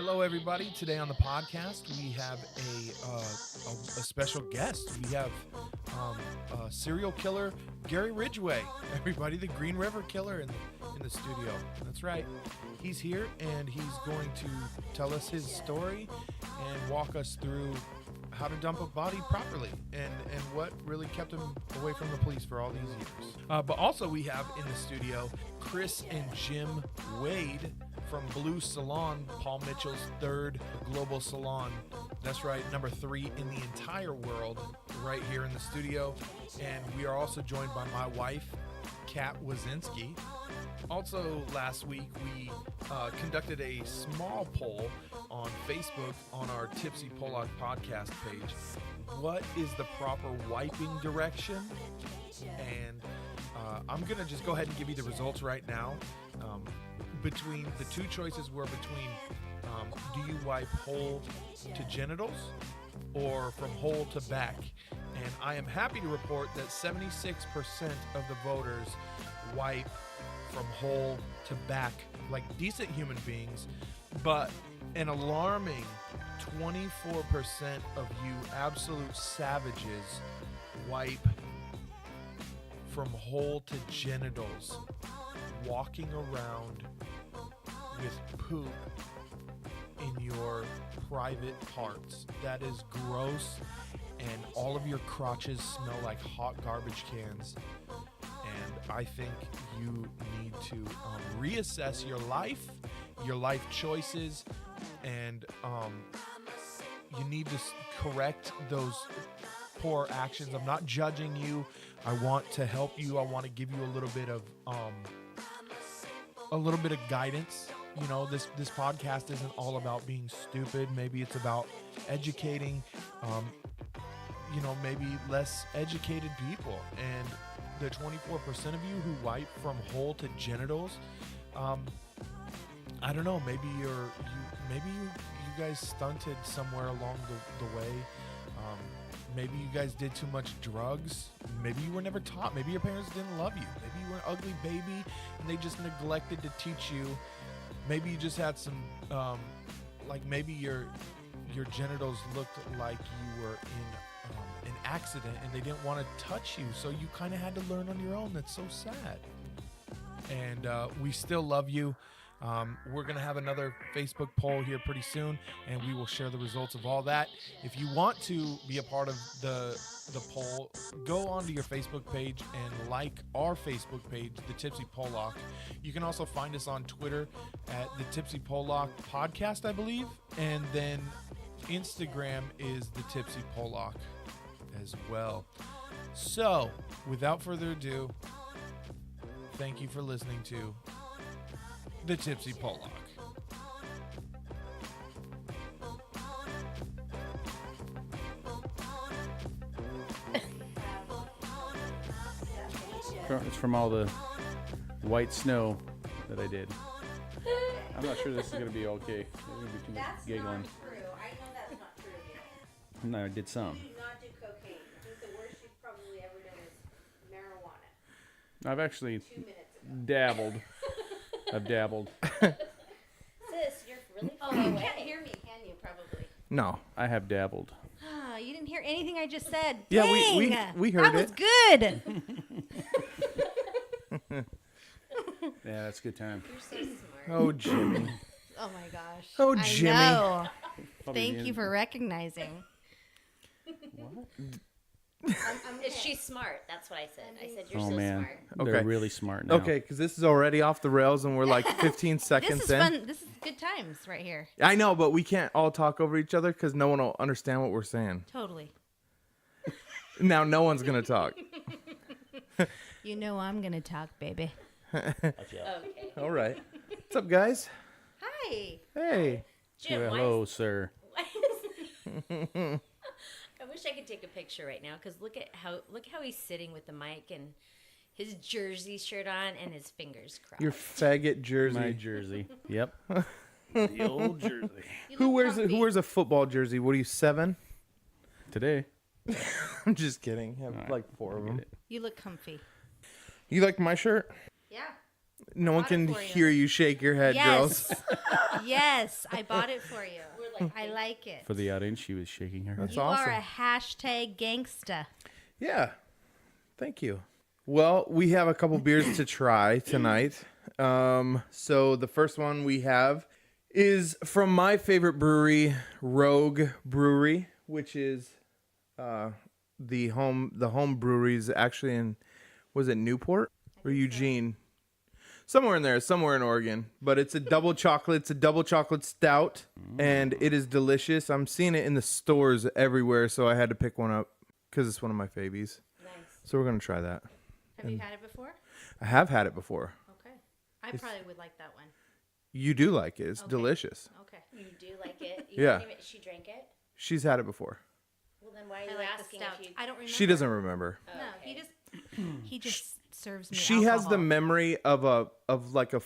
Hello, everybody. Today on the podcast, we have a special guest. We have serial killer Gary Ridgeway. Everybody, the Green River Killer in the studio. That's right. He's here, and he's going to tell us his story and walk us through how to dump a body properly and what really kept him away from the police for all these years. But also we have in the studio Kris and Jim Wade from Blue Salon, Paul Mitchell's third global salon. That's right, number 3 in the entire world, right here in the studio. And we are also joined by my wife, Kat Wazinski. Also, last week we conducted a small poll on Facebook on our Tipsy Pollock podcast page. What is the proper wiping direction? And I'm going to just go ahead and give you the results right now. Between the two choices were between do you wipe hole to genitals or from hole to back? And I am happy to report that 76% of the voters wipe from hole to back like decent human beings, but an alarming 24% of you absolute savages wipe from hole to genitals, walking around with poop in your private parts. That is gross, and all of your crotches smell like hot garbage cans. And I think you need to reassess your life choices, and you need to correct those poor actions. I'm not judging you. I want to help you. I want to give you a little bit of guidance. You know, this podcast isn't all about being stupid. Maybe it's about educating, maybe less educated people. And the 24% of you who wipe from hole to genitals, I don't know. Maybe you guys stunted somewhere along the way. Maybe you guys did too much drugs. Maybe you were never taught. Maybe your parents didn't love you. Maybe you were an ugly baby and they just neglected to teach you. Maybe you just had some, maybe your genitals looked like you were in an accident and they didn't want to touch you. So you kind of had to learn on your own. That's so sad. And we still love you. We're going to have another Facebook poll here pretty soon, and we will share the results of all that. If you want to be a part of the poll, go onto your Facebook page and like our Facebook page, The Tipsy Pollock. You can also find us on Twitter at The Tipsy Pollock Podcast, I believe. And then Instagram is The Tipsy Pollock as well. So, without further ado, thank you for listening to The Tipsy Pollock. It's from all the white snow that I did. I'm not sure this is going to be okay. There's going to be too much giggling. That's not true. I know that's not true of you. No, I did some. You do not do cocaine. I think the worst you've probably ever done is marijuana. I've actually 2 minutes ago. dabbled. I've dabbled. Sis, you're really far away. You can't hear me, can you? Probably. No. I have dabbled. You didn't hear anything I just said. Yeah, Dang. we heard that it. That was good. Yeah, that's a good time. You're so smart. Oh, Jimmy. Oh my gosh. Oh, I Jimmy. know. Probably Thank you for recognizing. What? She's smart. That's what I said. I said you're Oh so man, smart. they're Okay. really smart now. Okay, because this is already off the rails and we're like 15 seconds This is in. fun. This is good times right here. I know, but we can't all talk over each other because no one will understand what we're saying. Totally. Now no one's going to talk. You know I'm going to talk, baby. Okay. All right. What's up, guys? Hi. Hey. Jim, Well, why hello, is, sir. why is I wish I could take a picture right now because look how he's sitting with the mic and his jersey shirt on and his fingers crossed. Your faggot jersey. My jersey. Yep. The old jersey. You Who look comfy. wears a football jersey? What are you, 7? Today. I'm just kidding. I have All right. like 4 of I get them. it. You look comfy. You like my shirt? Yeah. No one bought it can for you. hear you shake your head, girls. Yes, I bought it for you. I like it. For the audience, she was shaking her head. That's You awesome. are a hashtag gangsta. Yeah. Thank you. Well, we have a couple beers to try tonight. So the first one we have is from my favorite brewery, Rogue Brewery, which is the home breweries actually in, was it Newport or Eugene? Somewhere in there, somewhere in Oregon. But it's a double chocolate. It's a double chocolate stout, and it is delicious. I'm seeing it in the stores everywhere, so I had to pick one up because it's one of my favies. Nice. So we're gonna try that. Have you had it before? I have had it before. Okay. I probably would like that one. You do like it. It's Okay. delicious. Okay. You do like it? Yeah. She drank it? She's had it before. Well, then why are you asking if you... I don't remember. She doesn't remember. No, he just serves me. She has the alcohol. memory of like a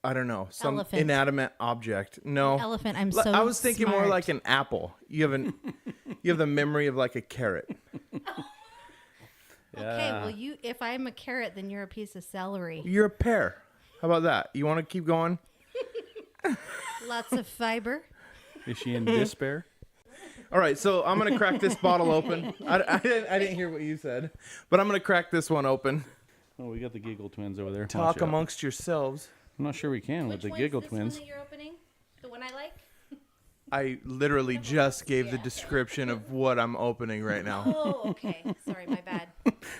I don't know, some Elephant. inanimate object. No. Elephant. I'm L- so I was thinking more smart. like an apple. You have the memory of like a carrot. Okay, well, if I'm a carrot, then you're a piece of celery. You're a pear. How about that? You want to keep going? Lots of fiber. Is she in despair? All right, so I'm gonna crack this bottle open. I didn't hear what you said, but I'm gonna crack this one open. Oh, we got the Giggle twins over there. Talk Watch out. amongst yourselves. I'm not sure we can with the one's Giggle this twins. one that you're opening? The one I like? I literally just gave the description of what I'm opening right now. Oh, okay. Sorry, my bad.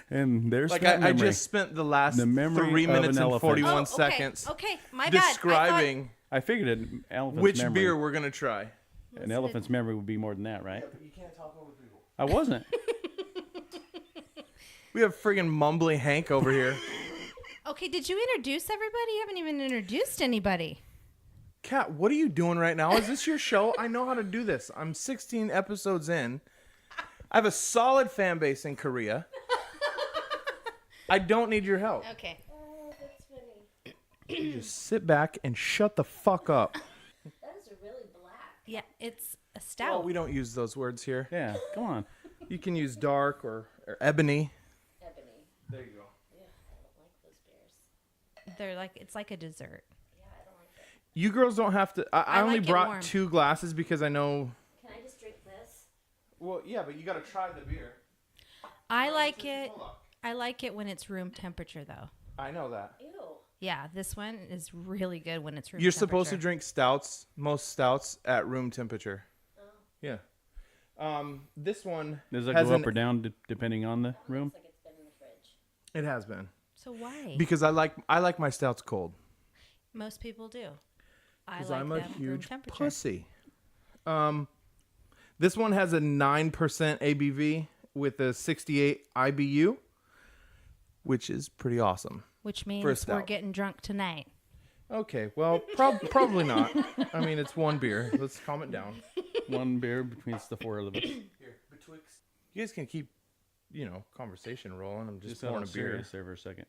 And there's Like that I memory. just spent the last The memory 3 of minutes an and elephant. 41 Oh, okay. seconds Okay, my bad. describing I figured an elephant's which memory. beer we're gonna try. An elephant's memory would be more than that, right? You can't talk over people. I wasn't. We have friggin' mumbly Hank over here. Okay, did you introduce everybody? You haven't even introduced anybody. Kat, what are you doing right now? Is this your show? I know how to do this. I'm 16 episodes in. I have a solid fan base in Korea. I don't need your help. Okay. Oh, that's funny. Just sit back and shut the fuck up. That is really black. Yeah, it's a Oh, stout. we don't use those words here. Yeah, come on. You can use dark or ebony. Ebony. There you go. Yeah, I don't like those beers. They're like, it's like a dessert. Yeah, I don't like that. You girls don't have to. I only like it brought warm. 2 glasses because I know. Can I just drink this? Well, yeah, but you got to try the beer. I like it. I like it when it's room temperature, though. I know that. Ew. Yeah, this one is really good when it's room You're temperature. supposed to drink stouts, most stouts, at room temperature. Oh. Yeah. This one Does that has go an- up or down depending on the room? Looks like it's been in the fridge. It has been So why? because I like my stouts cold. Most people do. I Because like I'm a them room huge temperature. pussy. This one has a 9% ABV with a 68 IBU, which is pretty awesome. Which For a means we're stout. getting drunk tonight. Okay, well, probably not. I mean, it's one beer. Let's calm it down. One beer between the 4 of us. Here, betwixt. You guys can keep, conversation rolling. I'm just Just pouring got a beer. serious there for a second.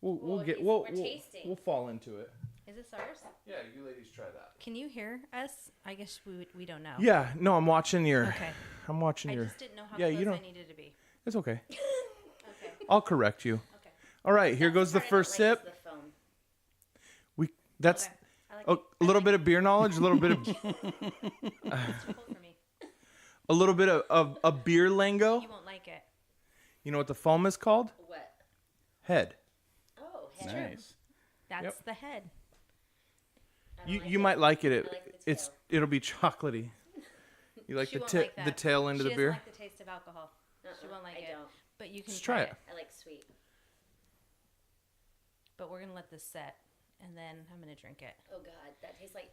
We'll get. he's- We'll we're tasting. we'll fall into it. Is this ours? Yeah, you ladies try that. Can you hear us? I guess we don't know. Yeah, no, I'm watching your. Okay. I'm watching I your. just didn't know how Yeah, close you I don't- needed to be. It's okay. Okay. I'll correct you. Okay. All right, here goes the Part first that likes sip. The foam. That's Okay. I like a little bit of beer knowledge, a little bit of it. It's cool for me. a little bit of a beer lingo. You won't like it. You know what the foam is called? What? Head. Oh, head. Nice. That's Yep. the head. I don't You like you it. might like it. I like the tail. It'll be chocolatey. You like She the won't tip like that. the tail end of She the beer? doesn't like the taste of alcohol. She won't like I it. don't. But you can Just try it. I like sweet. But we're gonna let this set, and then I'm gonna drink it. Oh God, that tastes like.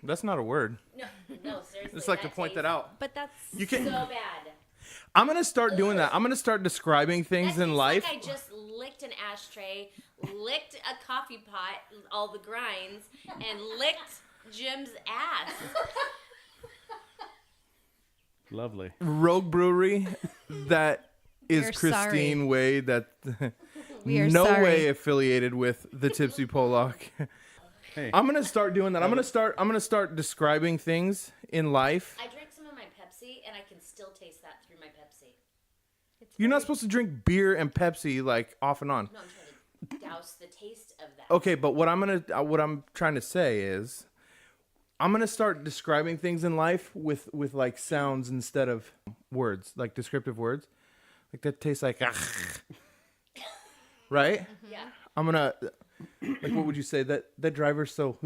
That's not a word. No, seriously. Just like to point that out. But that's You So can. bad. I'm gonna start doing that. I'm gonna start describing things That in tastes life. Like I just licked an ashtray, licked a coffee pot, all the grinds, and licked Jim's ass. Lovely. Rogue Brewery, that is We're Christine sorry. Wade. That We are no sorry. way affiliated with the Tipsy Pollock. Hey, I'm gonna start doing that. I'm gonna start describing things in life. I drank some of my Pepsi, and I can still taste that through my Pepsi. You're not supposed to drink beer and Pepsi like off and on. No, I'm trying to douse the taste of that. Okay, but what I'm trying to say is, I'm gonna start describing things in life with like sounds instead of words, like descriptive words. Like that tastes like, right? Yeah. I'm gonna, like, what would you say? That driver's so,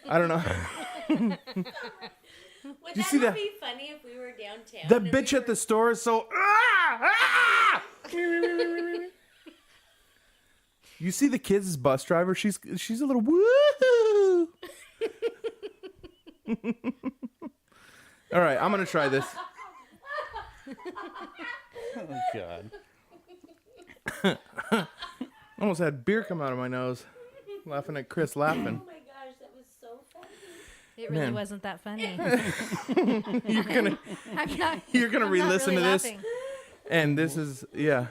I don't know. Would you that see not that? be funny if we were downtown? That and we bitch at were- the store is so, You see the kids' bus driver? She's a little woo. All right, I'm gonna try this. Oh God. Almost had beer come out of my nose. Laughing at Kris laughing. Oh my gosh, that was so funny. It really Man. wasn't that funny. You're gonna I'm not. You're gonna I'm not re-listen really to this, laughing. and this is yeah.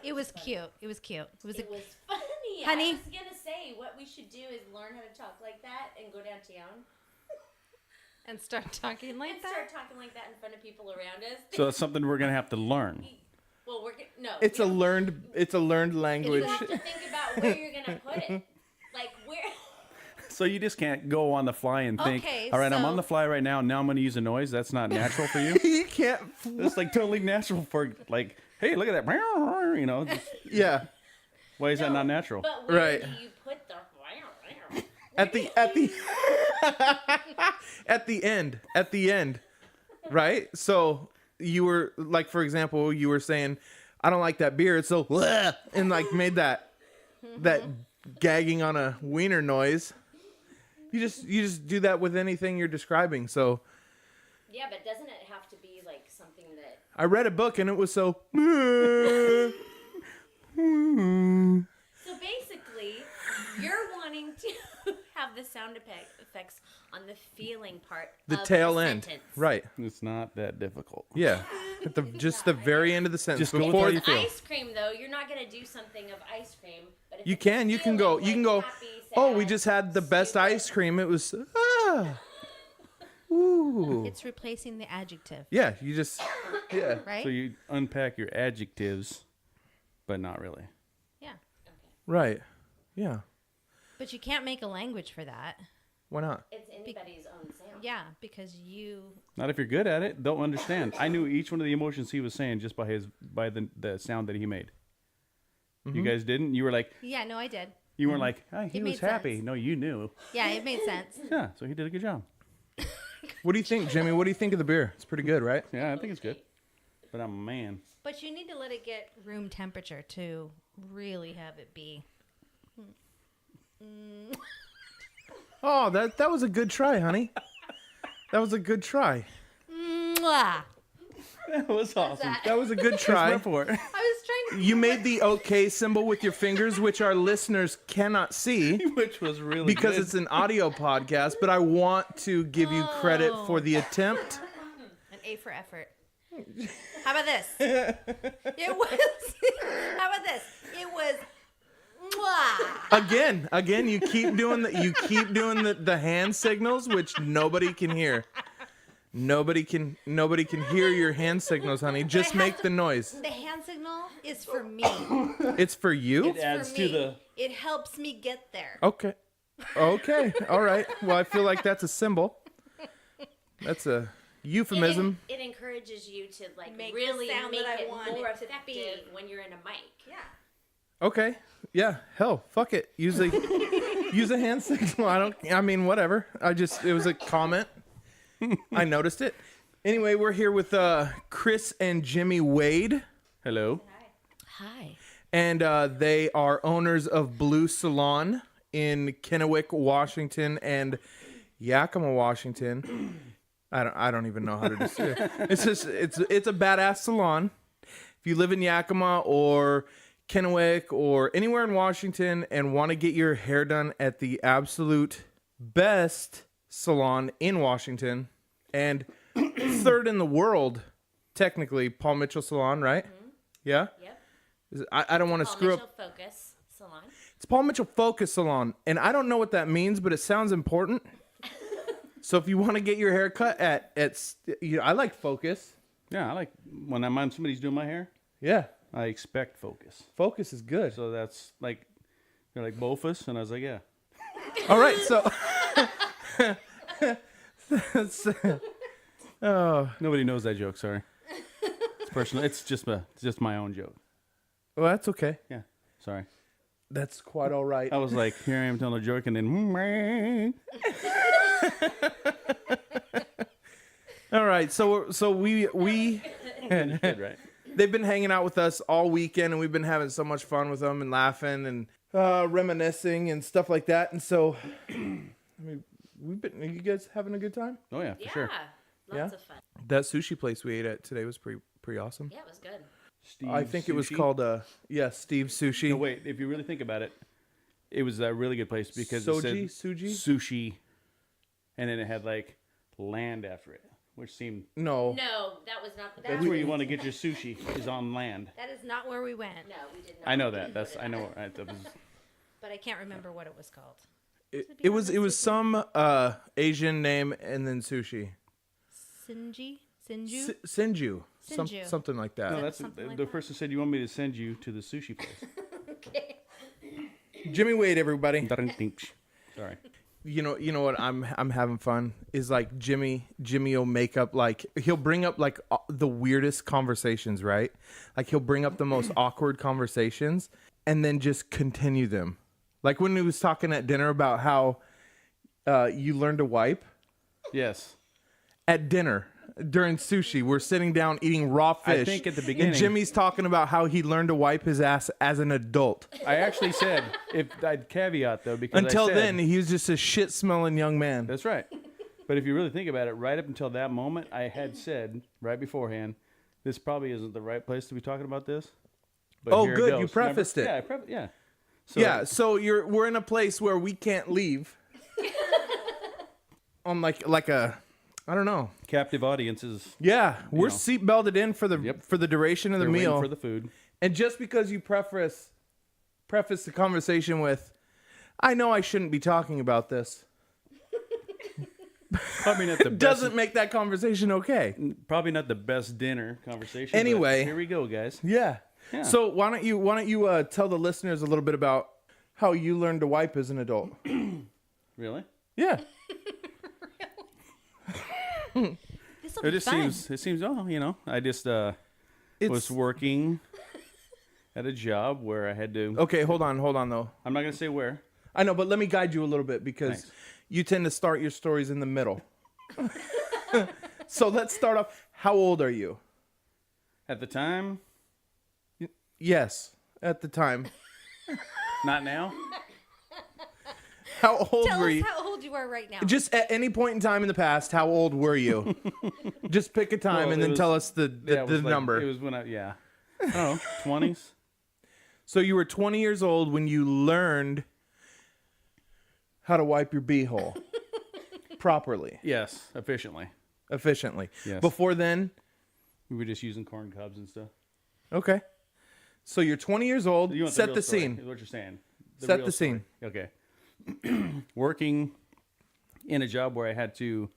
It was cute. It was cute. It was. It was funny. Honey. I was gonna say what we should do is learn how to talk like that and go downtown And start talking like and that. start talking like that in front of people around us. So it's something we're gonna have to learn. Well, no. It's a you learned language. have to think about where you're gonna put it. Like where. So you just can't go on the fly and think, Okay, all right, I'm so- on the fly right now. Now I'm going to use a noise. That's not natural for you. You can't. It's like totally natural for like, hey, look at that. You know, just- Yeah. why is that No, not natural? But where Right. do you put the? At the at the end, right? So you were like, for example, you were saying, I don't like that beer. It's so bleh, and like made that gagging on a wiener noise. You just do that with anything you're describing. So Yeah, but doesn't it have to be like something that? I read a book and it was so. So basically, you're wanting to have the sound effects on the feeling part. The of tail the end, sentence. right? It's not that difficult. Yeah, at just the very end of the sentence. Just go with before what you With feel. ice cream, though, you're not gonna do something of ice cream. But if you it's a can feeling, go like you can go. happy, Oh, we sad, just had the best stupid. ice cream. It was ooh. It's replacing the adjective, Yeah, you just yeah. right? So you unpack your adjectives, but not really. Yeah. Right. Yeah. But you can't make a language for that. Why not? It's anybody's own sound. Yeah, because you. Not if you're good at it. They'll understand. I knew each one of the emotions he was saying just by the sound that he made. Mm-hmm. You guys didn't? You were like, Yeah, no, I did. you weren't like, oh, he It was made happy. sense. No, you knew. Yeah, it made sense. Yeah, so he did a good job. What do you think, Jimmy? What do you think of the beer? It's pretty good, right? Yeah, I think it's good. But I'm a man. But you need to let it get room temperature to really have it be. Oh, that was a good try, honey. That was a good try. Mwah! That was awesome. That was a good try. Went for it. I was trying to. You made the OK symbol with your fingers, which our listeners cannot see Which was really because good. it's an audio podcast, but I want to give you credit for the attempt. An A for effort. How about this? It was. How about this? It was. Mwah! Again, you keep doing the hand signals, which nobody can hear. Nobody can hear your hand signals, honey. Just have make to- the noise. The hand signal is for me. It's for you? It adds for to me. the. It helps me get there. Okay. All right. Well, I feel like that's a symbol. That's a euphemism. It encourages you to like Make the really sound make that I it want more it to effective be. when you're in a mic. Yeah. Okay. Yeah. Hell, fuck it. Use a hand signal. I mean, whatever. It was a comment. I noticed it. Anyway, we're here with Kris and Jimmy Wade, Hello. Hi. and they are owners of Blue Salon in Kennewick, Washington, and Yakima, Washington. I don't even know how to describe it. It's a badass salon. If you live in Yakima or Kennewick or anywhere in Washington and want to get your hair done at the absolute best salon in Washington and third in the world, technically, Paul Mitchell Salon, right? Mm-hmm. Yeah? Yep. I don't want to Paul screw Mitchell up. Focus Salon. It's Paul Mitchell Focus Salon, and I don't know what that means, but it sounds important. So if you want to get your hair cut at I like Focus. Yeah, I like when somebody's doing my hair. Yeah. I expect focus. Focus is good. So that's like they're like Bofus, and I was like, yeah. All right, so oh, Nobody knows that joke. Sorry. It's personal. It's just my own joke. well, that's okay. Yeah. Sorry. That's quite all right. I was like, here I am telling a joke, and then. All right, so we Good, right? they've been hanging out with us all weekend, and we've been having so much fun with them and laughing and reminiscing and stuff like that. And so, I mean, are you guys having a good time? Oh yeah, for Yeah. sure. Lots of fun. That sushi place we ate at today was pretty awesome. Yeah, it was good. Steve I think it was Sushi? called Steve Sushi. No, wait. If you really think about it, it was a really good place because it said Suji? sushi, and then it had like land after it, which seemed No. No, that was not. that's where you want to get your sushi is on land. That is not where we went. No, we did not. I know that. I know. That was, But I can't remember what it was called. It was some Asian name and then sushi. Sinju? Sinju. Sinju. Something like that. no, that's something like the that? person said you want me to send you to the sushi place. Okay. Jimmy Wade, everybody. Sorry. You know what I'm having fun is like Jimmy will make up like he'll bring up like the weirdest conversations, right? Like he'll bring up the most awkward conversations and then just continue them. Like when he was talking at dinner about how you learn to wipe Yes. at dinner during sushi. We're sitting down eating raw fish. I think at the beginning- and Jimmy's talking about how he learned to wipe his ass as an adult. I actually said if I'd caveat though because Until I said, then, he was just a shit-smelling young man. That's right. But if you really think about it, right up until that moment, I had said right beforehand, this probably isn't the right place to be talking about this. But Oh, here it good, goes. you prefaced it. Yeah, yeah. So, Yeah, so we're in a place where we can't leave. On like a, I don't know. captive audiences. Yeah, we're know. seatbelted in for the Yep. for the duration of the They're waiting meal. for the food. And just because you preface the conversation with, I know I shouldn't be talking about this, Probably not the best. doesn't make that conversation okay. Probably not the best dinner conversation. but Anyway. here we go, guys. Yeah. Yeah. So why don't you tell the listeners a little bit about how you learned to wipe as an adult? Really? Yeah. This will It be just fun. seems. Oh, I just was It's working at a job where I had to. okay. Hold on though. I'm not gonna say where. I know, but let me guide you a little bit because Thanks. you tend to start your stories in the middle. So let's start off. How old are you? At the time, Yes, at the time. not now. How old Tell were us you? how old you are right now. Just at any point in time in the past, how old were you? Just pick a time Well, and it then was- tell us the Yeah, it was like- number. It was when I don't know, 20s. So you were 20 years old when you learned how to wipe your beehole properly, Yes, efficiently. efficiently. Yes. Before then, We were just using corn cobs and stuff. okay. So you're 20 years old. You want Set real the story, scene. Is what you're saying. Set real the story. scene. Okay. Working in a job where I had to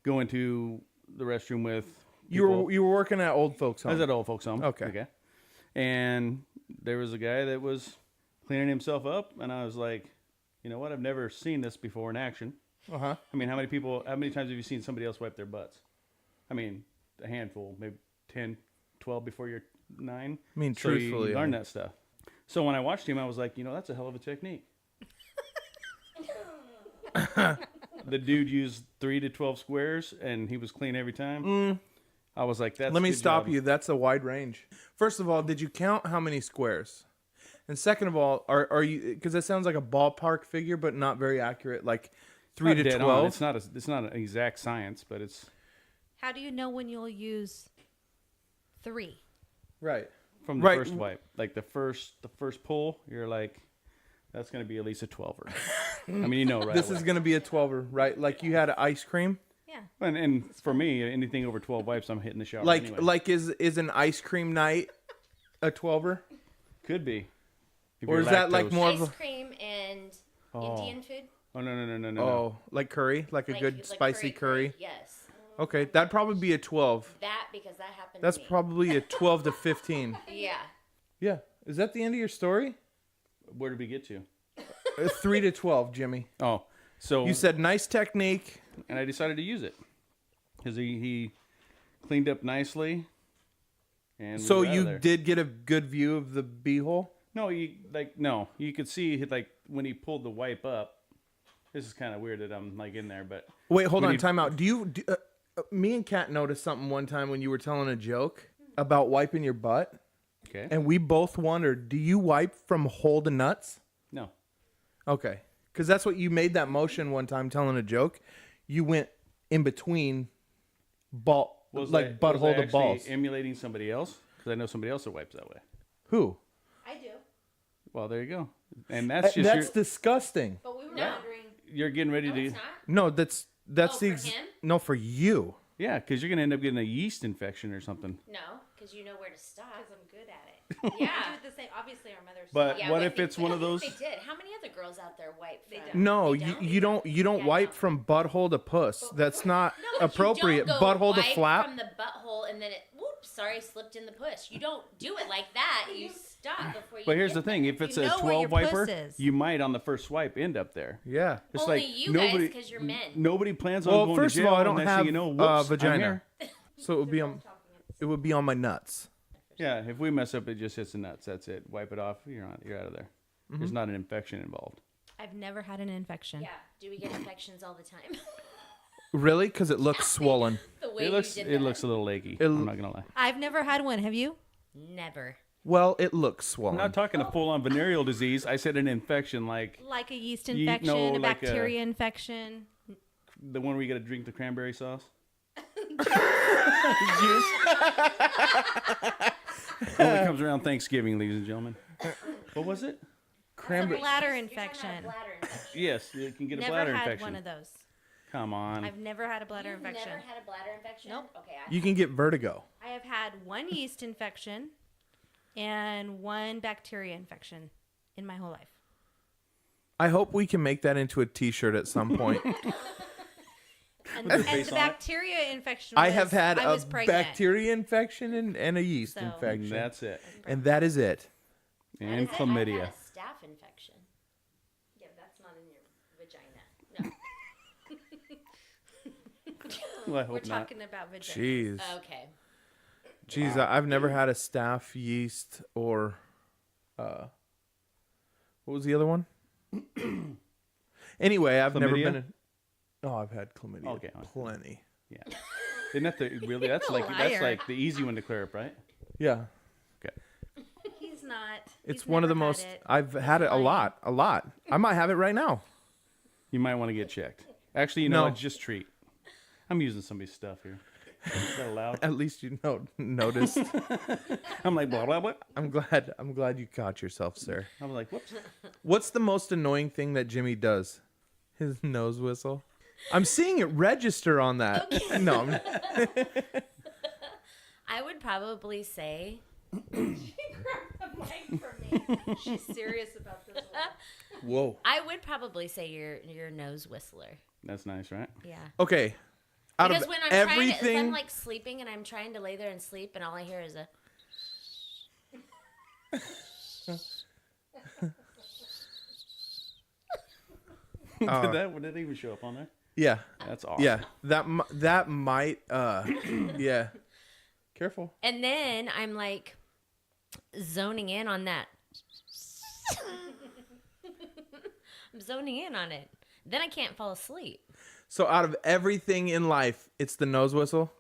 go into the restroom with people. You were working at old folks' I was home. at old folks' home. Okay. And there was a guy that was cleaning himself up, and I was like, you know what? I've never seen this before in action. Uh-huh. I mean, how many times have you seen somebody else wipe their butts? I mean, a handful, maybe 10, 12 before you're 9. I mean, So you truthfully, learn that stuff. So when I watched him, I was like, that's a hell of a technique. The dude used 3 to 12 squares, and he was clean every time. I was like, that's Let me good stop job. you. That's a wide range. First of all, did you count how many squares? And second of all, are you, because that sounds like a ballpark figure, but not very accurate, like 3 Not to dead on. 12? It's not an exact science, but it's How do you know when you'll use 3? Right. from the Right. first wipe. Like the first pull, you're like, that's going to be at least a 12er. I mean, right This away. is going to be a 12er, right? Like you had ice cream? Yeah. And for me, anything over 12 wipes, I'm hitting the shower Like anyway. like is an ice cream night a 12er? Could be. If Or you're is that like lactose. more of Ice a, cream and Oh. Indian food. Oh, no. oh, like curry? Like a good spicy curry? Yes. Okay, that'd probably be a 12. That because that happened. That's to me. probably a 12 to 15. Yeah. Yeah. Is that the end of your story? Where did we get to? 3 to 12, Jimmy. Oh, so You said nice technique. and I decided to use it because he cleaned up nicely. And we So were out of you there. did get a good view of the beehole? No, you could see like when he pulled the wipe up. This is kind of weird that I'm like in there, but Wait, hold when on. he- Time out. Me and Kat noticed something one time when you were telling a joke about wiping your butt, Okay. and we both wondered, do you wipe from hole to nuts? No. Okay. Because that's what you made that motion one time telling a joke. You went in between Was like butthole was I to actually balls. emulating somebody else? Because I know somebody else that wipes that way. Who? I do. Well, there you go. And that's just That's disgusting. But we were No. wondering. you're getting ready No, to. it's not. No, that's Oh, the for him? no for you. Yeah, because you're gonna end up getting a yeast infection or something. No, because you know where to stop. Because I'm good at it. Yeah. We do it the same. Obviously, our mothers. But Yeah, what but if it's one of those? They did. How many other girls out there wipe? They from- don't. No, They you don't Yeah, wipe no. from butthole to puss. That's not No, but appropriate. You don't go Butthole to wipe flap. from the butthole and then it. Whoops, sorry, slipped in the push. You don't do it like that. You stop before you. But here's get the thing: there. if it's You a know where your 12 wiper, puss is. you might on the first swipe end up there. Yeah. It's Only like you nobody, guys, 'cause you're men. Nobody plans on Well, going first to of jail. all, I don't and next have thing you know, a whoops, I'm vagina. here. So it would be on my nuts. Yeah, if we mess up, it just hits the nuts. That's it. Wipe it off. You're out of there. There's not an infection involved. I've never had an infection. Yeah. Do we get infections all the time? Really? Because it looks swollen. The way It looks you did it that. looks a little leggy. It- I'm not gonna lie. I've never had one. Have you? Never. Well, it looks I'm swollen. not talking a full-on venereal disease. I said an infection like Like a yeast You- infection, no, a like a- bacteria infection. the one where you got to drink the cranberry sauce. Only comes around Thanksgiving, ladies and gentlemen. What was it? Cranberry. Bladder You're talking about infection. bladder infection. Yes, you can get a Never bladder had infection. one of those. Come on. I've never had a bladder You've infection. never had a bladder infection? Nope. Okay. You can get vertigo. I have had one yeast infection and one bacteria infection in my whole life. I hope we can make that into a T-shirt at some point. And, your and face the on it? bacteria infection I was, have had I a was pregnant. bacteria infection and a yeast So- And infection. that's it. And that is it. That And is it. I've chlamydia. had a staph infection. Yeah, that's not in your vagina. No. Well, I We're hope not. talking about vagina. Jeez. Okay. Jeez, I've never had a staph, yeast, or what was the other one? Anyway, I've never Chlamydia? been. Oh, I've had chlamydia. Okay. Plenty. Yeah. Isn't that the really? That's You're a like that's liar. like the easy one to clear up, right? Yeah, Okay. He's not. it's He's one of the never had most. it. I've had it a lying. lot, a lot. I might have it right now. You might want to get checked. Actually, you know No. what? Just treat. I'm using somebody's stuff here. Is that allowed? At least you noticed. I'm like blah blah blah. I'm glad you caught yourself, sir. I'm like, whoops. What's the most annoying thing that Jimmy does? His nose whistle. I'm seeing it register on that. No, I would probably say She's serious about this one. whoa. I would probably say you're a nose whistler. That's nice, right? Yeah. Okay. Out Because of when I'm trying to, if everything, I'm like sleeping and I'm trying to lay there and sleep and all I hear is a did that even show up on there? yeah, That's awesome. yeah. That might. Yeah. Careful. and then I'm like zoning in on that. I'm zoning in on it. Then I can't fall asleep. So out of everything in life, it's the nose whistle.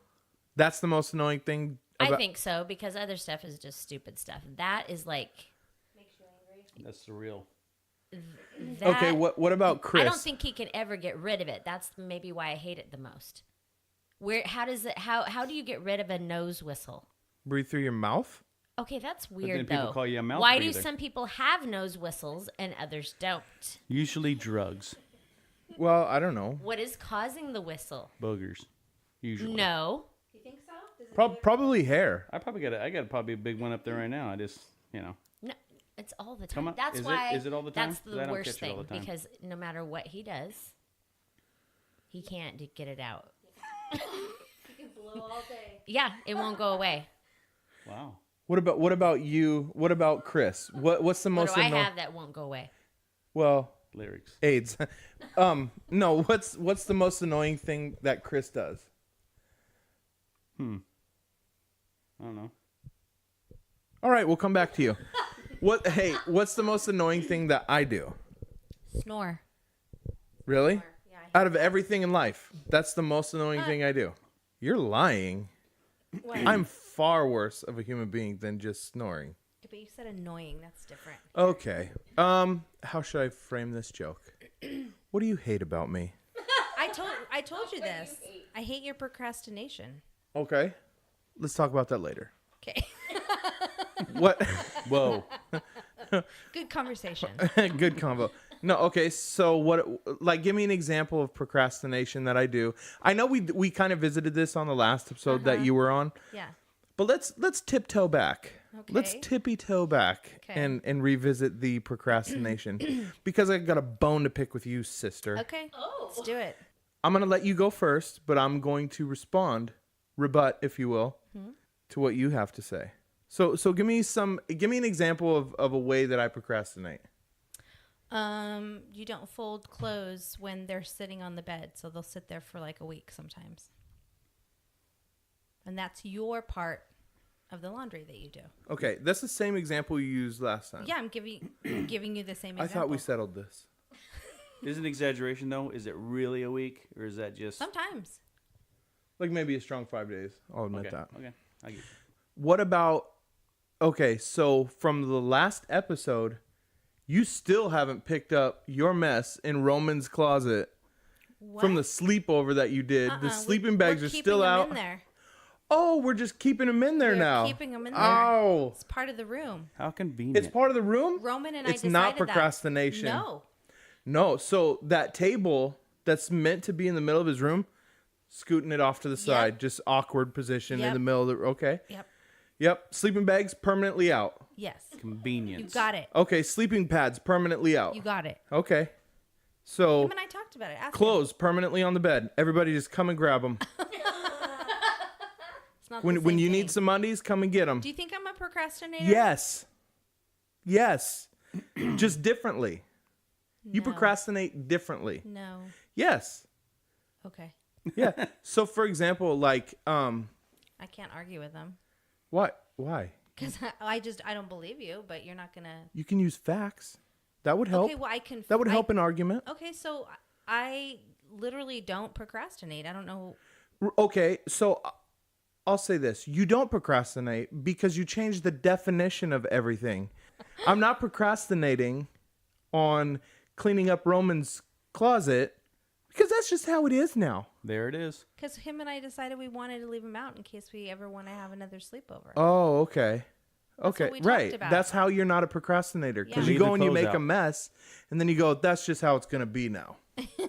That's the most annoying thing. I think so because other stuff is just stupid stuff. That is like That's surreal. that. Okay. What about Chris? I don't think he can ever get rid of it. That's maybe why I hate it the most. How do you get rid of a nose whistle? Breathe through your mouth. Okay, that's then weird people though. call you a mouth Why breather. do some people have nose whistles and others don't? Usually drugs, Well, I don't know. What is causing the whistle? boogers. Usually. No. You think so? Does it Probably hair. I got probably a big one up there right now. I just No, it's all the Come time. on, That's is it- why is it all the time? That's 'Cause I the don't worst catch it all thing the time. because no matter what he does, he can't get it out. You can blow all day. Yeah, it won't go away. Wow. What about you? What about Kris? What's the What most do I annoying? have that won't go away? Well, Lyrics. AIDS. No. What's the most annoying thing that Kris does? I don't know. All right, we'll come back to you. What's the most annoying thing that I do? Snore. Really? Yeah. I Out of everything in life, that's the most annoying thing I do. You're lying. What? I'm far worse of a human being than just snoring. But you said annoying. That's different. Okay. How should I frame this joke? What do you hate about me? I told you this. I hate your procrastination. Okay. Let's talk about that later. Okay. What? Whoa. Good conversation. Good combo. No, okay. So give me an example of procrastination that I do. I know we kind of visited this on the last episode that you were on, Yeah. but let's tiptoe back. Let's Okay. tippy toe back Okay. and revisit the procrastination because I got a bone to pick with you, sister. Okay. Let's do it. I'm going to let you go first, but I'm going to rebut, if you will, to what you have to say. So give me an example of a way that I procrastinate. You don't fold clothes when they're sitting on the bed, so they'll sit there for like a week sometimes. And that's your part of the laundry that you do. Okay, that's the same example you used last time. Yeah, I'm giving you the same example. I thought we settled this. Is it an exaggeration though? Is it really a week, or is that just Sometimes. Like maybe a strong 5 days. I'll admit okay? that. Okay, I get you. What about? Okay, so from the last episode, you still haven't picked up your mess in Roman's closet What? from the sleepover that you did. The sleeping bags we're are keeping still them out. in there. Oh, we're just keeping them in there We're now. keeping them in there. Oh, It's part of the room. How convenient. it's part of the room. Roman and It's I decided not procrastination. That. No. No, so that table that's meant to be in the middle of his room, scooting it off to the side, just awkward position in Yep. the middle of the. Okay. Yep. Yep. Sleeping bags permanently out. Yes. Convenience. You got it. Okay. Sleeping pads permanently out. You got it. Okay. So Him and I talked about it. Ask him. clothes permanently on the bed. Everybody just come and grab them. It's not the When same you thing. need some undies, come and get them. Do you think I'm a procrastinator? Yes. Yes. Just differently. You No. procrastinate differently. No. Yes. Okay. Yeah. So for example, like I can't argue with them what? Why? because I don't believe you. But you're not gonna. You can use facts. That would help. Okay. Well, I can. That would help an argument. Okay, so I literally don't procrastinate. I don't know. Okay, so I'll say this. You don't procrastinate because you change the definition of everything. I'm not procrastinating on cleaning up Roman's closet because that's just how it is now. There it is. Because him and I decided we wanted to leave him out in case we ever want to have another sleepover. Oh, okay. Okay, what we talked right. about. That's how you're not a procrastinator because Yeah. you Leave go the and you clothes make a out. mess and then you go, that's just how it's going to be now.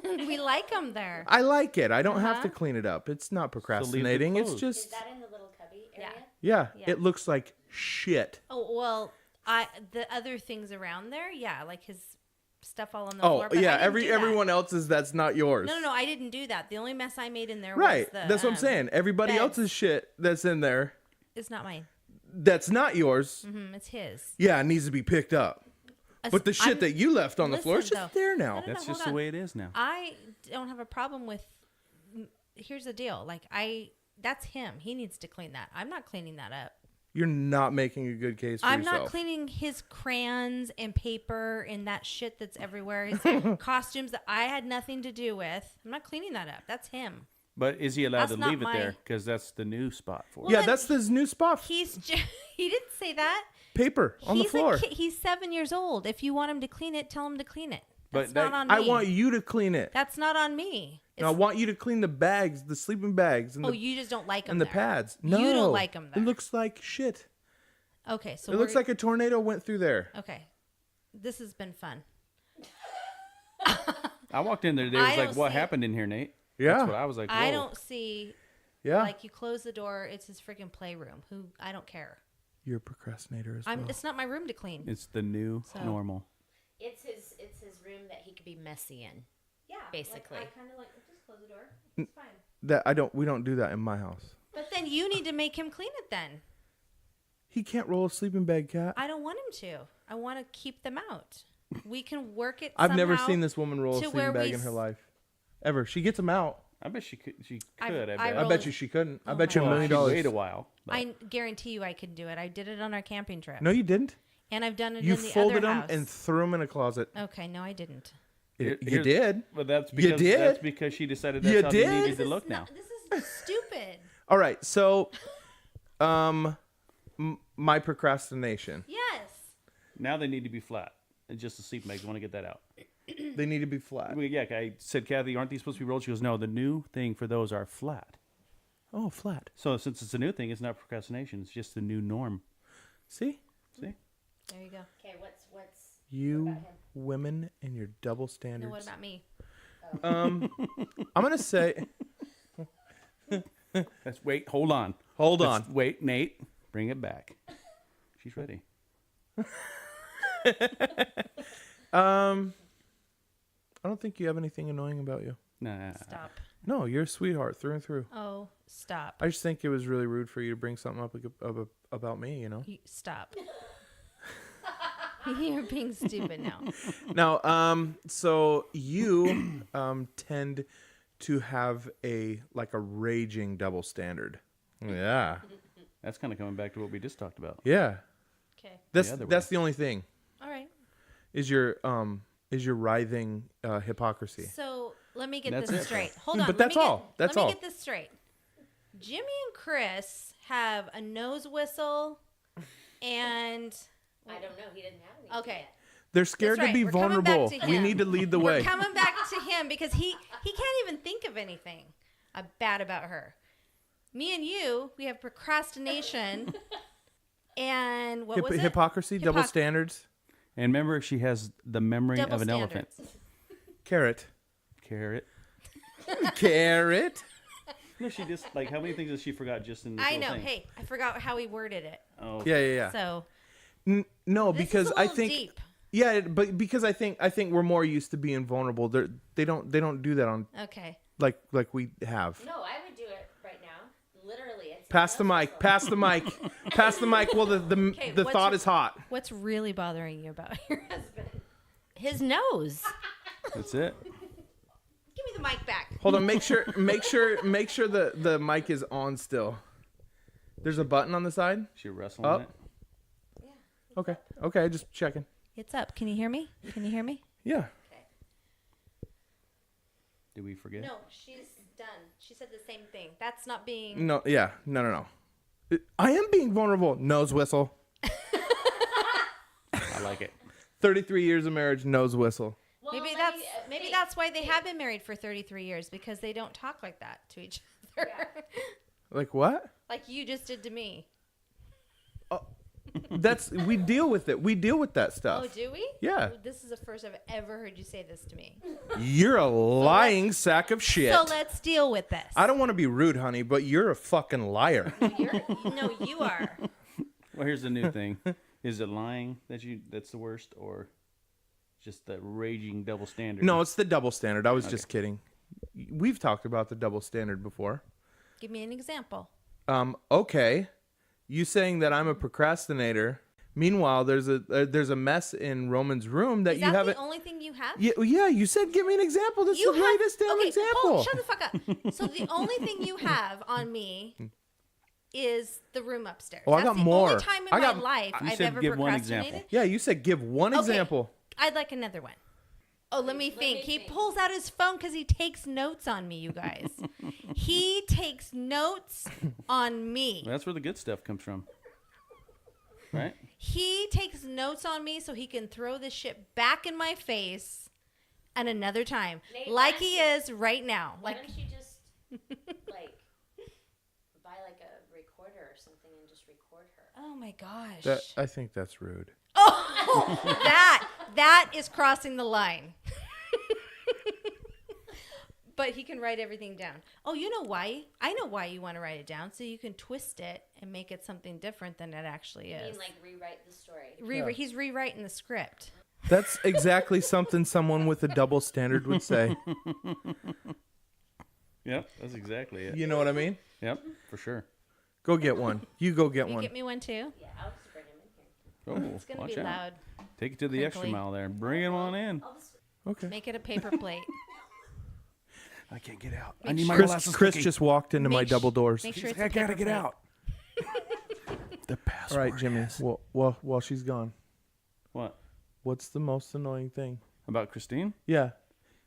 We like him there. I like it. I don't have to clean it up. It's not procrastinating. It's clothes. just, that in the little cubby area? yeah, Yeah. it looks like shit. Oh well, the other things around there, yeah, like his stuff all on the Oh, floor. But yeah, I didn't do that. everyone else's that's not yours. No, I didn't do that. The only mess I made in there Right. was the. That's what I'm saying. Everybody beds. else's shit that's in there It's not mine. that's not yours, It's his. yeah, it needs to be picked up. But the shit that you left on the floor is Listen, just though. there now. No, That's hold just the on. way it is now. I don't have a problem with. Here's the deal. Like that's him. He needs to clean that. I'm not cleaning that up. You're not making a good case for I'm yourself. not cleaning his crayons and paper and that shit that's everywhere. His costumes that I had nothing to do with. I'm not cleaning that up. That's him. But is he allowed That's to not leave it my- there? Because that's the new spot for Well, it. Yeah, then that's his new spot. He didn't say that. Paper on the He's floor. a kid. He's 7 years old. If you want him to clean it, tell him to clean it. But That's not that- on me. I want you to clean it. That's not on me. And I want you to clean the bags, the sleeping bags, and Oh, the, you just don't like him and the there. pads. No, You don't like him there. It looks like shit. Okay, so It looks like a tornado went through there. Okay, this has been fun. I walked in there today. I Was like, don't what see- happened in here, Nate? Yeah. That's what I was like. I whoa. don't see Yeah, like you close the door. It's his freaking playroom. Who I don't care. you're a procrastinator as well. It's not my room to clean. It's the new So- normal. It's his room that he could be messy in. Yeah, basically. I kind of like just close the door. It's fine. We don't do that in my house. But then you need to make him clean it then. He can't roll a sleeping bag, Cat. I don't want him to. I want to keep them out. We can work it I've never somehow seen this woman roll a to sleeping where bag we in her s- life. Ever. She gets them out. I bet she could. I bet. I rolled- bet you she couldn't. I Oh bet you my $1 Well, million. she'd wait a while. but- I guarantee you I could do it. I did it on our camping trip. No, you didn't. And I've done it You in the folded other them house. and threw them in a closet. Okay, no, I didn't. You Here's- did. But that's You because did? that's because she decided that's You how did? they needed This to is look now. This is stupid. All right. So, my procrastination. Yes. Now they need to be flat. It's just the sleeping bags. I want to get that out. They need to be flat. Well, yeah, I said, Kathy, aren't these supposed to be rolled? She goes, no, the new thing for those are flat. Oh, flat. So since it's a new thing, it's not procrastination. It's just the new norm. See? See? There you go. Okay, what's You about him? women and your double No, standards. what about me? I'm gonna say. Wait, hold on. Hold Let's- on. Wait, Nate, bring it back. She's ready. I don't think you have anything annoying about you. Nah. Stop. No, you're a sweetheart through and through. Oh, stop. I just think it was really rude for you to bring something up about me. You know. Stop. You're being stupid now. Now, so you tend to have a raging double standard. Yeah. That's kind of coming back to what we just talked about. Yeah. Okay. That's other way. that's the only thing All right. is your writhing hypocrisy. So let me get That's this it. straight. Hold on. But let that's me get- all. That's let all. me get this straight. Jimmy and Kris have a nose whistle and I don't know. He didn't have any. okay. They're scared That's to be right. We're coming back vulnerable. to We him. need to lead the We're way. coming back to him because he can't even think of anything bad about her. Me and you, we have procrastination and what was it? Hypocrisy, double standards, And remember, she has the memory Double of an elephant. standards. carrot, Carrot. carrot. No, she just, like, how many things has she forgot just in this I little know. thing? Hey, I forgot how he worded it. Oh, Yeah. So No, this because is a I little think deep. yeah, but because I think we're more used to being vulnerable. They don't do that on Okay. like we have. No, I would do it right now. Literally. It's Pass the mic. Pass the mic. Pass the mic. Well, Okay, the what's thought your- is hot. What's really bothering you about your husband? His nose. that's it. Give me the mic back. Hold on. Make sure the mic is on still. There's a button on the side. She wrestling Up. it. Okay. Just checking. It's up. Can you hear me? Can you hear me? Yeah. Did we forget? No, she's done. She said the same thing. That's not being. No. Yeah. No. I am being vulnerable. Nose whistle. I like it. 33 years of marriage. Nose whistle. Well, Maybe let that's me, maybe hey, that's why they have been married for 33 years because they don't talk like that to each other. Like what? Like you just did to me. We deal with it. We deal with that stuff. Oh, do we? Yeah. This is the first I've ever heard you say this to me. You're a lying sack of shit. So let's deal with this. I don't want to be rude, honey, but you're a fucking liar. No, you are. Well, here's the new thing. Is it lying that's the worst, or just the raging double standard? No, it's the double standard. I was just kidding. We've talked about the double standard before. Give me an example. Okay. You saying that I'm a procrastinator. Meanwhile, there's a mess in Roman's room that Is you that haven't. the only thing you have? Yeah, you said give me an example. This is the greatest damn okay, example. Paul, shut the fuck up. So the only thing you have on me is the room upstairs. Oh, I That's got the more. only time in I my got- life You I've said ever give one procrastinated. example. Yeah, you said give one Okay, example. I'd like another one. Oh, let me think. He pulls out his phone because he takes notes on me, you guys. He takes notes on me. That's where the good stuff comes from. Right? He takes notes on me so he can throw this shit back in my face at another time. Nate, Like why he don't is right now. Why Like don't you just like buy like a recorder or something and just record her? oh my gosh. I think that's rude. Oh, that is crossing the line. But he can write everything down. Oh, you know why? I know why you want to write it down, so you can twist it and make it something different than it actually I is. mean, like rewrite the story. He's rewriting the script. That's exactly something someone with a double standard would say. Yep, that's exactly it. You know what I mean? Yep, for sure. Go get one. You go get You one. get me one too. Yeah, I'll just bring him in here. Oh, It's gonna watch be out. loud. Take it to the extra Crinkly. mile there. Bring him on in. Okay. Make it a paper plate. I can't get out. Make I need my sure- molasses Chris cookie. just walked into my Make double doors. Make sure it's I a gotta paper get plate. out. The password. All right, Jimmy. is- While she's gone, What? what's the most annoying thing? About Christine? Yeah,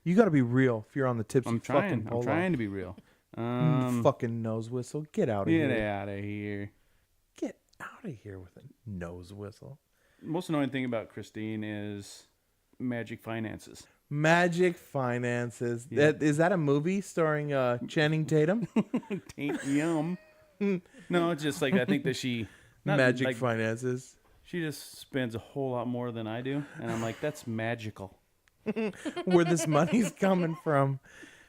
you got to be real if you're on the tipsy I'm fucking trying. I'm polo. trying to be real. Fucking nose whistle. Get out of Get here. out of here. Get out of here with a nose whistle. Most annoying thing about Christine is magic finances. Magic Finances. Yeah. Is that a movie starring Channing Tatum? Taint yum. No, it's just like I think that she not Magic like, Finances. she just spends a whole lot more than I do, and I'm like, that's magical. Where this money's coming from?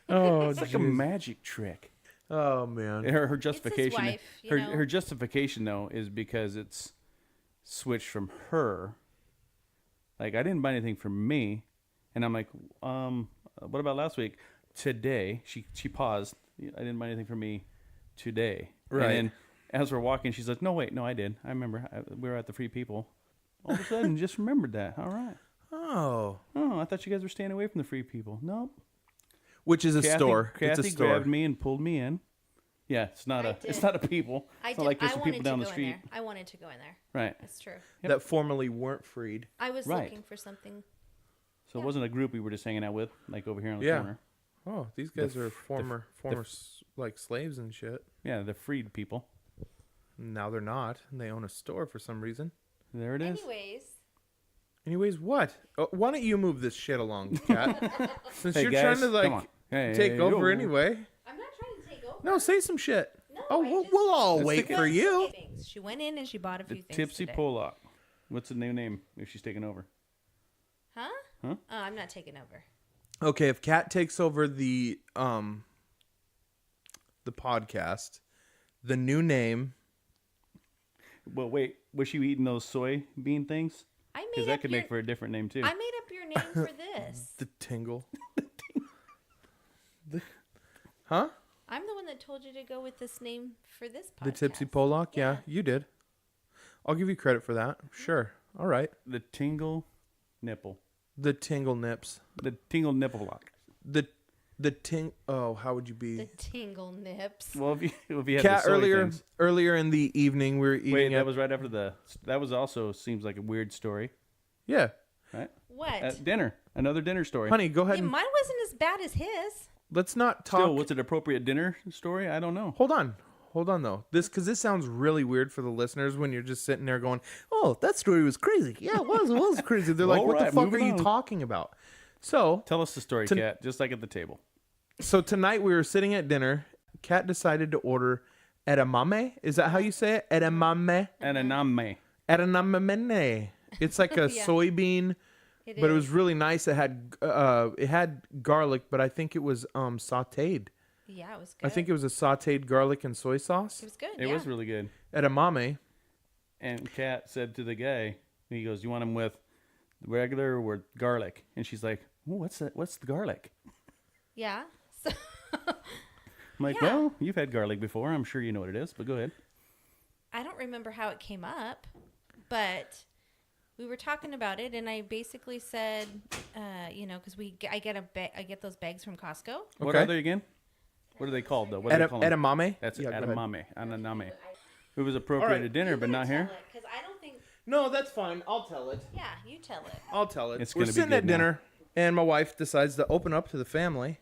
Oh, It's like a jeez. magic trick. Oh man. Her justification, wife, you her know? her justification though is because it's switched from her. Like I didn't buy anything for me, and I'm like, what about last week? Today, she paused. I didn't buy anything for me today. Right. And then as we're walking, she's like, no, wait, no, I did. I remember we were at the Free People. All of a sudden, just remembered that. All right. Oh. Oh, I thought you guys were staying away from the Free People. Nope. Which is a store. Kathy It's a store. grabbed me and pulled me in. Yeah, it's not I it's did. not a people. I It's did. not like there's I some wanted people to down go the in street. there. I wanted to go in there. Right. That's true. Yep. That formerly weren't freed. I was Right. looking for something. So it wasn't a group we were just hanging out with, like over here on the Yeah. corner. Oh, these guys are former like slaves and shit. Yeah, the freed people. Now they're not. And they own a store for some reason. There it is. Anyways, what? Why don't you move this shit along, Kat? Since Hey, you're guys, trying to come on. like Hey, take hey, over yo. anyway. I'm not trying to take over. No, say some shit. No, Oh, I just- we'll all Let's wait take it. for you. She went in and she bought a The few things Tipsy today. Pollock. What's the new name if she's taking over? Huh? Huh? Oh, I'm not taking over. Okay, if Kat takes over the podcast, the new name. Well, wait, was she eating those soybean things? I made Because up that could your, make for a different name too. I made up your name for this. The Tingle. Huh? I'm the one that told you to go with this name for this podcast. The Tipsy Pollock? Yeah, you did. I'll give you credit for that. Sure. All right. The Tingle Nipple. The Tingle Nips. The Tingle Nipple Lock. The ting. Oh, how would you be? The Tingle Nips. Well, if you had Kat, the soy things. earlier in the evening, we were eating. Wait, at, that was right after the. That was also seems like a weird story, yeah. right? What? At dinner, another dinner story. Honey, go ahead Yeah, and mine wasn't as bad as his. let's not talk. Still, what's an appropriate dinner story? I don't know. Hold on though. This sounds really weird for the listeners when you're just sitting there going, "Oh, that story was crazy." Yeah, it was crazy. They're like, All "What the right, fuck are moving you on. talking about?" So Tell us the story, Kat, just like at the table. tonight we were sitting at dinner. Kat decided to order edamame. Is that how you say it? Edamame. And a name. Edamame. It's like a Yeah. soybean, but it was really nice. It had garlic, but I think it was sautéed. Yeah, it was good. I think it was a sautéed garlic and soy sauce. it was good. It yeah. was really good. Edamame. And Kat said to the guy, he goes, "You want them with regular or with garlic?" And she's like, "Oh, what's that? What's the garlic?" Yeah. So, I'm like, Yeah. "Well, you've had garlic before. I'm sure you know what it is, but go ahead." I don't remember how it came up, but we were talking about it, and I basically said, because I get those bags from Costco. What Okay. are they again? What are they called though? What do they call them? Edamame. That's Yeah, go ahead. edamame. Ananame. It was appropriate at dinner, but not here. Because I don't think. No, that's fine. I'll tell it. Yeah, you tell it. I'll tell it. It's We're gonna be sitting good at now. dinner, and my wife decides to open up to the family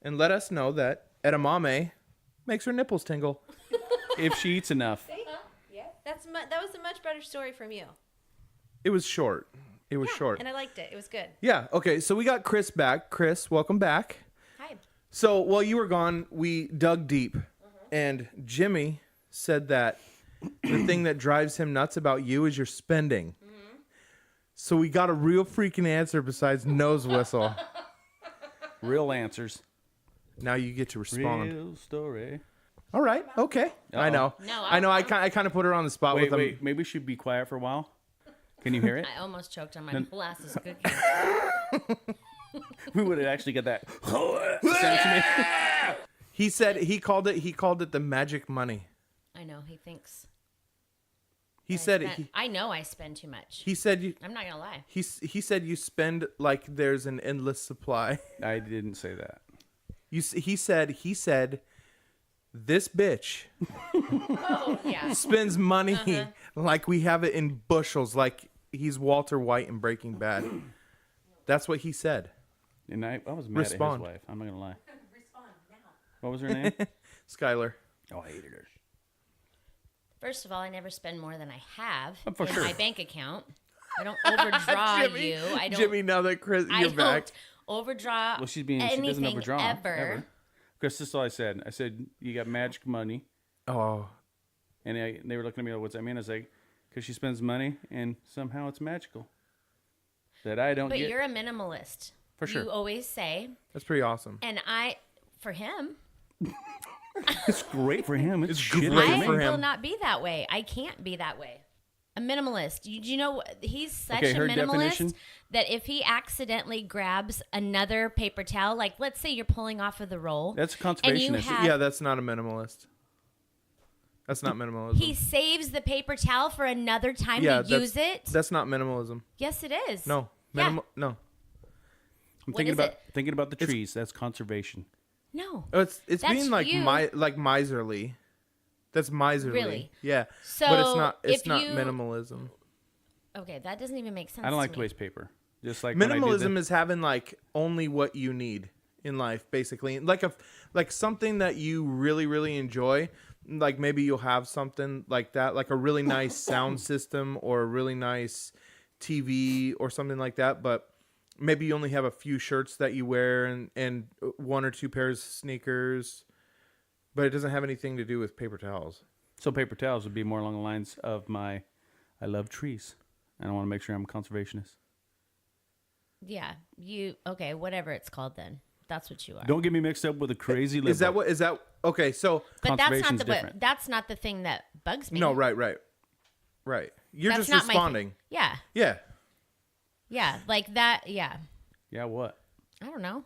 and let us know that edamame makes her nipples tingle. If she eats enough. Yeah. That was a much better story from you. It was short. It was short. And I liked it. It was good. Yeah. Okay. So we got Kris back. Kris, welcome back. Hi. So while you were gone, we dug deep, and Jimmy said that the thing that drives him nuts about you is your spending. So we got a real freaking answer besides nose whistle. Real answers. Now you get to respond. Real story. All right. Okay. I know. No, I know. I kind of put her on the spot Wait, with them. wait. Maybe we should be quiet for a while. Can you hear it? I almost choked on my molasses cookie. We would have actually got that sound to me. He said he called it the magic money. I know he thinks. He I said spent- I know I spend too much. he said you I'm not gonna lie. he said you spend like there's an endless supply. I didn't say that. He said this bitch Oh yeah. spends money like we have it in bushels, like he's Walter White in Breaking Bad. That's what he said. And I was mad Respond. at his wife. I'm not gonna lie. Respond now. What was her name? Skylar. Oh, I hated her. First of all, I never spend more than I have For in sure. my bank account. I don't overdraw you. I don't. Jimmy, now that Chris, I you're don't back. overdraw. Well, she doesn't anything overdraw ever. Chris, this is all I said. I said you got magic money, Oh, and they were looking at me like, "What's that mean?" I was like, "Because she spends money, and somehow it's magical that I don't But get." you're a minimalist. For sure. You always say, that's pretty awesome. and for him, It's great for him. It's great shit for I him. will not be that way. I can't be that way. A minimalist. You know, he's such Okay, a her minimalist definition? that if he accidentally grabs another paper towel, like let's say you're pulling off of the roll, That's a and you conservationist. have, Yeah, that's not a minimalist. That's not minimalism. he saves the paper towel for another time yeah, to use it. That's not minimalism. Yes, it is. No, Yeah. no. I'm What thinking is about it? thinking about the trees. That's conservation. No. Oh, it's That's being like you. like miserly. That's miserly. Really? Yeah. So but it's not. It's if not you- minimalism. Okay, that doesn't even make sense. I don't like to to me. waste paper. Just like when I did Minimalism is having like only what you need in life, basically. Like something that you really really enjoy. Like maybe you'll have something like that, like a really nice sound system or a really nice TV or something like that. But maybe you only have a few shirts that you wear and one or two pairs of sneakers. But it doesn't have anything to do with paper towels. So paper towels would be more along the lines of I love trees, and I want to make sure I'm a conservationist. Yeah, okay, whatever it's called then. That's what you are. Don't get me mixed up with a crazy liberal. Is that okay? So But that's not Conservation's the different. that's not the thing that bugs me. no, right. You're That's just not my thing. responding. Yeah, Yeah. yeah, like that. Yeah, Yeah, what? I don't know.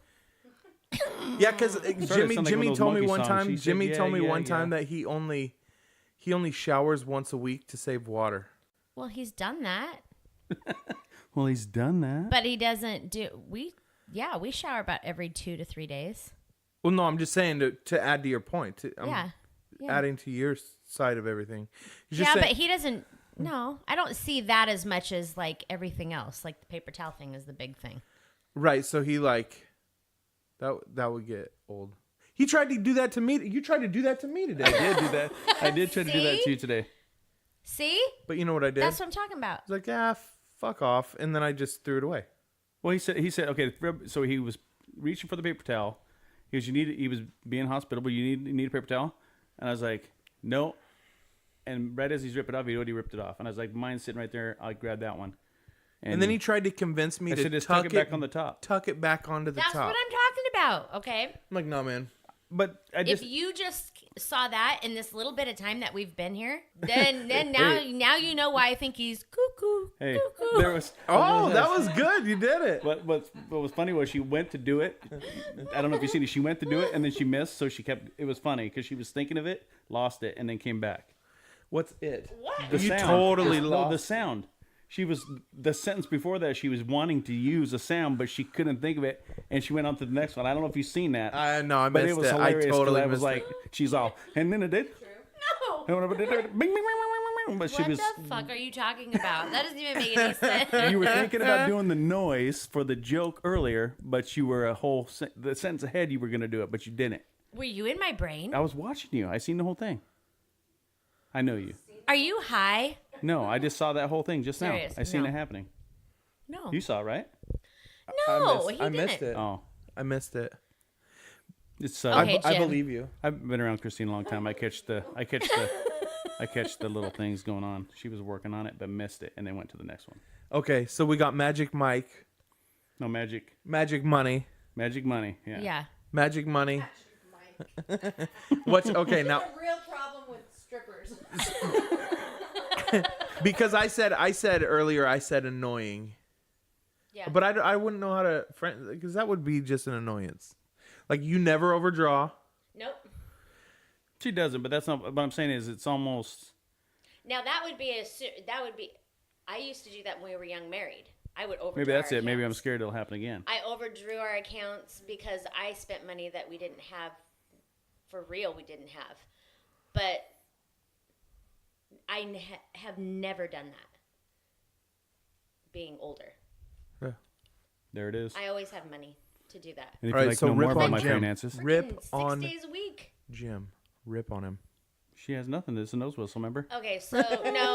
Yeah, because sound like Jimmy one of those told me monkey one songs. time. He said, Jimmy "Yeah, told me yeah, one time yeah." that he only showers once a week to save water. Well, he's done that, Well, he's done that. but he doesn't do. We shower about every 2 to 3 days. Well, no, I'm just saying to add to your point. I'm Yeah. adding to your side of everything. You're Yeah, just but saying, he doesn't. No, I don't see that as much as like everything else. Like the paper towel thing is the big thing. right. So he like that would get old. He tried to do that to me. You tried to do that to me today. I did do that. I did try to do that See? to you today. See, But you know what I did? that's what I'm talking about. I was like, fuck off, and then I just threw it away. Well, he said, okay. So he was reaching for the paper towel. He was being hospitable. You need a paper towel, and I was like, no. And right as he's ripping it off, he already ripped it off, and I was like, mine's sitting right there. I'll grab that one. And then he tried to convince me I to said, just tuck tuck it back on the top. Tuck it back onto the That's top. what I'm talking about. Okay. I'm like, no, man. But I just If you just saw that in this little bit of time that we've been here, then now you know why I think he's cuckoo. hey, cuckoo. there was. Oh, that was good. You did it. What was funny was she went to do it. I don't know if you've seen it. She went to do it and then she missed, so she kept. It was funny because she was thinking of it, lost it, and then came back. What's it? What? The You sound. totally No, lost the sound. She was the sentence before that. She was wanting to use a sound, but she couldn't think of it, and she went on to the next one. I don't know if you've seen that. No, I but missed it was it. I hilarious. 'Cause totally I was missed like, she's all, and then it did. No. Bing, bing, bing, bing, bing, but she What was. the fuck are you talking about? That doesn't even make any sense. You were thinking about doing the noise for the joke earlier, but you were the sentence ahead. You were going to do it, but you didn't. Were you in my brain? I was watching you. I seen the whole thing. I know you. Are you high? No, I just saw that whole thing just Serious? now. I seen No. it happening. No. You saw it, right? No, he I didn't. missed it. Oh, I missed it. it's. Okay, I Jim. believe you. I've been around Christine a long time. I catch the little things going on. She was working on it, but missed it, and then went to the next one. Okay, so we got Magic Mike, No magic Magic Money, money. Yeah. Yeah. Magic Money. What's okay now? real problem with strippers. Because I said earlier, I said annoying, Yeah. but I wouldn't know how to because that would be just an annoyance. Like you never overdraw. Nope. She doesn't, but that's not what I'm saying. Is it's almost Now that would be I used to do that when we were young married. I would overdraw maybe that's our it. Maybe I'm accounts. scared it'll happen again. I overdrew our accounts because I spent money that we didn't have for real. We didn't have, but I have never done that. Being older, There it is. I always have money to do that. And if All right, you'd like so to know rip more about on my Jim. finances, Rip Freaking 6 on days a week. Jim. Rip on him. she has nothing. It's a nose whistle, remember? Okay, so no,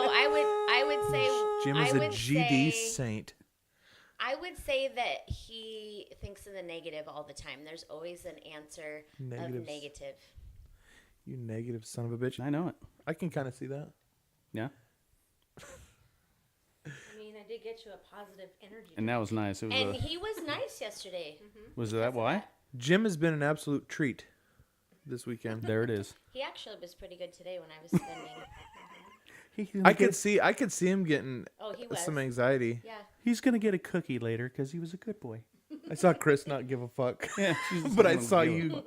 I would say Jim is a GD saint. I would say that he thinks in the negative all the time. There's always an answer Negatives. of negative. You negative son of a bitch. I know it. I can kind of see that. Yeah. I mean, I did get you a positive energy. And that was nice. It was. And he was nice yesterday. Was that why? Jim has been an absolute treat this weekend. There it is. He actually was pretty good today when I was spending. I could see him getting Oh, he was. some anxiety. Yeah. He's gonna get a cookie later because he was a good boy. I saw Kris not give a fuck, Yeah, she's but I gonna saw give a you fuck.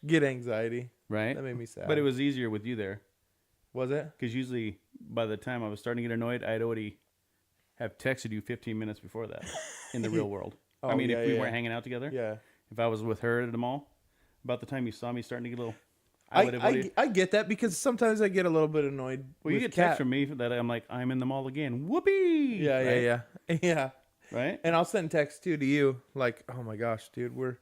get anxiety. Right. That made me sad. But it was easier with you there Was it? because usually by the time I was starting to get annoyed, I'd already have texted you 15 minutes before that in the real world. I Oh, mean, yeah, if we yeah. weren't hanging out together, Yeah. if I was with her at the mall, about the time you saw me starting to get a little, I would have. I get that because sometimes I get a little bit annoyed. Well, you with get Kat. texts from me that I'm like, I'm in the mall again. Whoopee! Yeah, Right? yeah. Right? And I'll send texts too to you, like, "Oh my gosh, dude, we're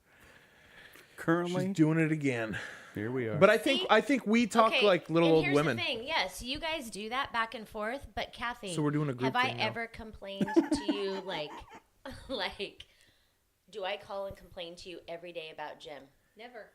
Currently, she's doing it again." here we are. But See? I think we talk Okay, like little and old here's women. The thing. Yes, you guys do that back and forth, but Kathy, So we're doing a group have I thing now. ever complained to you like do I call and complain to you every day about Jim? Never.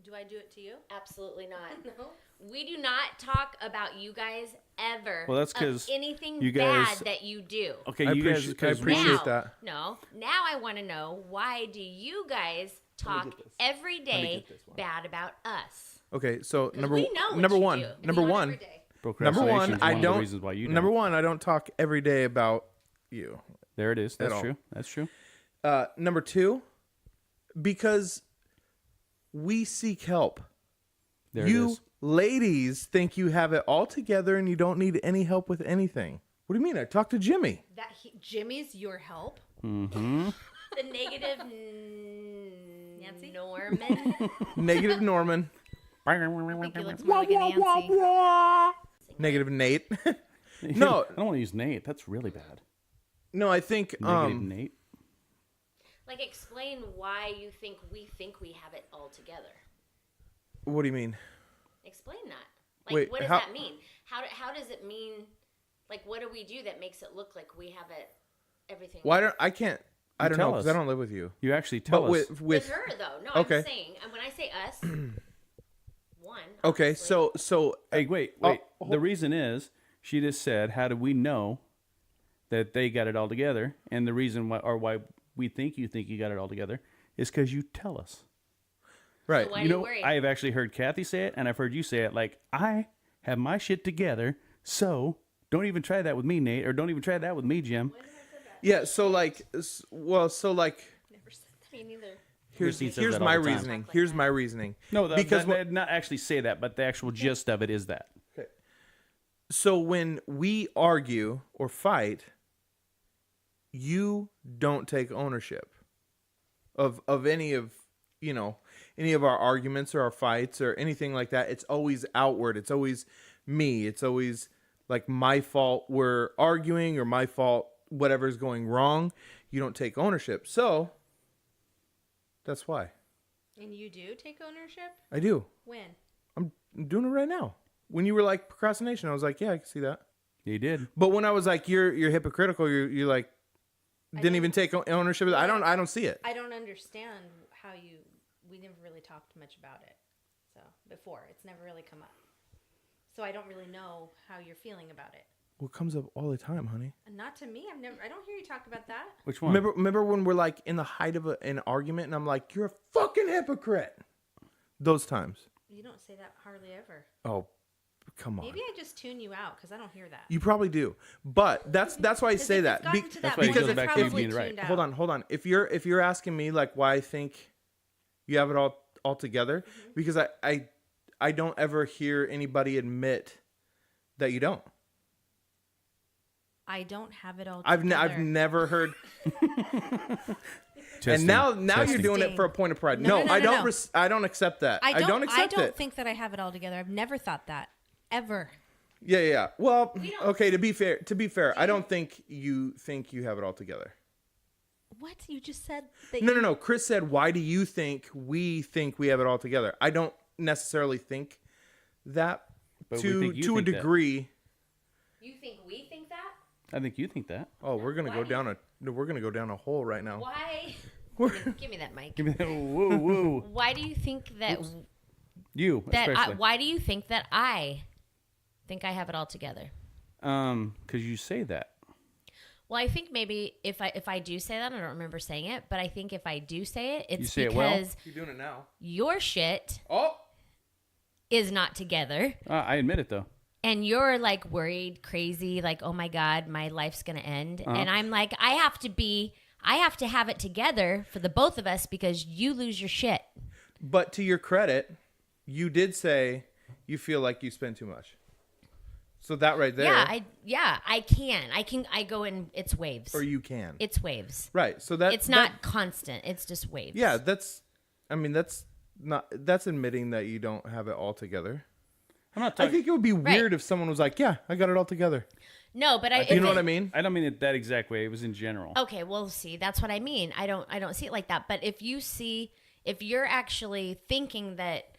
Do I do it to you? Absolutely not. No. We do not talk about you guys ever. Well, that's of 'cause anything you guys- bad that you do. okay, I you guys. appreciate- I 'cause appreciate now, that. No. Now I want to know, why do you guys talk get this. every day get this one. bad about us? Okay, so number we know what number you one, do. number You do it one, every day. number one, procrastination is I one of the don't. reasons why you Number don't. one, I don't talk every day about you. There it is. That's all. true. That's true. Number two, because we seek help. There it You is. ladies think you have it all together and you don't need any help with anything. What do you mean? I talked to Jimmy. Jimmy's your help. Mm-hmm. The negative Nancy? Norman. Negative Norman. I think he looks more like a Nancy. Negative Nate. No, I don't want to use Nate. That's really bad. No, I think Negative Nate. Like, explain why you think we have it all together. what do you mean? Explain that. Like, Wait, what does how- that mean? How does it mean? Like, what do we do that makes it look like we have it everything? Well, I can't. I don't know tell because us. I don't live with you. You actually tell But us. with with her though? No, okay. I'm saying, and when I say us, one. okay, obviously. so Hey, wait. Oh, The reason is she just said, "How do we know that they got it all together?" And the reason why we think you got it all together is because you tell us. right. Why You are know, you worried? I have actually heard Kathy say it, and I've heard you say it. Like, I have my shit together, so don't even try that with me, Nate, or don't even try that with me, Jim. Yeah. So like, so like, Never said that. Me neither. Christine says here's that all my the time. reasoning. Here's my reasoning. No, because because not actually say that, but the actual gist of it is that. Okay. So when we argue or fight, you don't take ownership of any of any of our arguments or our fights or anything like that. It's always outward. It's always me. It's always like my fault we're arguing or my fault whatever's going wrong. You don't take ownership. So that's why. And you do take ownership? I do. When? I'm doing it right now. When you were like procrastination, I was like, yeah, I can see that. You did. But when I was like, you're hypocritical, you're like, didn't don't- even take ownership. I don't see it. I don't understand how we never really talked much about it. So before, it's never really come up. So I don't really know how you're feeling about it. What comes up all the time, honey? And not to me. I don't hear you talk about that. Which one? Remember when we're like in the height of an argument and I'm like, you're a fucking hypocrite. Those times. You don't say that hardly ever. Oh, come on. Maybe I just tune you out because I don't hear that. You probably do. But that's why I say that. That's why it goes back to you being right. Hold on. If you're asking me like why I think you have it all together, because I don't ever hear anybody admit that you don't. I don't have it all I've together. never heard. Testing, and now you're doing it Testing. for a point of pride. No, No, no, I no, don't. no. I don't accept that. I don't accept I don't it. think that I have it all together. I've never thought that ever. Yeah. Well, don't- okay. To be fair, I don't think you have it all together. What you just said? That No. Kris said, "Why do you think we have it all together?" I don't necessarily think that But we think you to a think that. degree. You think we think that? I think you think that. Oh, we're gonna go down a hole right now. Why? Give me that mic. Give me that. Woo, woo. Why do you think that You, especially. why do you think that I think I have it all together? Because you say that. Well, I think maybe if I do say that, I don't remember saying it, but I think if I do say it, You it's say it well? because You're doing it now. your shit Oh, is not together. I admit it though. And you're like worried, crazy, like, oh my God, my life's going to end. And I'm like, I have to have it together for the both of us because you lose your shit. but to your credit, you did say you feel like you spend too much. So that right there, I can. I go in, it's waves. or you can, It's waves. right? So that It's not constant. It's just waves. Yeah, that's admitting that you don't have it all together. I'm not I talking. think it would be weird if someone was like, "Yeah, I got it all together." No, but You know what I mean? I don't mean it that exact way. It was in general. Okay, well, see, that's what I mean. I don't see it like that. But if you're actually thinking that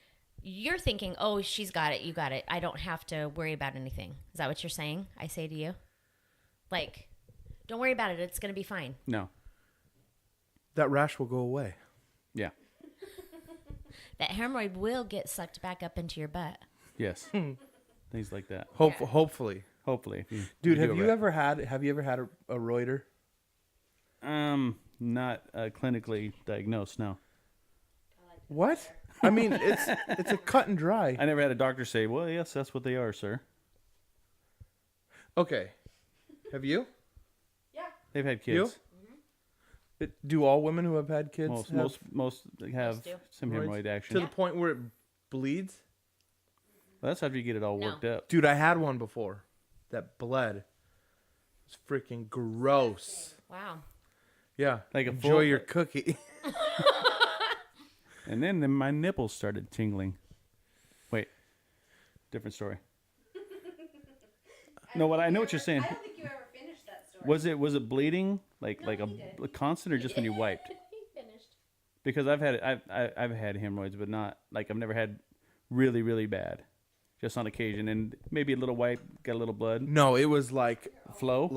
you're thinking, oh, she's got it, you got it, I don't have to worry about anything. Is that what you're saying? I say to you, like, don't worry about it. It's gonna be fine. No. That rash will go away. Yeah. That hemorrhoid will get sucked back up into your butt. Yes. Things like that. Hopefully, Hopefully. If dude. do Have it you right. ever had a Reuter? Not clinically diagnosed. No. What? I mean, it's a cut and dry. I never had a doctor say, "Well, yes, that's what they are, sir." Okay, have you? They've had kids. Do all women who have had kids Most have do. some hemorrhoid action. to the point where it bleeds? Well, that's after you get it all No. worked up. Dude, I had one before that bled. It's freaking gross. Wow. Yeah, Like a enjoy full- your cookie. And then my nipples started tingling. Wait, different story. No, what I know what you're saying. I don't think you ever finished that story. Was it bleeding like a constant or just when you wiped? He finished. Because I've had hemorrhoids, but not like I've never had really really bad. Just on occasion, and maybe a little wipe, got a little blood No, it was like flow.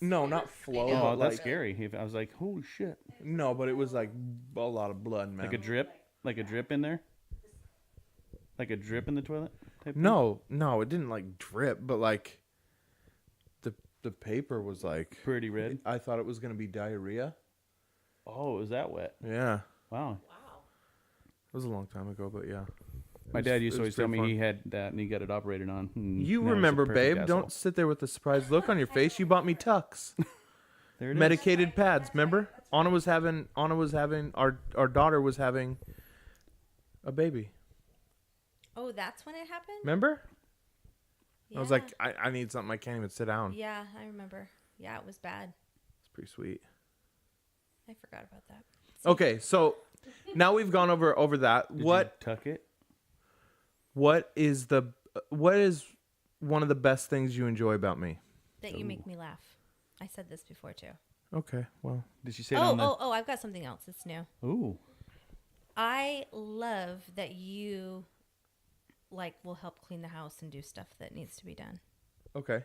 no, not flow. Oh, but that's like, scary. I was like, holy shit! No, but it was like a lot of blood, man. Like a drip in there, like a drip in the toilet. Type No, it didn't like drip, but like the paper was like thing? Pretty red. I thought it was gonna be diarrhea. Oh, it was that wet? Yeah, Wow. it was a long time ago, but yeah. My dad used to always tell me pretty he had that and he got it operated on. and You now he's a remember, perfect babe? asshole. Don't sit there with a surprised look on your face. You bought me Tux, There it is. medicated pads. Remember? Anna was having our daughter was having a baby. Oh, that's when it happened? Remember? Yeah. I was like, I need something. I can't even sit down. Yeah, I remember. Yeah, it was bad. It's pretty sweet. I forgot about that. Okay, so now we've gone over that. Did What you tuck it? what is one of the best things you enjoy about me? That you make me laugh. I said this before too. Okay, well, Did she say it on the? Oh, I've got something else. It's new. Ooh. I love that you will help clean the house and do stuff that needs to be done. okay,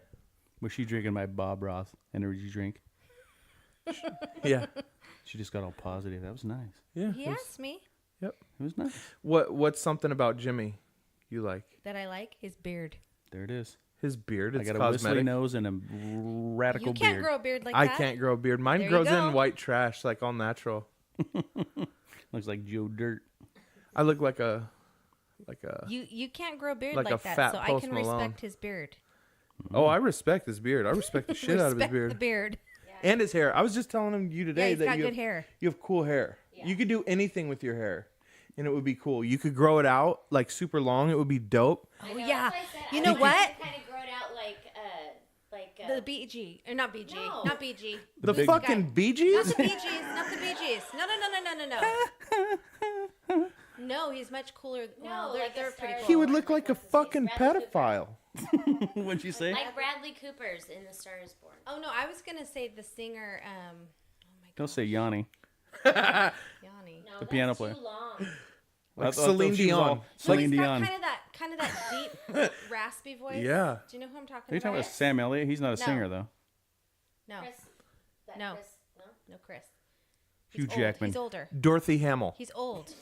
Was she drinking my Bob Ross energy drink? yeah, She just got all positive. That was nice. yeah. He asked me It was nice. What's something about Jimmy you like? that I like his beard. There it is. His beard. It's I got a whistly cosmetic. nose and a radical You can't beard. grow a beard like I that. can't grow a beard. Mine There you grows go. in white trash, like all natural. Looks like Joe Dirt. I look like a You can't grow a beard Like like, a that, fat so I Post can Malone. respect his beard. Oh, I respect his beard. I respect the shit out of his Respect beard the beard. and his hair. I was just telling you Yeah, today he's that got you good have, hair. you have cool hair. You could do anything with your hair, and it would be cool. You could grow it out like super long. It would be dope. I Oh know, yeah. that's what I said. You I know think what? I kind of grow it out like The BG or not BG, No. not BG. The big fucking Not Bee the Gees? Bee Gees, not the Bee Gees. No. No, he's much cooler. Well, like they're a pretty star. cool. He would look like a fucking Bradley Cooper. pedophile. What'd you say? like Bradley Cooper's in The Star Is Born. Oh no, I was gonna say the singer. Oh my God, Don't say Yanni. Yanni. No, The piano that's player. too long. Like I thought Celine she was all- Dion. No, Celine he's got Dion. kind of that deep, raspy voice. Yeah. Do you know who I'm talking Are you talking about? about Sam Elliott? He's not a No. singer though. No, Chris, that No. Chris, no? no, Chris. Hugh He's Jackman. Old. He's older. Dorothy Hamill. He's old.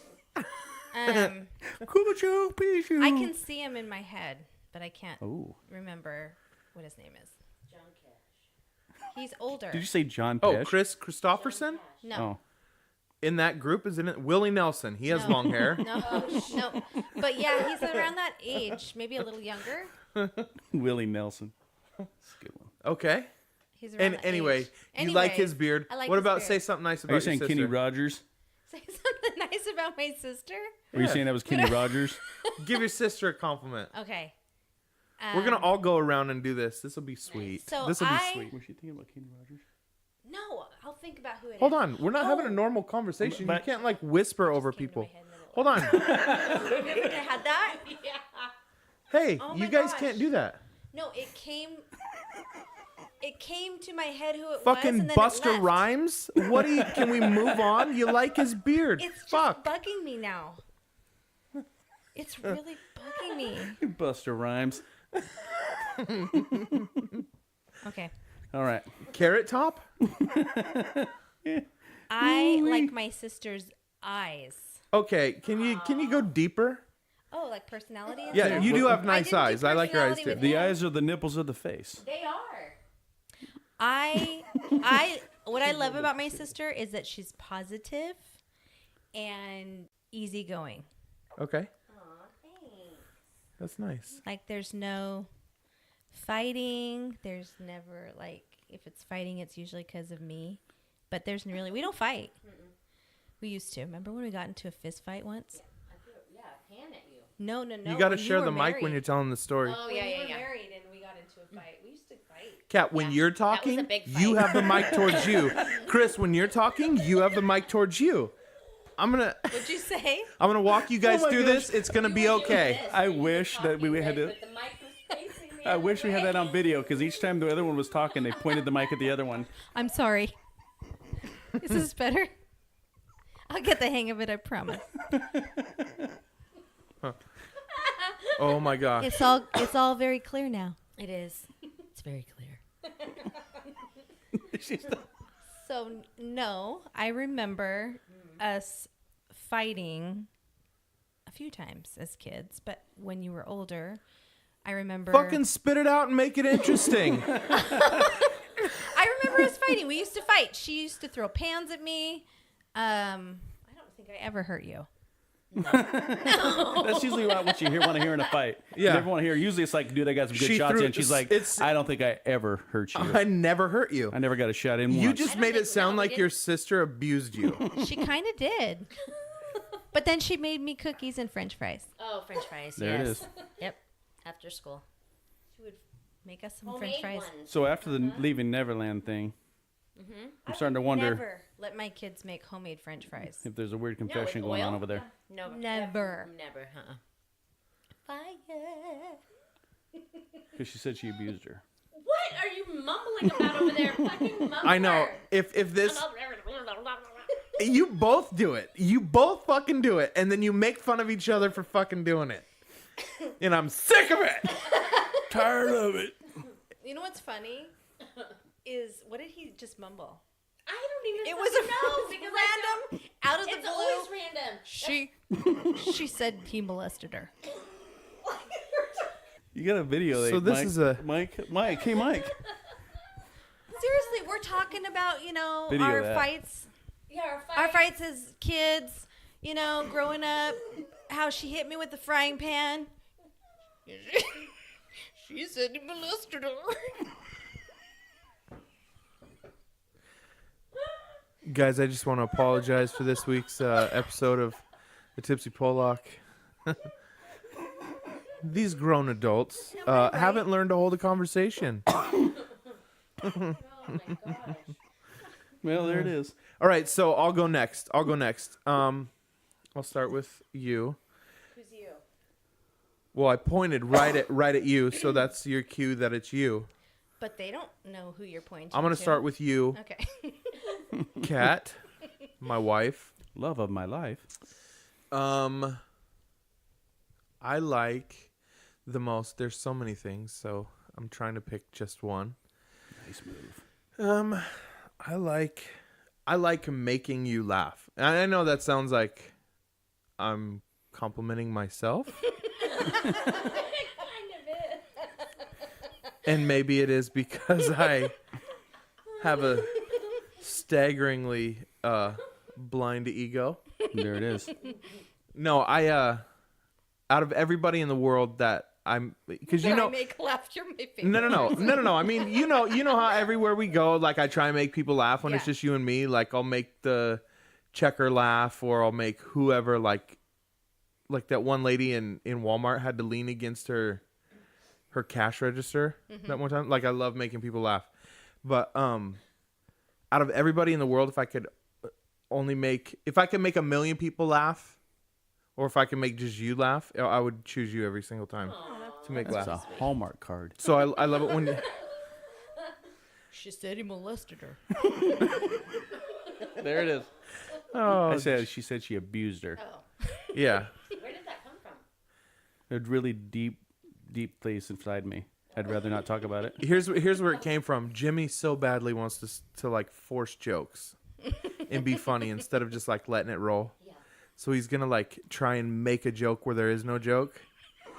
Kubachu, I can see him in my head, but I can't Oh. remember what his name is. John Cash. He's older. Did you say John Oh, Pesh? Chris Christopherson? No. Oh. In that group, isn't it? Willie Nelson. He has No. long hair. No, no. But yeah, he's around that age, maybe a little younger. Willie Nelson. That's a good one. Okay. He's around And that anyway, age. you like his beard. I like What his about beard. say something nice Are about you saying your Kenny sister? Rogers? Say something nice about my sister? Were you Yeah. saying that was Kenny Rogers? Give your sister a compliment. Okay. We're gonna all go around and do this. This will be sweet. So This will be I- sweet. Was she thinking about Kenny Rogers? No, I'll think about who it is. Hold on, we're not having a Oh. normal conversation. But- You can't like whisper over Came to people. my head and then it Hold on. Remember I had that? Hey, Oh you my guys gosh. can't do that. No, it came. It came to my head who it was, Fucking and then Buster it left. Rhymes. What do you? Can we move on? You like his beard? It's just Fuck. bugging me now. It's really bugging me. Buster Rhymes. Okay. All right. Carrot Top. I like my sister's eyes. Okay, can you go deeper? Oh, like personality? and Yeah, stuff? you do have I nice didn't do eyes. I like your eyes personality too. with The him. eyes are the nipples of the face. They are. What I love about my sister is that she's positive and easygoing. Okay, Aw, thanks. that's nice. Like there's no fighting. There's never like if it's fighting, it's usually because of me. But we don't fight. We used to. Remember when we got into a fist fight once? I threw a pan at you. No. You got to when share were the mic when married. you're telling the story. Oh, When yeah, we yeah, were yeah. married and we got into a fight. We used to fight. Kat, when you're That was a talking, big you fight. have the mic towards you. Chris, when you're talking, you have the mic towards you. I'm gonna What'd you say? walk you guys Oh my through gosh. this. It's gonna be okay. I wish that we had to. But the mic was facing the I other wish we had way. that on video because each time the other one was talking, they pointed the mic at the other one. I'm sorry. Is this better? I'll get the hang of it, I promise. Oh my gosh. It's all very clear now. It is. It's very clear. So no, I remember us fighting a few times as kids, but when you were older, I remember Fucking spit it out and make it interesting. I remember us fighting. We used to fight. She used to throw pans at me. I don't think I ever hurt you. That's usually what you want to hear in a fight. Yeah. You never want to hear. Usually it's like, dude, I got some good She shots threw- in. She's like, it's- I don't think I ever hurt you. I never hurt you. I never got a shot in You once. just don't made it think- sound no, we like your didn't. sister abused you. She kind of did. But then she made me cookies and French fries. Oh, French fries. There it yes. is. Yep. After school. She would make us some Homemade French fries. ones. So after the leaving Neverland thing, I'm starting to wonder Never let my kids make homemade French fries. if there's a weird No, confession with going on oil? over there. No. Never. Never. Fire. Because she said she abused her. What are you mumbling about over there? Fucking mumbler. I know. If this, you both do it. You both fucking do it, and then you make fun of each other for fucking doing it. And I'm sick of it. Tired of it. You know what's funny? Is what did he just mumble? I don't even It fucking was know a because I random out of don't. the It's blue. always random. She said he molested her. You got a video there, So this Mike. is a- Mike. Hey, Mike. Seriously, we're talking about Video our that. fights, Yeah, our fights as kids. Growing up, how she hit me with the frying pan. She said he molested her. Guys, I just want to apologize for this week's episode of the Tipsy Pollock. These grown adults haven't learned to hold a conversation. Oh my gosh. Well, there it is. All right, so I'll go next. I'll start with you. Who's you? Well, I pointed right at you, so that's your cue that it's you. But they don't know who you're pointing I'm gonna to. start with you, Okay. Kat, my wife. Love of my life. I like the most. There's so many things, so I'm trying to pick just one. Nice move. I like making you laugh. And I know that sounds like I'm complimenting myself. Kind of it. And maybe it is because I have a staggeringly blind ego. There it is. No, out of everybody in the world that I'm, because you I know, make laughter my favorite. no. I mean, you know how everywhere we go, like I try and make people laugh when it's Yeah. just you and me. Like I'll make the checker laugh, or I'll make whoever, like that one lady in Walmart had to lean against her cash register that one time. Like I love making people laugh, but out of everybody in the world, if I could make 1 million people laugh, or if I can make just you laugh, I would choose you every single time to make That's laugh. a Hallmark card. So I love it when you, She said he molested her. There it is. oh She said she abused her. Oh. yeah. Where did that come from? A really deep place inside me. I'd rather not talk about it. Here's where it came from. Jimmy so badly wants to like force jokes and be funny instead of just like letting it roll. Yeah. So he's gonna like try and make a joke where there is no joke.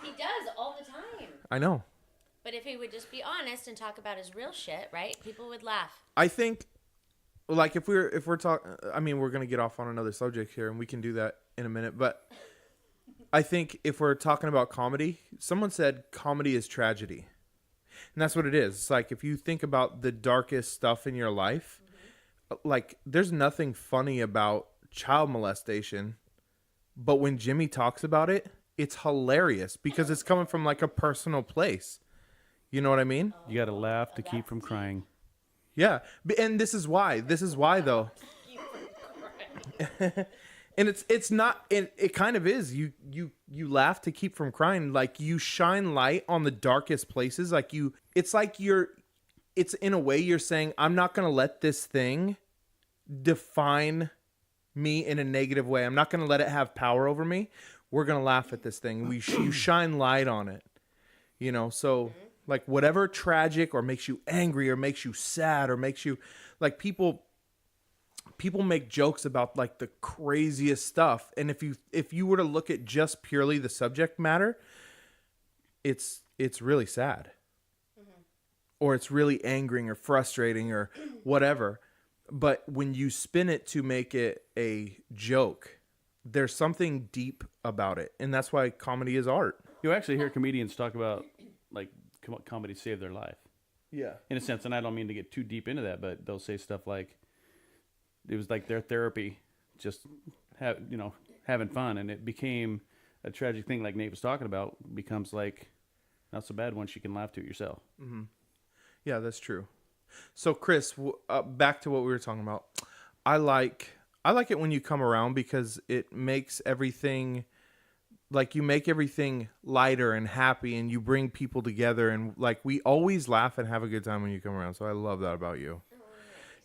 He does all the time. I know. But if he would just be honest and talk about his real shit, right? People would laugh. I think, like if we're talking, I mean, we're gonna get off on another subject here, and we can do that in a minute. But I think if we're talking about comedy, someone said comedy is tragedy, and that's what it is. It's like if you think about the darkest stuff in your life, like there's nothing funny about child molestation, but when Jimmy talks about it, it's hilarious because it's coming from like a personal place. You know what I mean? You got to laugh to keep from crying. Yeah, and this is why though. And it's not, it kind of is. You laugh to keep from crying. Like you shine light on the darkest places. Like it's in a way you're saying, I'm not going to let this thing define me in a negative way. I'm not going to let it have power over me. We're going to laugh at this thing. You shine light on it, you know? So like whatever tragic or makes you angry or makes you sad or makes you like people make jokes about like the craziest stuff. And if you were to look at just purely the subject matter, it's really sad or it's really angering or frustrating or whatever. But when you spin it to make it a joke, there's something deep about it. And that's why comedy is art. You actually hear comedians talk about like comedy saved their life. Yeah. In a sense, and I don't mean to get too deep into that, but they'll say stuff like it was like their therapy, just having fun, and it became a tragic thing like Nate was talking about, becomes like not so bad once you can laugh to it yourself. Mm-hmm. Yeah, that's true. So Kris, back to what we were talking about. I like it when you come around because it makes everything like you make everything lighter and happy, and you bring people together, and like we always laugh and have a good time when you come around. So I love that about you.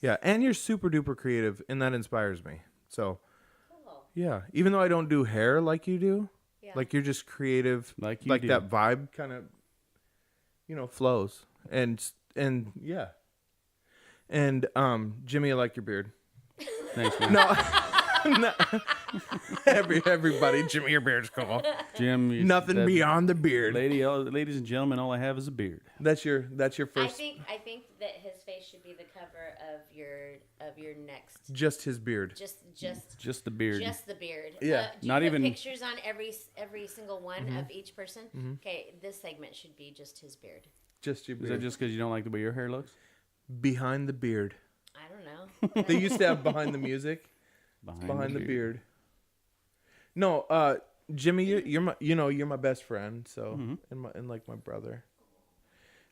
Yeah, and you're super duper creative, and that inspires me. So Cool. yeah, even though I don't do hair like you do, Yeah. like you're just creative, Like you like do. that vibe kind of flows, and yeah. And Jimmy, I like your beard. Thanks, man. No, everybody, Jimmy, your beard's cool. Jim. Nothing beyond the beard. Ladies and gentlemen, all I have is a beard. That's your I first. think that his face should be the cover of your next. Just his beard. Just the beard. Just the beard. Yeah. Do you Not put even- pictures on every single one of each person. Okay, this segment should be just his beard. Just your Is that beard. just because you don't like the way your hair looks? Behind the beard. I don't know. They used to have behind the music. Behind the beard. No, Jimmy, you're my, you're my best friend. So, and like my brother.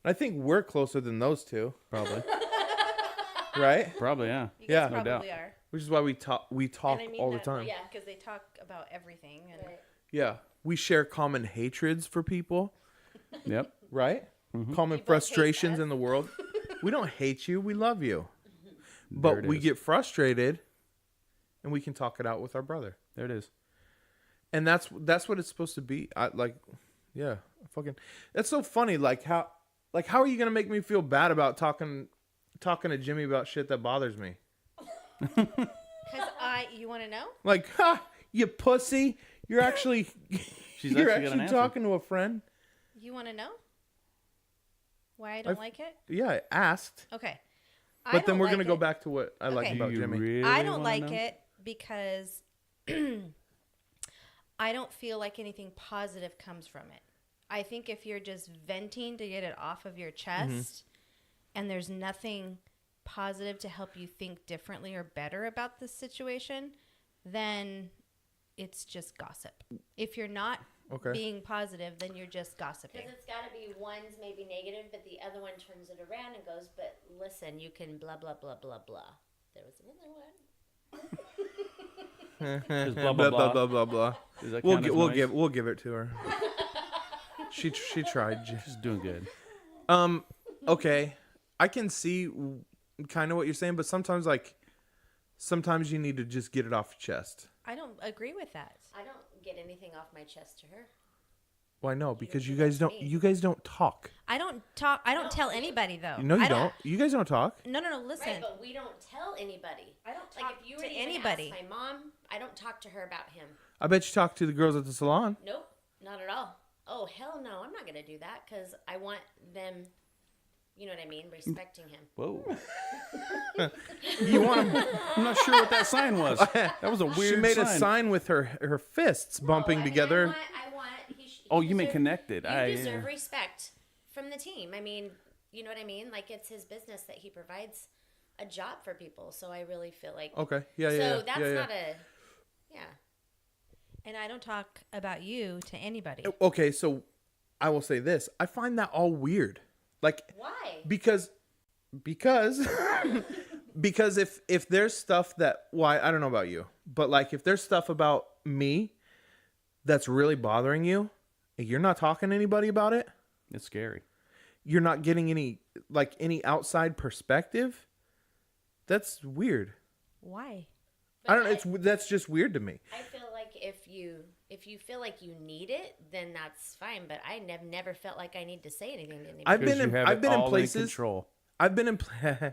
And I think we're closer than those two, Probably. right? Probably, yeah. You Yeah. guys No probably doubt. are. Which is why we talk And I mean all the that, time. Yeah, because they talk about everything. And Yeah, we share common hatreds for people, Yep. right? Common hate frustrations us. in the world. We don't hate you. We love you. There But it we is. get frustrated, and we can talk it out with our brother. There it is. And that's what it's supposed to be. That's so funny. Like how are you gonna make me feel bad about talking to Jimmy about shit that bothers me? because you want to know? Like, ha, you pussy. You're actually She's you're actually got an actually answer. talking to a friend. You want to know why I don't like it? Yeah, I asked. Okay. But then we're gonna go it. back to what I like Okay. about Do you Jimmy. really I don't wanna like know? it because I don't feel like anything positive comes from it. I think if you're just venting to get it off of your chest and there's nothing positive to help you think differently or better about the situation, then it's just gossip. If you're not Okay. being positive, then you're just gossiping. Because it's got to be one's maybe negative, but the other one turns it around and goes, but listen, you can blah, blah, blah, blah, blah. There was another one. Just blah, blah, blah. blah blah blah. Does that We'll count as noise? we'll give it to her. She tried. She's doing good. Okay, I can see kind of what you're saying, but sometimes you need to just get it off your chest. I don't agree with that. I don't get anything off my chest to her. Why no? Because you do that guys to don't. me. You guys don't talk. I don't talk. I don't tell anybody though. No, you I don't. You guys don't talk. No. Listen. Right, but we don't tell anybody. I don't Like talk if you to were to even anybody. ask my mom, I don't talk to her about him. I bet you talk to the girls at the salon. Nope, not at all. Oh, hell no, I'm not going to do that because I want them, you know what I mean, respecting him. Whoa. You want to? I'm not sure what that sign was. That was a weird She made sign. a sign with her fists bumping Oh, I mean, together. I want Oh, you mean deserve- connected. You deserve respect from the team. I mean, you know what I mean? Like, it's his business that he provides a job for people. So I really feel like. Okay. Yeah. So Yeah. that's yeah, not a. Yeah. And I don't talk about you to anybody. Okay. So I will say this. I find that all weird. Like Why? because because if there's stuff that I don't know about you, but like if there's stuff about me that's really bothering you and you're not talking to anybody about it, It's scary. you're not getting any outside perspective, that's weird. Why? I don't know, that's just weird to me. I feel like if you feel like you need it, then that's fine. But I never felt like I need to say anything to anybody. I've been Because you have I've it been in all places. control. I've been in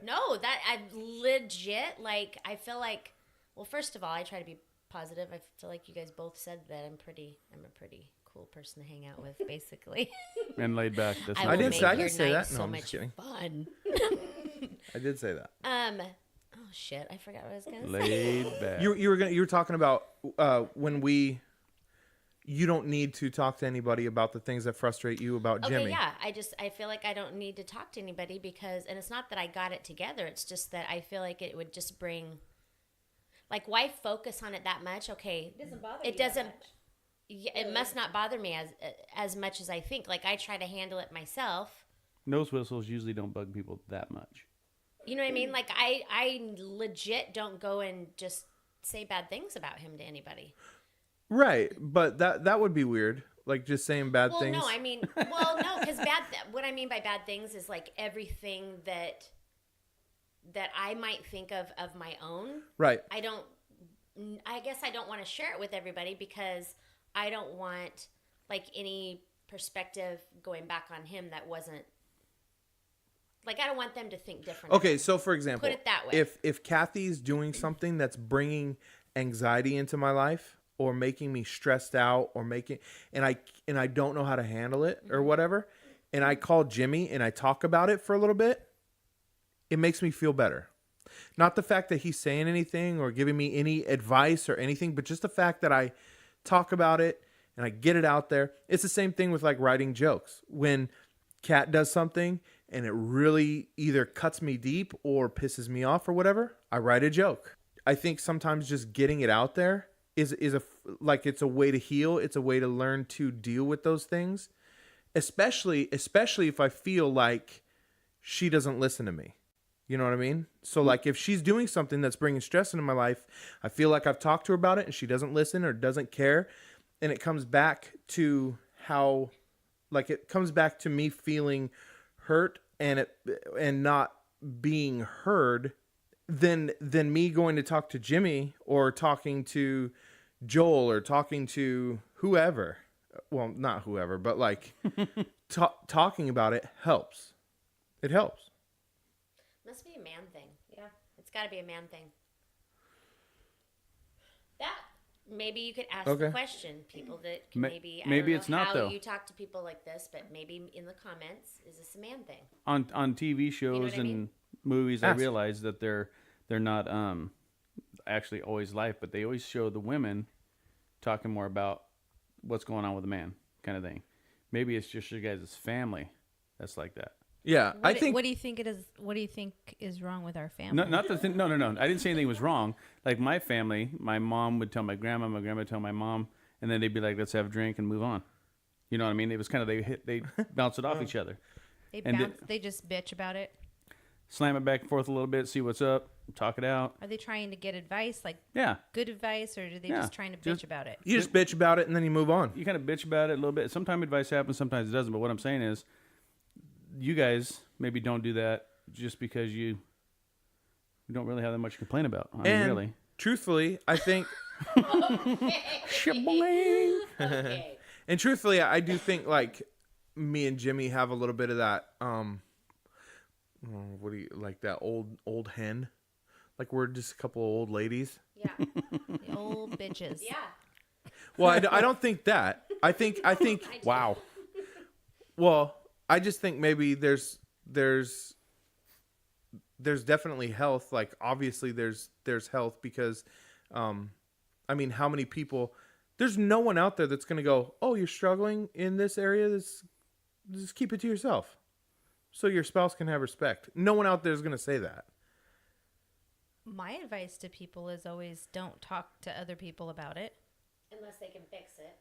No, that I legit like. I feel like. Well, first of all, I try to be positive. I feel like you guys both said that I'm a pretty cool person to hang out with, basically. And laid back. That's I what will it make is. I your didn't say night that. No, so I'm much just kidding. fun. I did say that. Oh shit! I forgot what I was gonna say. Laid back. You were talking about when you don't need to talk to anybody about the things that frustrate you about Okay, Jimmy. yeah. I feel like I don't need to talk to anybody because, and it's not that I got it together. It's just that I feel like it would just bring. Like, why focus on it that much? Okay, It doesn't bother it doesn't. Yeah, it must not bother me as much as I think. Like, I try to handle it myself. Nose whistles usually don't bug people that much. You know what I mean? Like, I legit don't go and just say bad things about him to anybody. Right, but that would be weird. Like just saying bad Well, things. no, I mean, no, because what I mean by bad things is like everything that I might think of my own. Right. I guess I don't want to share it with everybody because I don't want like any perspective going back on him that wasn't like I don't want them to think differently. Okay, so for example, Put it that way. if Kathy's doing something that's bringing anxiety into my life or making me stressed out or and I don't know how to handle it or whatever, and I call Jimmy and I talk about it for a little bit, it makes me feel better. Not the fact that he's saying anything or giving me any advice or anything, but just the fact that I talk about it and I get it out there. It's the same thing with like writing jokes. When Kat does something and it really either cuts me deep or pisses me off or whatever, I write a joke. I think sometimes just getting it out there like it's a way to heal. It's a way to learn to deal with those things, especially if I feel like she doesn't listen to me. You know what I mean? So like if she's doing something that's bringing stress into my life, I feel like I've talked to her about it and she doesn't listen or doesn't care, and it comes back to how, like it comes back to me feeling hurt and not being heard, than me going to talk to Jimmy or talking to Joel or talking to whoever. Well, not whoever, but like talking about it helps. It helps. Must be a man thing. Yeah. It's got to be a man thing. That, maybe you could ask the question. People that can maybe, I maybe don't it's know not, how though. you talk to people like this, but maybe in the comments, is this a man thing? On TV shows what I mean? and movies, I Ask. realize that they're not actually always live, but they always show the women talking more about what's going on with the man, kind of thing. Maybe it's just your guys' family that's like that. Yeah, I think. What do you think it is? What do you think is wrong with our family? No, not the thing. No. I didn't say anything was wrong. Like my family, my mom would tell my grandma would tell my mom, and then they'd be like, "Let's have a drink and move on." You know what I mean? It was kind of they bounce it off each other, They just bitch about it. slam it back and forth a little bit, see what's up, talk it out. Are they trying to get advice, like Yeah, good advice, or are they Yeah, just trying to bitch just- about it? You just bitch about it and then you move on. you kind of bitch about it a little bit. Sometimes advice happens, sometimes it doesn't. But what I'm saying is, you guys maybe don't do that just because you don't really have that much to complain about. I mean, And really. truthfully, I think, Okay. and truthfully, I do think like me and Jimmy have a little bit of that. What do you like that old hen? Like we're just a couple of old ladies. Yeah. The old bitches. Yeah. Well, I don't think that. I think. Wow. Well, I just think maybe there's definitely health. Like obviously there's health because, I mean, how many people? There's no one out there that's gonna go, oh, you're struggling in this area. Just keep it to yourself, so your spouse can have respect. No one out there is gonna say that. My advice to people is always don't talk to other people about it. Unless they can fix it.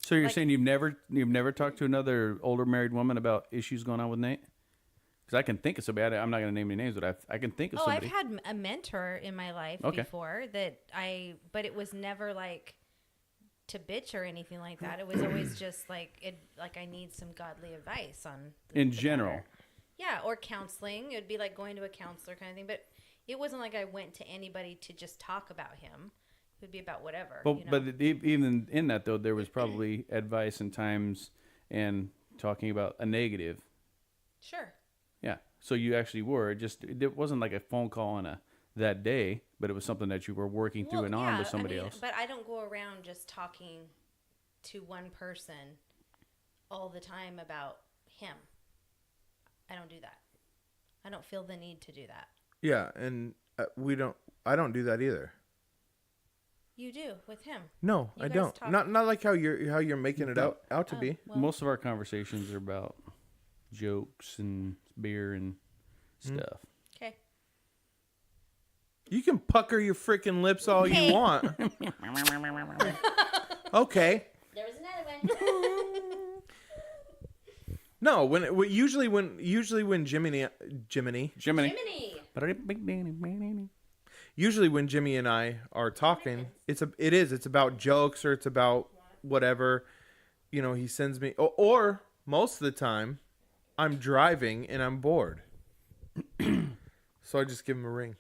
So you're saying you've never talked to another older married woman about issues going on with Nate? Because I can think of somebody. I'm not going to name any names, but I can think of somebody. I've had a mentor in my life before but it was never like to bitch or anything like that. It was always just like I need some godly advice on In the general. matter. Yeah, or counseling. It would be like going to a counselor kind of thing. But it wasn't like I went to anybody to just talk about him. It would be about whatever. But even in that though, there was probably advice and times and talking about a negative. Sure. Yeah. So you actually were it wasn't like a phone call on that day, but it was something that you were working through and on with somebody else. But I don't go around just talking to one person all the time about him. I don't do that. I don't feel the need to do that. Yeah, and I don't do that either. You do with him. No, You I guys don't. talk- Not like how you're making it out to Oh, be. well, Most of our conversations are about jokes and beer and stuff. okay. You can pucker your freaking lips all you want. Okay. There was another one. No, usually when Jiminy, Jiminy. usually when Jimmy and I are talking, it's about jokes or it's about whatever, you know, he sends me or most of the time I'm driving and I'm bored. So I just give him a ring.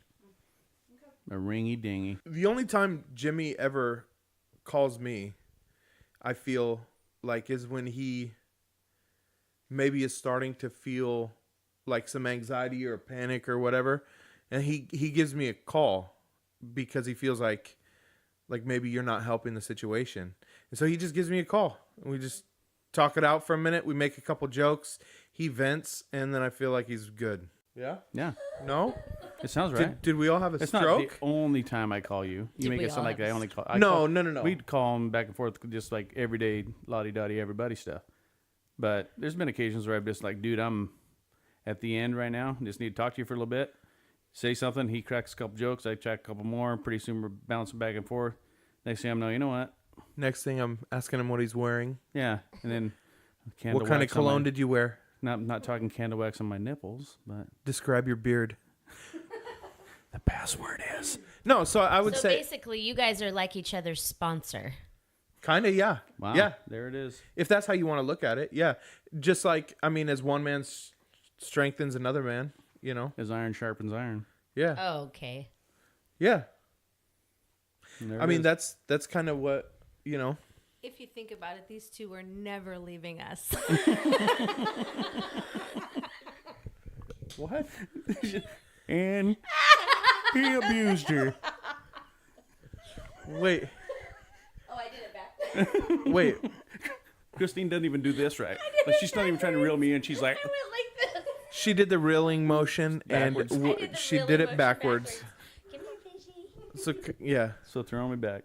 A ringy dingy. The only time Jimmy ever calls me, I feel like, is when he maybe is starting to feel like some anxiety or panic or whatever, and he gives me a call because he feels like maybe you're not helping the situation, and so he just gives me a call and we just talk it out for a minute. We make a couple jokes, he vents, and then I feel like he's good. Yeah. Yeah. No. It sounds right. Did we all have a It's not stroke? the only time I call you. You Did make we it sound all like have I a only call. No. We'd call them back and forth, just like everyday lottie-dottie everybody stuff. But there's been occasions where I've just like, dude, I'm at the end right now. Just need to talk to you for a little bit. Say something. He cracks a couple jokes. I crack a couple more. Pretty soon we're bouncing back and forth. Next thing I know, you know what? Next thing, I'm asking him what he's wearing. Yeah, and then candle What kind of wax on cologne my- did you wear? Not talking candle wax on my nipples, but Describe your beard. The password is no. So I would So say basically, you guys are like each other's sponsor. kind of, yeah. wow, Yeah. there it is. If that's how you want to look at it, yeah. Just like, I mean, as one man strengthens another man, you know? As iron sharpens iron. Yeah. Oh, okay. Yeah. And there I it mean, is. that's kind of what, you know? If you think about it, these two were never leaving us. What? And he abused her. Wait. Oh, I did it back. Wait. Christine doesn't even do this right. Like, she's not even trying to reel me in. She's like, I went like this. She did the reeling motion Backwards. and I did the she really did it motion backwards. Give me a fishy. So, yeah. so throw me back.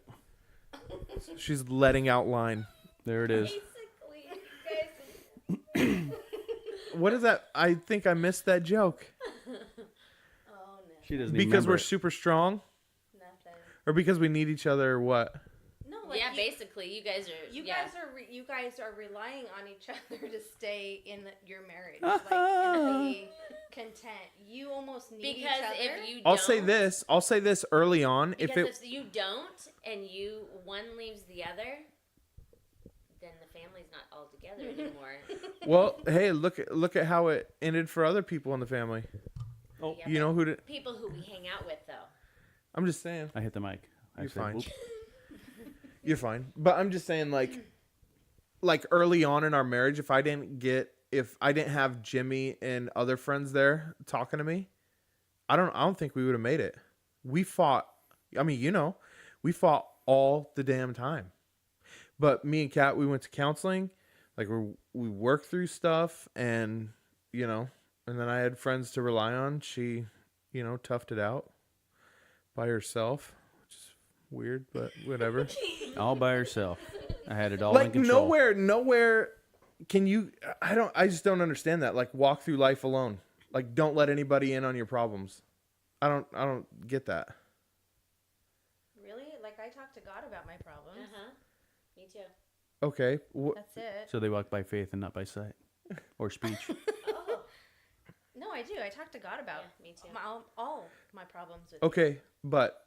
She's letting out line. There it is. Basically, you guys. What is that? I think I missed that joke. Oh no. She doesn't even Because remember we're it. super strong? Nothing. Or because we need each other or what? No, like Yeah, basically, you guys are. you yeah. guys are relying on each other to stay in your marriage, like and be content. You almost need each Because other. if you don't, I'll say this early on. because If if you don't and one leaves the other, then the family's not all together anymore. well, hey, look at how it ended for other people in the family. Oh, Yeah, You know who did? people who we hang out with, though. I'm just saying. I hit the mic. I You're said, fine. "Whoop." You're fine. But I'm just saying, like early on in our marriage, if I didn't have Jimmy and other friends there talking to me, I don't think we would have made it. We fought. I mean, we fought all the damn time. But me and Kat, we went to counseling. Like we worked through stuff, and and then I had friends to rely on. She, toughed it out by herself, which is weird, but whatever. All by herself. I had it all in Like control. nowhere can you. I just don't understand that. Like walk through life alone. Like don't let anybody in on your problems. I don't get that. really, like I talk to God about my problems. Me too. Okay. That's it. So they walk by faith and not by sight or speech. Oh, No, I do. I talk to God about yeah, me too. all my problems with Okay, but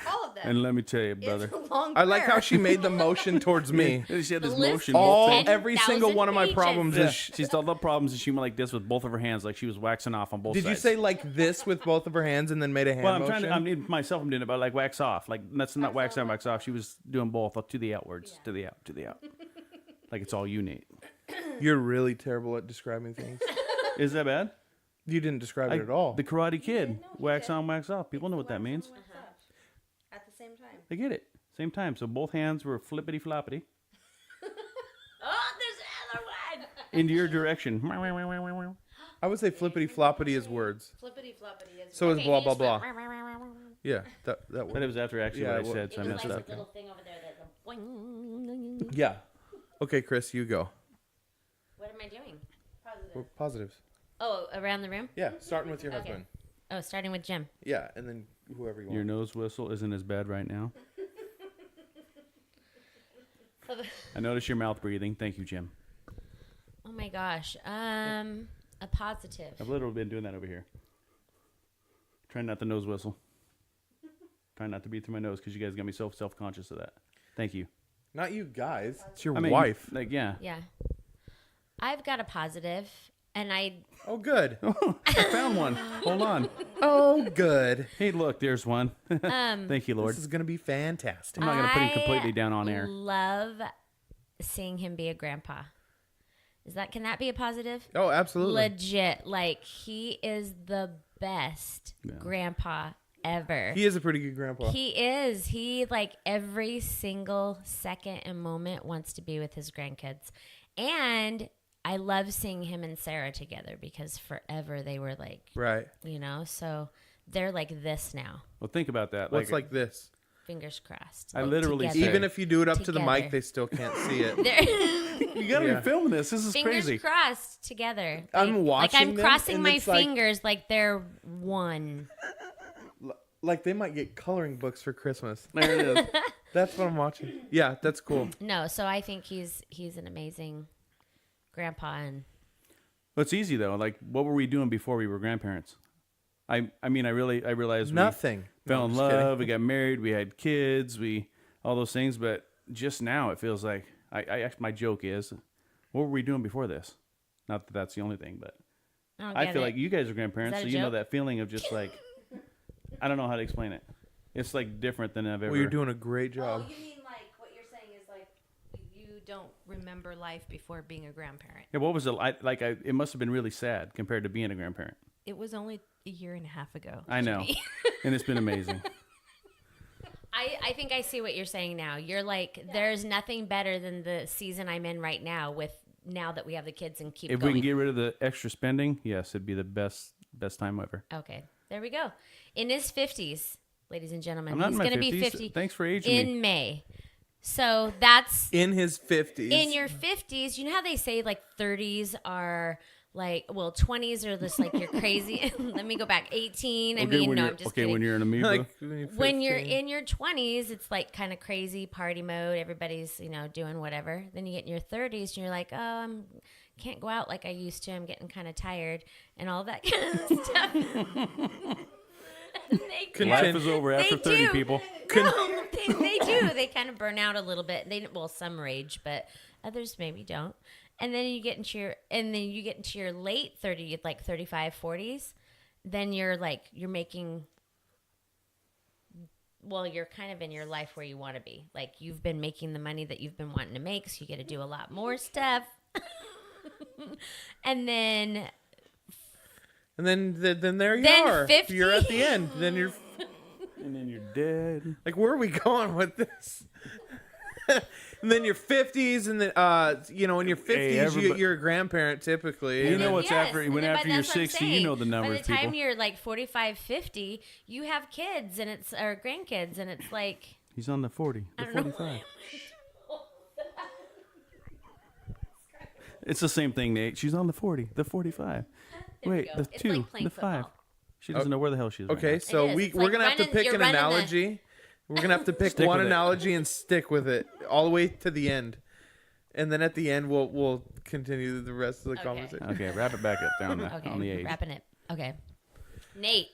all of them. And let me tell you, brother. It's a long I like how prayer. she made the motion towards me. She had this The list motion. is both ten- things. Every single 10,000 one of my pages. problems Yeah, is. she's all the problems, and she went like this with both of her hands, like she was waxing off on both Did sides. you say like this with both of her hands and then made a hand Well, I'm motion? trying to. I mean, myself, I'm doing it, but like wax off. Like that's not wax on, wax off. She was doing both to the outwards, to the out, to the out. Like it's all you need. You're really terrible at describing things. Is that bad? You didn't describe it at all. The Karate Kid, No, he wax did. on, wax off. People know what that means. Wax off at the same time. They get it. Same time. So both hands were flippity floppity Oh, there's another one. into your direction. I would say flippity floppity is words. Flippity floppity is. So is Okay, blah you blah just blah. went- Yeah, that But word. it was after actually Yeah, what I well, said, so I It was messed like up. a little thing over there that goes boing. Yeah. Okay, Chris, you go. What am I doing? We're positives. Oh, around the room? Yeah, starting with your Okay. husband. Oh, starting with Jim. Yeah, and then whoever you Your want. nose whistle isn't as bad right now. I notice your mouth breathing. Thank you, Jim. Oh my gosh. A positive. I've literally been doing that over here. Trying not to nose whistle. Trying not to breathe through my nose because you guys got me so self-conscious of that. Thank you. Not you guys. It's your I mean, wife. Like, yeah. Yeah. I've got a positive, and I Oh, good. I found one. Hold on. Oh, good. Hey, look, there's one. Thank you, Lord. This is going to be fantastic. I'm not going to put him I completely down on air. love seeing him be a grandpa. Can that be a positive? Oh, absolutely. Legit. Like, he is the best grandpa ever. He is a pretty good grandpa. He is. He, like, every single second and moment wants to be with his grandkids. And I love seeing him and Sarah together because forever they were like, Right. so they're like this now. Well, think about that. What's like this? Fingers crossed. I Like, literally together. say- Even if you do it up to the Together. mic, they still can't see it. They're You got to Yeah. be filming this. This is fingers crazy. crossed together. I'm like watching I'm them, crossing and my it's like- fingers like they're one. like they might get coloring books for Christmas. There it is. That's what I'm watching. Yeah, that's cool. No, so I think he's an amazing grandpa, and Well, it's easy though. Like, what were we doing before we were grandparents? I realized Nothing. we fell No, in I'm just kidding. love. We got married. We had kids. All those things. But just now, it feels like my joke is, what were we doing before this? Not that that's the only thing, but I don't I get feel it. like you guys are grandparents, Is so that a you know joke? that feeling of just like, I don't know how to explain it. It's like different than I've ever. Well, you're doing a great job. Oh, you mean like what you're saying is like you don't remember life before being a grandparent? Yeah, what was it like? It must have been really sad compared to being a grandparent. It was only a year and a half ago. I know, and it's been amazing. I think I see what you're saying now. You're like, there's nothing better than the season I'm in right now. Now that we have the kids and keep If going. we can get rid of the extra spending, yes, it'd be the best time ever. Okay, there we go. In his 50s, ladies and gentlemen, I'm not he's in my going to 50s. be 50 Thanks for aging me. in May. So that's In his 50s. in your 50s. You know how they say like 30s are like, well, 20s are just like you're crazy. Let me go back. 18. I mean, no, I'm just kidding. when you're an amoeba. like When you're 15. in your 20s, it's like kind of crazy party mode. Everybody's, doing whatever. Then you get in your 30s and you're like, oh, can't go out like I used to. I'm getting kind of tired and all that kind of stuff. Life is over after They 30, do. people. No, they do. They kind of burn out a little bit. Some rage, but others maybe don't. And then you get into your late 30s, like 35, 40s. Then you're making. Well, you're kind of in your life where you want to be. Like you've been making the money that you've been wanting to make, so you get to do a lot more stuff. And then then there you Then are. 50? You're at the end. Then you're And then you're dead. like, where are we going with this? And then your 50s, and then in your 50s, you're a grandparent typically. You know what's Yes, after and when then after by- you're that's what I'm 60, you saying. know the numbers, By the time people. you're like 45, 50, you have kids and or grandkids, and it's like He's on the 40, the I don't know. 45. It's the same thing, Nate. She's on the 40, the 45. There we Wait, go. the It's 2, like playing the 5. football. She doesn't know where the hell she is. Okay, Right so It is. It's we're like gonna have to running- pick you're an running the- analogy. We're gonna have to pick Stick one with it. analogy and stick with it all the way to the end, and then at the end we'll continue the rest of the Okay. conversation. now. Okay, wrap it back up there on the, Okay, on the age. wrapping it. Okay, Nate.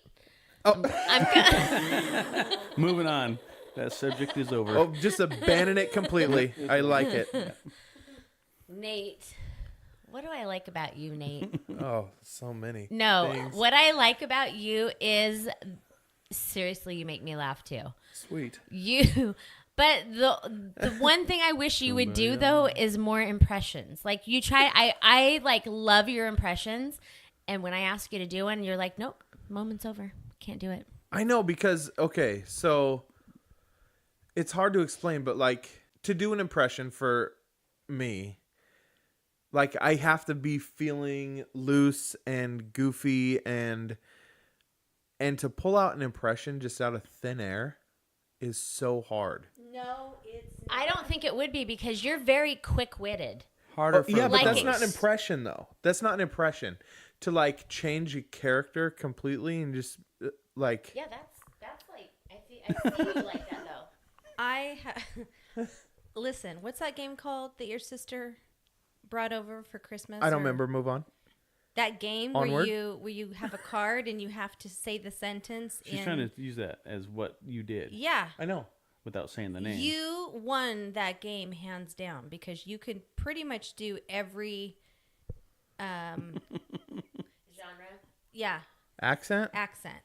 Oh. I'm good. Moving on. That subject is over. Oh, just abandon it completely. I like it. Nate. What do I like about you, Nate? Oh, so many. No, things. what I like about you is seriously, you make me laugh too. Sweet. But the one thing I wish you would do though is more impressions. Like you try, I like love your impressions, and when I ask you to do one, you're like, nope, moment's over, can't do it. I know because okay, so it's hard to explain, but like to do an impression for me, like I have to be feeling loose and goofy and to pull out an impression just out of thin air is so hard. No, it's I don't think it would be because you're very quick-witted. Harder for Yeah, but Like that's it. not an impression though. That's not an impression. To like change a character completely and just like Yeah, that's like I see you like that though. Listen, what's that game called that your sister brought over for Christmas? I don't or- remember. Move on. That game Onward? where you have a card and you have to say the sentence. She's in... trying to use that as what you did Yeah. I know. without saying the name. You won that game hands down because you could pretty much do every Genre. yeah, Accent? accent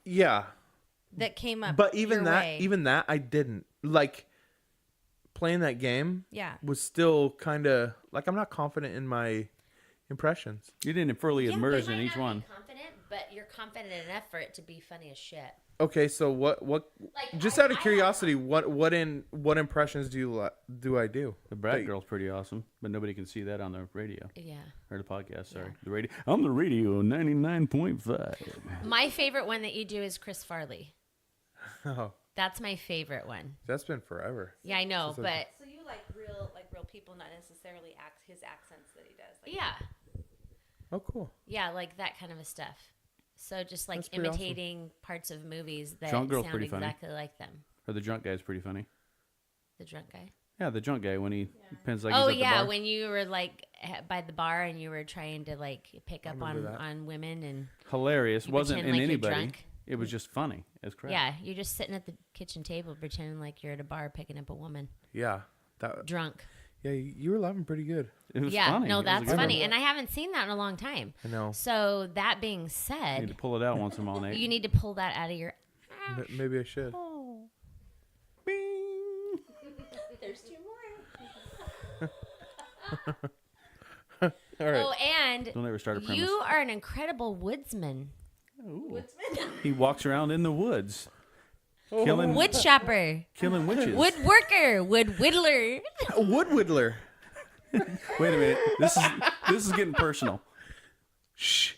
Yeah. that came up. But even your that way. even that I didn't. Like playing that game Yeah. was still kind of like I'm not confident in my impressions. You didn't fully immerse You in might each not one. be confident, but you're confident enough for it to be funny as shit. Okay, so what Like, just I- out of I have- curiosity, what impressions do I do? The Brad Like- Girl's pretty awesome, but nobody can see that on the radio Yeah. or the podcast. Sorry, the radio. On the radio, 99.5. My favorite one that you do is Chris Farley. Oh, That's my favorite one. that's been forever. Yeah, I know, So- but So you like real people, not necessarily his accents that he does. Like, yeah, Oh, cool. yeah, like that kind of a stuff. So just like That's pretty awesome. imitating parts of movies that Drunk girl's sound pretty funny. exactly like them. Or the drunk guy's pretty funny. The drunk guy. Yeah, the drunk guy when he depends like Oh he's at the yeah, bar. when you were like by the bar and you were trying to like pick up remember that. on women and Hilarious. you Wasn't pretend in like you're anybody. drunk. It was just funny as crap. yeah, you're just sitting at the kitchen table pretending like you're at a bar picking up a woman Yeah. That. drunk. Yeah, you were laughing pretty good. It was Yeah, funny. no, It was a that's good funny, one. and I haven't seen that in a long time. I know. So that being You need to said, pull it out once in a while, Nate. you need to pull that out of your. Maybe I should. Bing. There's two more. All right. Oh, and Don't ever start a premise. you are an incredible woodsman. Ooh. He walks around in the woods, killing Wood shopper. killing witches. Woodworker. Wood whittler. A wood whittler. Wait a minute. This is getting personal. Shh.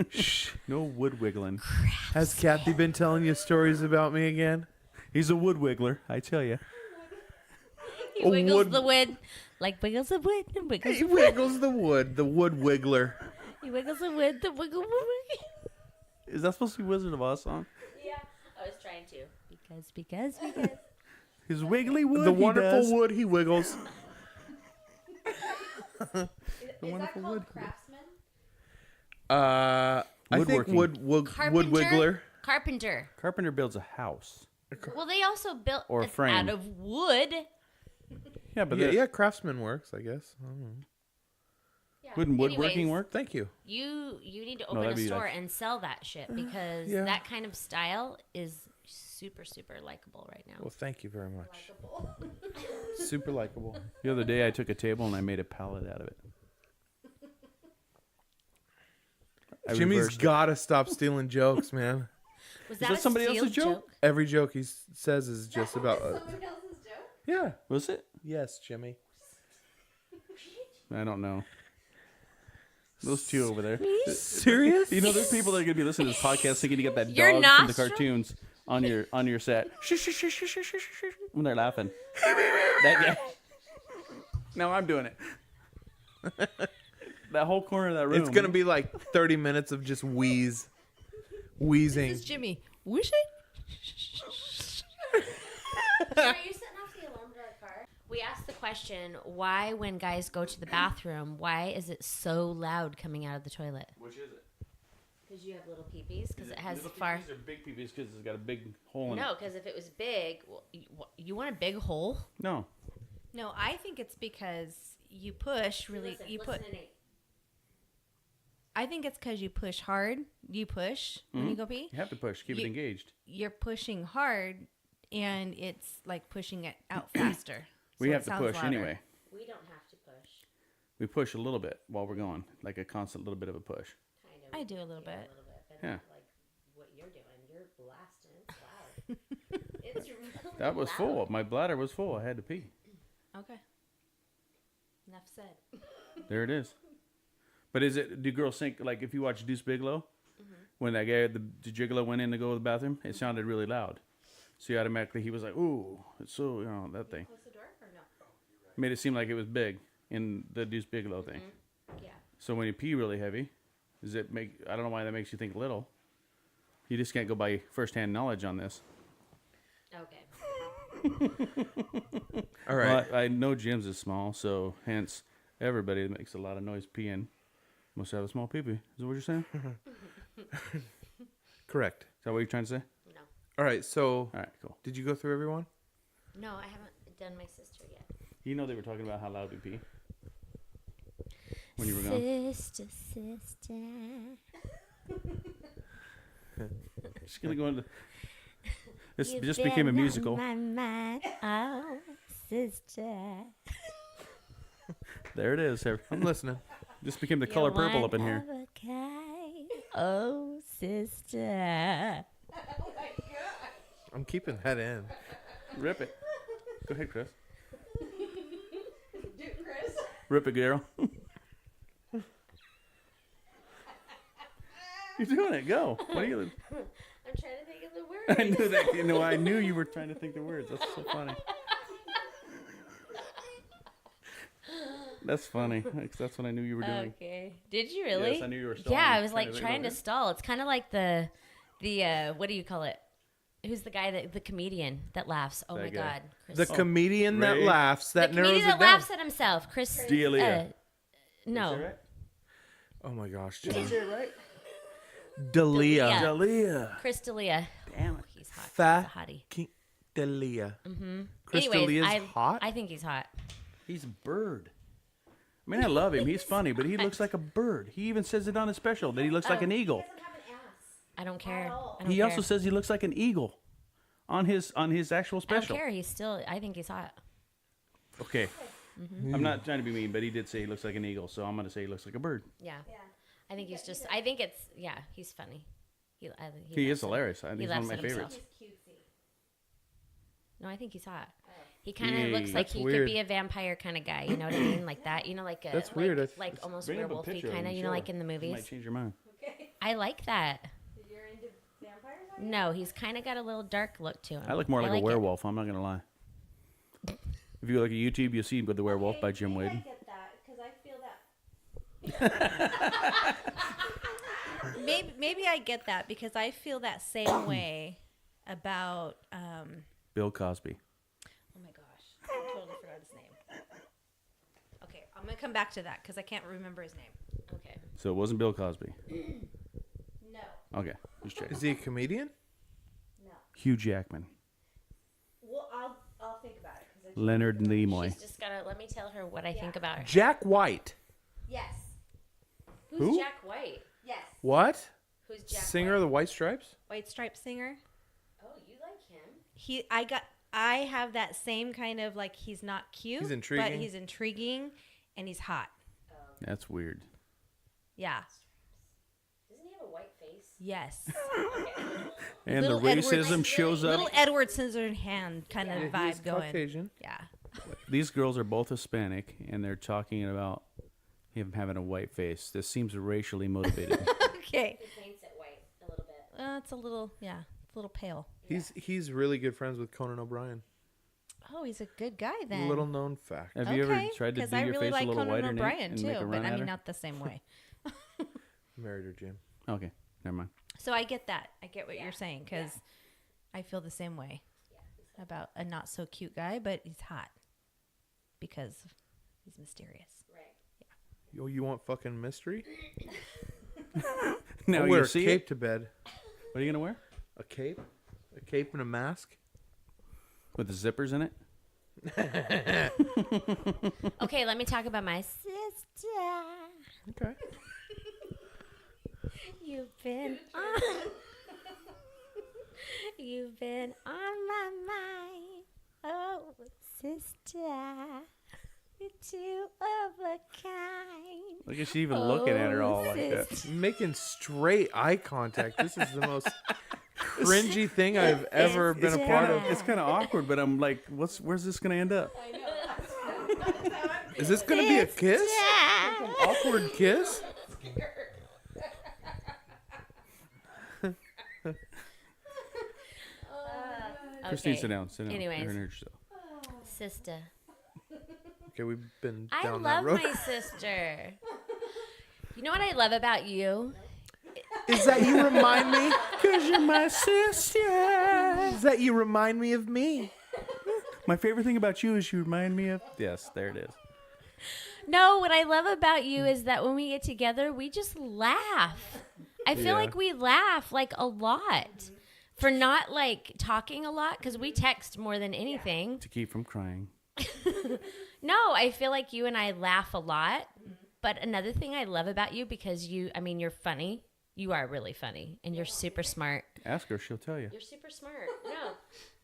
Shh. No wood wiggling. Has Kathy been telling you stories about me again? He's a wood wiggler, I tell you. He A wiggles wood- the wood like wiggles the wood. And wiggles He wiggles the wood wiggler. He wiggles the wood. The wiggle wood. Is that supposed to be Wizard of Oz song? Yeah, I was trying to. Because. His wiggly wood. The he wonderful does. wood he wiggles. Is that called craftsman? I think Woodworking. wood wiggler. Carpenter. Carpenter builds a house. Well, they also built Or a it frame. out of wood. Yeah, but Yeah, craftsman works, I guess. I don't know. wouldn't woodworking Anyways, work? Thank you. You need to No, open that'd a be store like- and sell that shit because Yeah. that kind of style is super likable right now. Well, thank you very much. Super likable. The other day I took a table and I made a pallet out of it. I Jimmy's reversed it. got to stop stealing jokes, man. Was that a somebody else's steal joke? Every joke he says is just about. Yeah. Was it? Yes, Jimmy. I don't know. Those two over there. Serious? You know, there's people that are gonna be listening to this podcast thinking you get that Your dog from the nostril? cartoons on your set. When they're laughing. That guy. No, I'm doing it. That whole corner of that room. It's gonna be like 30 minutes of just wheezing. This is Jimmy. Wish Are you setting off the alarm to our car? We asked the question, why when guys go to the bathroom, why is it so loud coming out of the toilet? Which is it? Because you have little peepees? Because it has Little far... peepees or big peepees because it's got a big hole in No, it. because if it was big, well, you want a big hole? No. No, I think it's because you push really. Listen to Nate. I think it's because you push hard. You push when you go pee. You have to push. Keep it You- engaged. You're pushing hard, and it's like pushing it out faster. We so have it to sounds push louder. anyway. We don't have to push. We push a little bit while we're going. Like a constant little bit of a push. Kind of. I do a little bit. But Yeah. not like what you're doing. You're blasting. It's loud. It's really That was loud. full. My bladder was full. I had to pee. Okay. Enough said. There it is. But do girls think, like if you watch Deuce Bigalow, when that guy, the gigolo went in to go to the bathroom, it sounded really loud. So he automatically, he was like, ooh, it's so, that thing. Close the door or no? Made it seem like it was big in the Deuce Bigalow thing. Yeah. So when you pee really heavy, I don't know why that makes you think little. You just can't go by firsthand knowledge on this. Okay. All right. Well, I know Jim's is small, so hence everybody that makes a lot of noise peeing must have a small pee-pee. Is that what you're saying? Is Correct. that what you're trying to say? No. All right. So, All right, cool. did you go through everyone? No, I haven't done my sister yet. You know they were talking about how loud we pee when you were gone. Sister. Just gonna go into. This just became a musical. My mind, oh, sister. There it is. I'm listening. Just became the color purple up in here. Oh, sister. I'm keeping that in. Rip it. Go ahead, Chris. Do it, Chris. Rip it, Daryl. You're doing it. Go. What are you? I'm trying to think of the word. I knew that. I knew you were trying to think the words. That's so funny. That's funny. That's what I knew you were doing. Okay. Did you really? Yes, I knew you were stalling. Yeah, I was Trying like to trying to think stall. It's kind of like the what do you call it? Who's the guy the comedian that laughs? Oh That my guy. God, Chris. The comedian that Ray. laughs, the that narrows comedian it that down. laughs at himself, Chris. Delia. No, Is that right? Oh my gosh, Did Jim. I say it right? Delia. Yeah. Delia. Chris D'Elia. Damn it. He's hot. Fat He's a hottie. Delia. Mm-hmm. Chris Anyways, D'Elia's hot? I think he's hot. He's a bird. I mean, I love him. He's funny, but he looks like a bird. He even says it on his special that he looks like an eagle. I don't care. I don't He care. also says he looks like an eagle on his actual I don't special. care. He's still. I think he's hot. Okay. I'm not trying to be mean, but he did say he looks like an eagle, so I'm going to say he looks like a bird. Yeah. I think he's just. I think it's. Yeah, he's funny. He He laughs is at- hilarious. I think He he's one of laughs my at himself. favorites. No, I think he's hot. He kind of looks Hey. like That's he weird. could be a vampire kind of guy. You know what I mean? Like that. You know, like a. That's like, weird. Like almost Bring up a werewolfy picture of kind of. him, You know, show like her. in the You movies. might change your mind. I like that. No, he's kind of got a little dark look to him. I look more like a it. werewolf. I'm not going to lie. If you look at YouTube, you'll see The Werewolf by Jim Wade. I get that because I feel that. maybe I get that because I feel that same way about. Bill Cosby. Oh my gosh, I totally forgot his name. Okay, I'm gonna come back to that because I can't remember his name. Okay. So it wasn't Bill Cosby. No. Okay, just checking. Is he a comedian? Hugh Jackman. Well, I'll think about it. Leonard Nimoy. She's just gotta let me tell her what I think about her. Jack White. Yes. Who's Who? Jack White? Yes. What? Who's Jack Singer White? of the White Stripes? White Stripe singer. Oh, you like him? I have that same kind of like he's not cute. He's intriguing. But he's intriguing, and he's hot. That's weird. Yeah. Doesn't he have a white face? Yes. And Little the Edward- racism shows up. Little Edward Scissorhand kind of He's vibe going. Caucasian. Yeah. These girls are both Hispanic, and they're talking about him having a white face. This seems racially motivated. Okay. He paints it white a little bit. It's a little, yeah, it's a little pale. He's really good friends with Conan O'Brien. Oh, he's a good guy then. Little known fact. Have you ever Okay, tried to 'cause do I your really face like a little Conan whiter, Nate, O'Brien and too, make a but run I at mean her? not the same way. Married her, Jim. Okay, never mind. So I get that. I get what you're saying because I feel the same way about a not so cute guy, but he's hot because he's mysterious. Oh, you want fucking mystery? Now I'll wear you a see cape it. to bed. What are you gonna wear? A cape? A cape and a mask? With the zippers in it? Okay, let me talk about my sister. Okay. You've been on my mind. Oh, sister. You're two of a kind. Look at she even looking at her all like that. Making straight eye contact. This is the most cringy thing I've ever been a part of. It's kind of awkward, but I'm like, where's this gonna end up? Is this going to be a kiss? An awkward kiss? Christine, sit down. Sit down. Anyways. You're in her show. Sister. Okay, we've been I down love that road. my sister. You know what I love about you? Is that you remind me? Cause you're my sister. Is that you remind me of me? My favorite thing about you is you remind me of. Yes, there it is. No, what I love about you is that when we get together, we just laugh. I feel Yeah. like we laugh like a lot for not like talking a lot because we text more than anything. To keep from crying. No, I feel like you and I laugh a lot. But another thing I love about you because you're funny. You are really funny and you're super smart. Ask her, she'll tell you. You're super smart.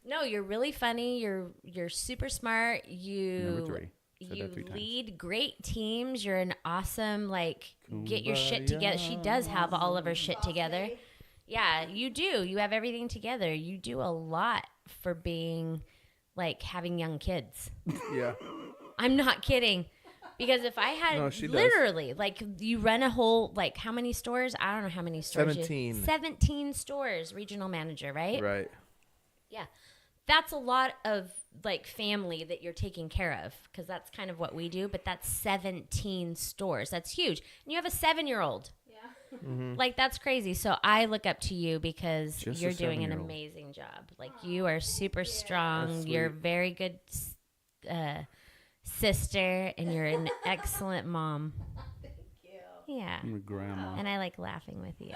No, you're really funny. You're super smart. Number 3. Said You that 3 times. lead great teams. You're an awesome, get your shit together. She does have all of her shit together. Yeah, you do. You have everything together. You do a lot for being, having young kids. Yeah. I'm not kidding. Because if I had No, she does. literally, you run a whole, how many stores? I don't know how many stores. 17. 17 stores, regional manager, right? Right. Yeah. that's a lot of like family that you're taking care of, because that's kind of what we do. But that's 17 stores. That's huge. And you have a 7-year-old. Like, that's crazy. So I look up to you because Just a you're doing an 7-year-old. amazing job. Like, you are super strong. You're a very good sister, and you're an excellent mom. Thank you. Yeah. I'm a grandma. And I like laughing with you.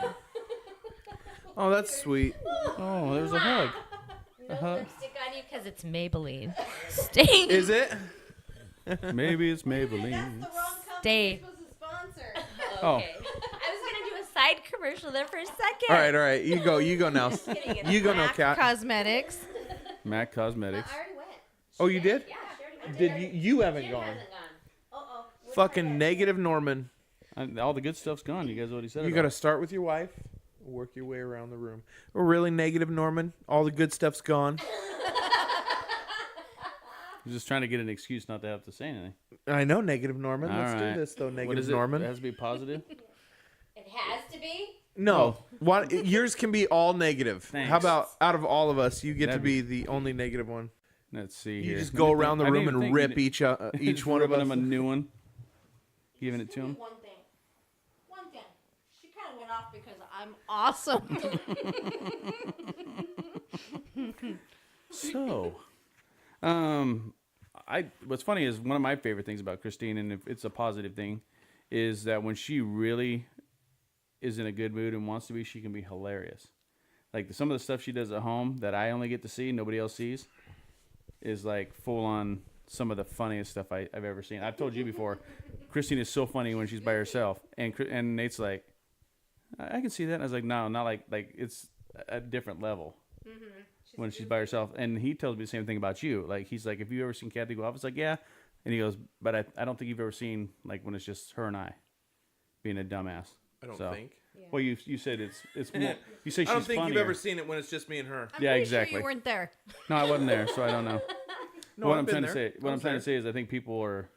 Oh, that's sweet. Oh, there's a hug. No lipstick on you because it's Maybelline. Stay. Is it? Maybe it's Maybelline. Stay. Oh, Okay. I was going to do a side commercial there for a second. All right. You go now. You go now, Kat. Cosmetics. MAC Cosmetics. I already went. Oh, you did? Yeah, she already went. Did you haven't gone? Uh-oh. Fucking negative Norman. All the good stuff's gone. You guys already said it. You got to start with your wife, work your way around the room. Oh, really, negative Norman? All the good stuff's gone. I'm just trying to get an excuse not to have to say anything. I know, negative Norman. All Let's right. do this, though, What negative is it? Norman. It has to be positive. It has to be? No, yours can be all negative. Thanks. How about out of all of us, you get That'd to be the only negative one? Let's see You here. just Let go me around the think. I room didn't and even rip think. each one of Ripping us. him a new one. Giving it to him. One thing. She kind of went off because I'm awesome. So, what's funny is one of my favorite things about Christine, and if it's a positive thing, is that when she really is in a good mood and wants to be, she can be hilarious. Like some of the stuff she does at home that I only get to see, nobody else sees, is like full on some of the funniest stuff I've ever seen. I've told you before, Christine is so funny when she's by herself, and Nate's like, I can see that. And I was like, no, not like it's a different level. When she's by herself. And he tells me the same thing about you. Like, he's like, have you ever seen Kathy go off? It's like, yeah. And he goes, but I don't think you've ever seen, like, when it's just her and I being a dumbass. I don't So- think. Well, you said it's more, you say she's I don't think funnier. you've ever seen it when it's just me and her. Yeah, exactly. Sure you weren't there. No, I wasn't there, so I don't know. No, what I've I'm been trying there. to say, what I I'm was trying there. to say is, I think people are,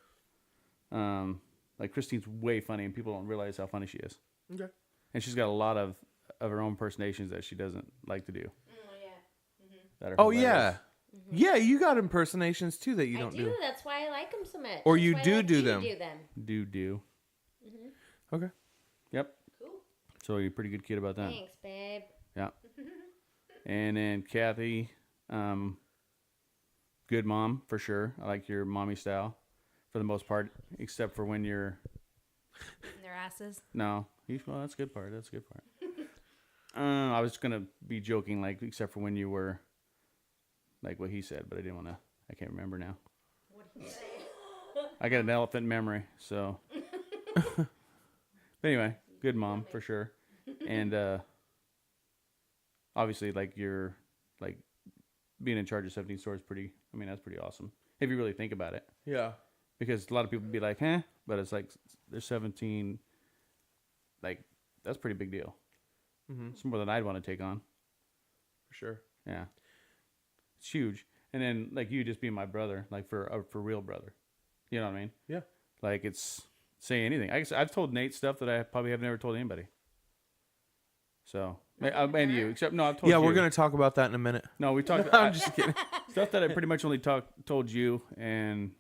like, Christine's way funny, and people don't realize how funny she is. Okay. And she's got a lot of her own impersonations that she doesn't like to do. That are Oh, hilarious. yeah. Yeah, you got impersonations, too, that you don't I do. do. That's why I like them so much. Or That's you why I do like do you them. to do them. Do. Okay. Yep. Cool. So you're a pretty good kid about that. Thanks, babe. Yeah. And then Kathy, good mom for sure. I like your mommy style for the most part, except for when you're In their asses. well, that's a good part. That's a good part. I was gonna be joking, like except for when you were like what he said, but I didn't want to. I can't remember now. What did you say? I got an elephant memory, so. But anyway, good mom for sure, and obviously, like you're like being in charge of 17 stores. Pretty. I mean, that's pretty awesome if you really think about it. Yeah. Because a lot of people be like, "Huh," but it's like there's 17. Like that's a pretty big deal. Mm-hmm. It's more than I'd want to take on. For sure. Yeah, it's huge. And then like you just being my brother, like for real brother. You know what I mean? Yeah. Like it's say anything. I've told Nate stuff that I probably have never told anybody. So and you, except no, I've told Yeah, you. we're going to talk about that in a minute. No, we talked. I'm just kidding. Stuff that I pretty much only told you and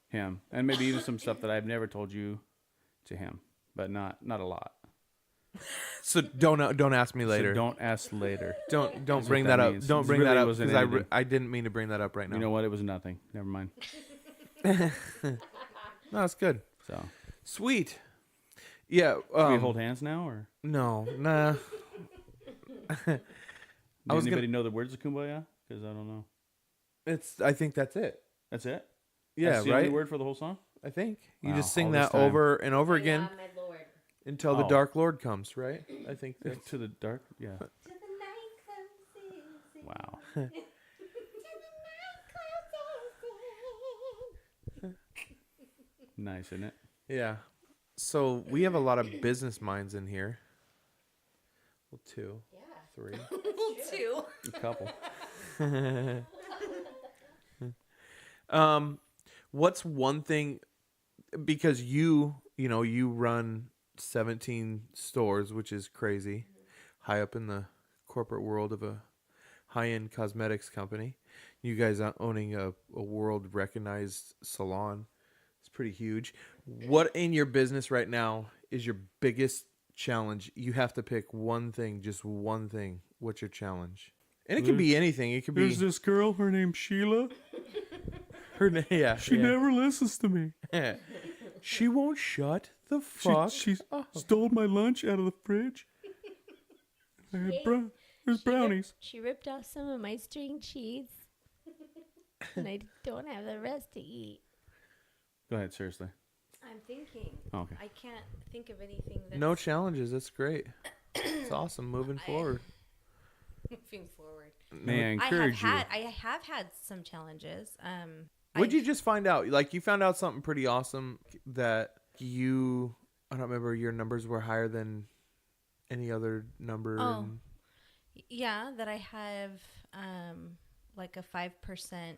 him, and maybe even some stuff that I've never told you to him, but not a lot. So don't ask me later. So don't ask later. Don't That's bring what that that up. means. Don't This bring really that up wasn't because anything. I didn't mean to bring that up right now. You know what? It was nothing. Never mind. No, it's good. So Sweet. Yeah. do we hold hands now, or No, nah. does was anybody know the words of Kumbaya? Because I don't know. I think that's it. That's it. Yeah, That's the right. only word for the whole song. I think you Wow, just sing all this that time. over and over again Yeah, my lord. until the Oh. Dark Lord comes, right? I think that's To the dark. Yeah. To the night closes in. Wow. To the night closes in. Nice, isn't it? yeah. So we have a lot of business minds in here. Well, 2, Yeah. 3. Two. A couple. What's one thing, because you run 17 stores, which is crazy, high up in the corporate world of a high-end cosmetics company. You guys are owning a world-recognized salon. It's pretty huge. What in your business right now is your biggest challenge? You have to pick one thing, just one thing. What's your challenge? And it could be anything. It could be There's this girl, her name's Sheila. her name. Yeah, She never listens to me. She won't shut the fuck. She stole my lunch out of the fridge. I had there's brownies. She ripped off some of my string cheese, and I don't have the rest to eat. Go ahead, seriously. I'm thinking. Oh, okay. I can't think of anything that's No challenges. That's great. It's awesome. Moving forward. moving forward. May I encourage you? I have had some challenges. What'd you just find out? Like, you found out something pretty awesome that you, I don't remember, your numbers were higher than any other number. Oh. and- Yeah, that I have like a 5%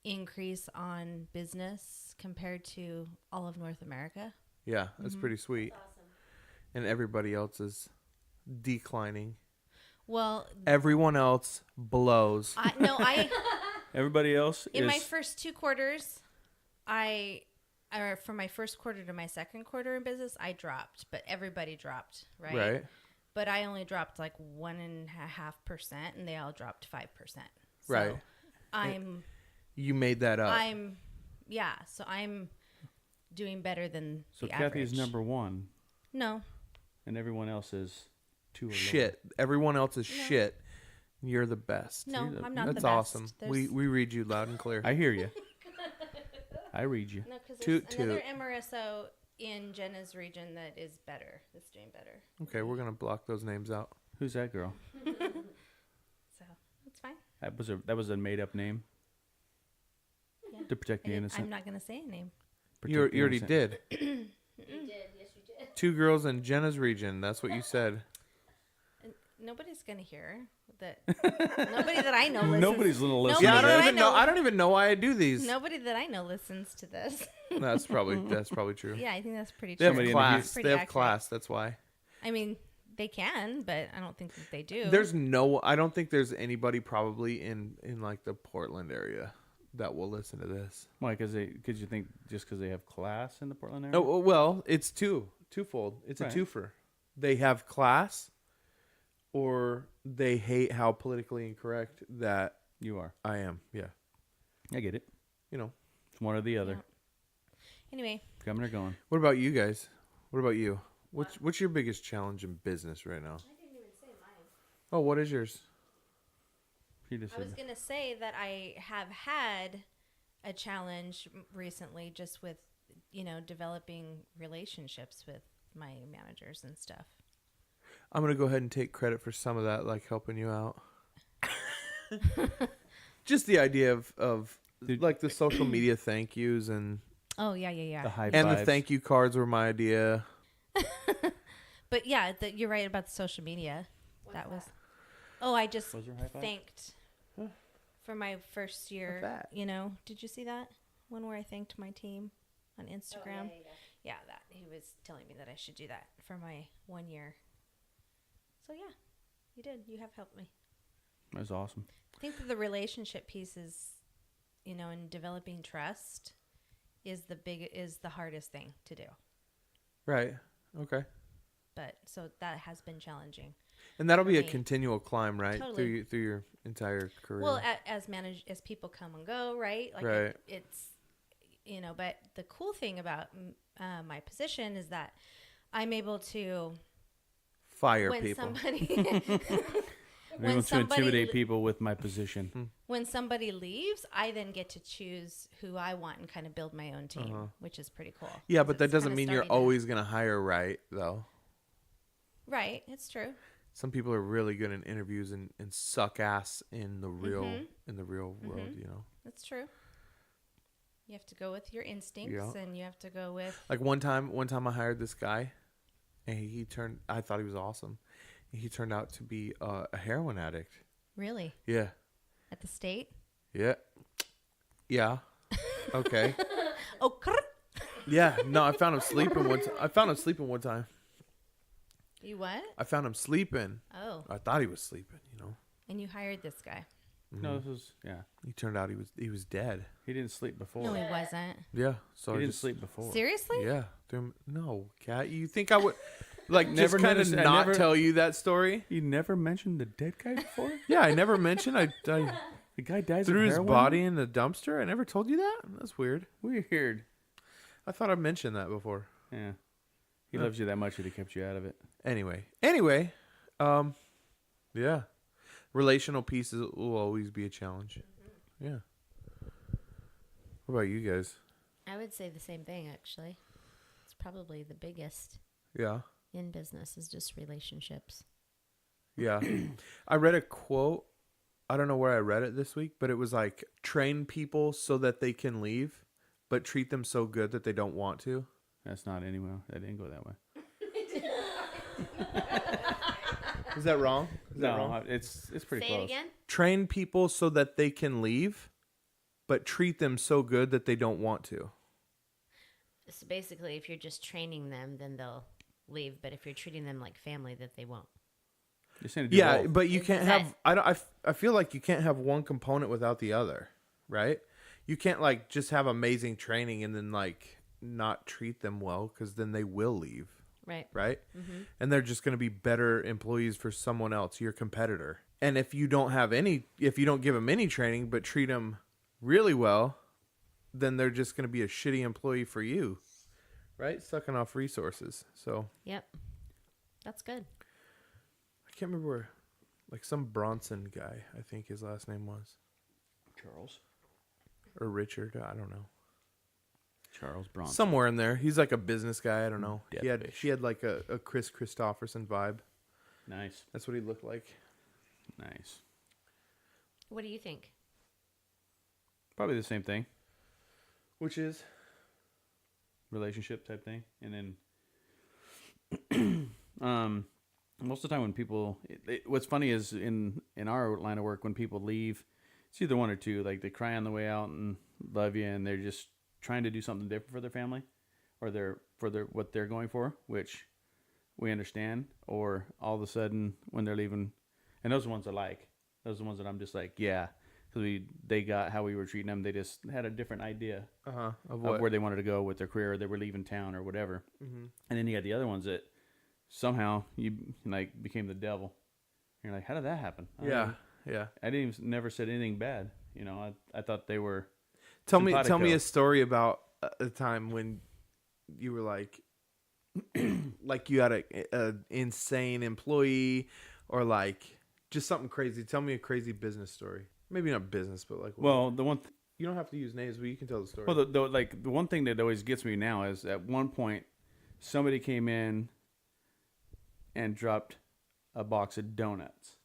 increase on business compared to all of North America. Yeah, that's pretty sweet. And everybody else is declining. Well, Everyone else blows. I Everybody else in is my first 2 quarters, from my first quarter to my second quarter in business, I dropped, but everybody dropped, right? Right. But I only dropped like 1.5%, and they all dropped 5%. So Right. You made that up. So I'm doing better than so the Kathy's average. number 1, No, and everyone else is 2 or shit. Everyone else is shit. You're the best. no, I'm not That's the best. awesome. We read you loud and clear. lower. I hear you. I read you. No, because Toot, there's another toot. MRSO in Jenna's region that is better. That's doing better. Okay, we're gonna block those names out. Who's that girl? So it's fine. That was a made up name Yeah. to protect the innocent. I'm not going to say a name. You Protect the already innocent. did. You did, yes, you did. 2 girls in Jenna's region. That's what you said. And nobody's going to hear that. Nobody that I know listens. Nobody's gonna listen. Yeah, I Nobody don't that even know. I don't even know why I do these. Nobody that I know listens to this. That's probably true. Yeah, I think that's pretty They true. have Somebody class. Pretty They have accurate. class. That's why. I mean, they can, but I don't think that they do. I don't think there's anybody probably in like the Portland area that will listen to this. Why? Because you think just because they have class in the Portland area? Oh, well, it's twofold. It's Right. a twofer. They have class, or they hate how politically incorrect that You are. I am. Yeah. I get it. You know. It's one or the other. Yeah. Anyway, Coming or going. What about you guys? What about you? What's your biggest challenge in business right now? I didn't even say mine. Oh, what is yours? She just I was said, going to say that I have had a challenge recently just with, developing relationships with my managers and stuff. I'm gonna go ahead and take credit for some of that, like helping you out. Just the idea of Dude. like the social media thank yous and Oh, yeah. the high the fives. thank you cards were my idea. But yeah, you're right about the social media. That was. Oh, I just Was there a high five? thanked for my first year. that? Did you see that one where I thanked my team on Instagram? Yeah, that he was telling me that I should do that for my 1 year. So yeah, you did. You have helped me. That was awesome. I think that the relationship piece is, in developing trust is the hardest thing to do. Right. Okay. But so that has been challenging. And that'll For be a me. continual climb, right? Totally. Through your entire career. Well, as people come and go, right? Like Right. It's but the cool thing about my position is that I'm able to fire when people. somebody I'm able to intimidate people with my position. when somebody leaves, I then get to choose who I want and kind of build my own team, which is pretty cool. Yeah, 'Cause but that it's doesn't kinda mean you're starting to- always gonna hire right, though. right. It's true. Some people are really good in interviews and suck ass in the real Mm-hmm. world. That's true. You have to go with your instincts, Yeah. and you have to go with. Like one time I hired this guy, and I thought he was awesome. He turned out to be a heroin addict. Really? Yeah. At the state? Yeah. Yeah. Okay. Oh, Yeah. No, I found him sleeping one time. you what? I found him sleeping. Oh, I thought he was sleeping, And you hired this guy. No, this was He turned out he was dead. He didn't sleep before. No, he wasn't. Yeah. So He I didn't just, sleep before. Seriously? Yeah. No, Kat. You think I would like Never just kind of noticed- I not never- tell you that story? You never mentioned the dead guy before? Yeah, I never mentioned I The guy dies threw of his heroin? body in the dumpster. I never told you that. That's weird. Weird. I thought I mentioned that before. Yeah. He loves you that much that he kept you out of it. Anyway, yeah, relational pieces will always be a challenge. Yeah. What about you guys? I would say the same thing, actually. It's probably the biggest Yeah, in business is just relationships. yeah. I read a quote. I don't know where I read it this week, but it was like, train people so that they can leave, but treat them so good that they don't want to. That's not anywhere. That didn't go that way. Is that wrong? Is that No, wrong? it's pretty Say close. it again. Train people so that they can leave, but treat them so good that they don't want to. So basically, if you're just training them, then they'll leave. But if you're treating them like family, that they won't. You're saying to do Yeah, both. but you Is can't that- have. I feel like you can't have one component without the other, right? You can't like just have amazing training and then like not treat them well, because then they will leave, Right. right? And they're just going to be better employees for someone else, your competitor. And if you don't give them any training but treat them really well, then they're just going to be a shitty employee for you, right? Sucking off resources. So Yep. That's good. I can't remember where, like some Bronson guy, I think his last name was. Charles. Or Richard, I don't know. Charles Bronson. Somewhere in there. He's like a business guy, I don't know. Deathwish. He had like a Kris Kristofferson vibe. Nice. That's what he looked like. Nice. What do you think? Probably the same thing. Which is? Relationship type thing. And then most of the time when people what's funny is in our line of work, when people leave, it's either one or two. Like they cry on the way out and love you, and they're just trying to do something different for their family or what they're going for, which we understand. Or all of a sudden when they're leaving, and those are the ones I like. Those are the ones that I'm just like, yeah, because they got how we were treating them. They just had a different idea Of of what? where they wanted to go with their career, or they were leaving town or whatever. Mm-hmm. And then you had the other ones that somehow you like became the devil. You're like, how did that happen? Yeah. I didn't even, never said anything bad. You know, I thought they were. Tell me simpatico. a story about a time when you were like like you had a insane employee, or like just something crazy. Tell me a crazy business story. Maybe not business, but like, Well, the one. you don't have to use names, but you can tell the story. Well, the one thing that always gets me now is at one point somebody came in and dropped a box of donuts.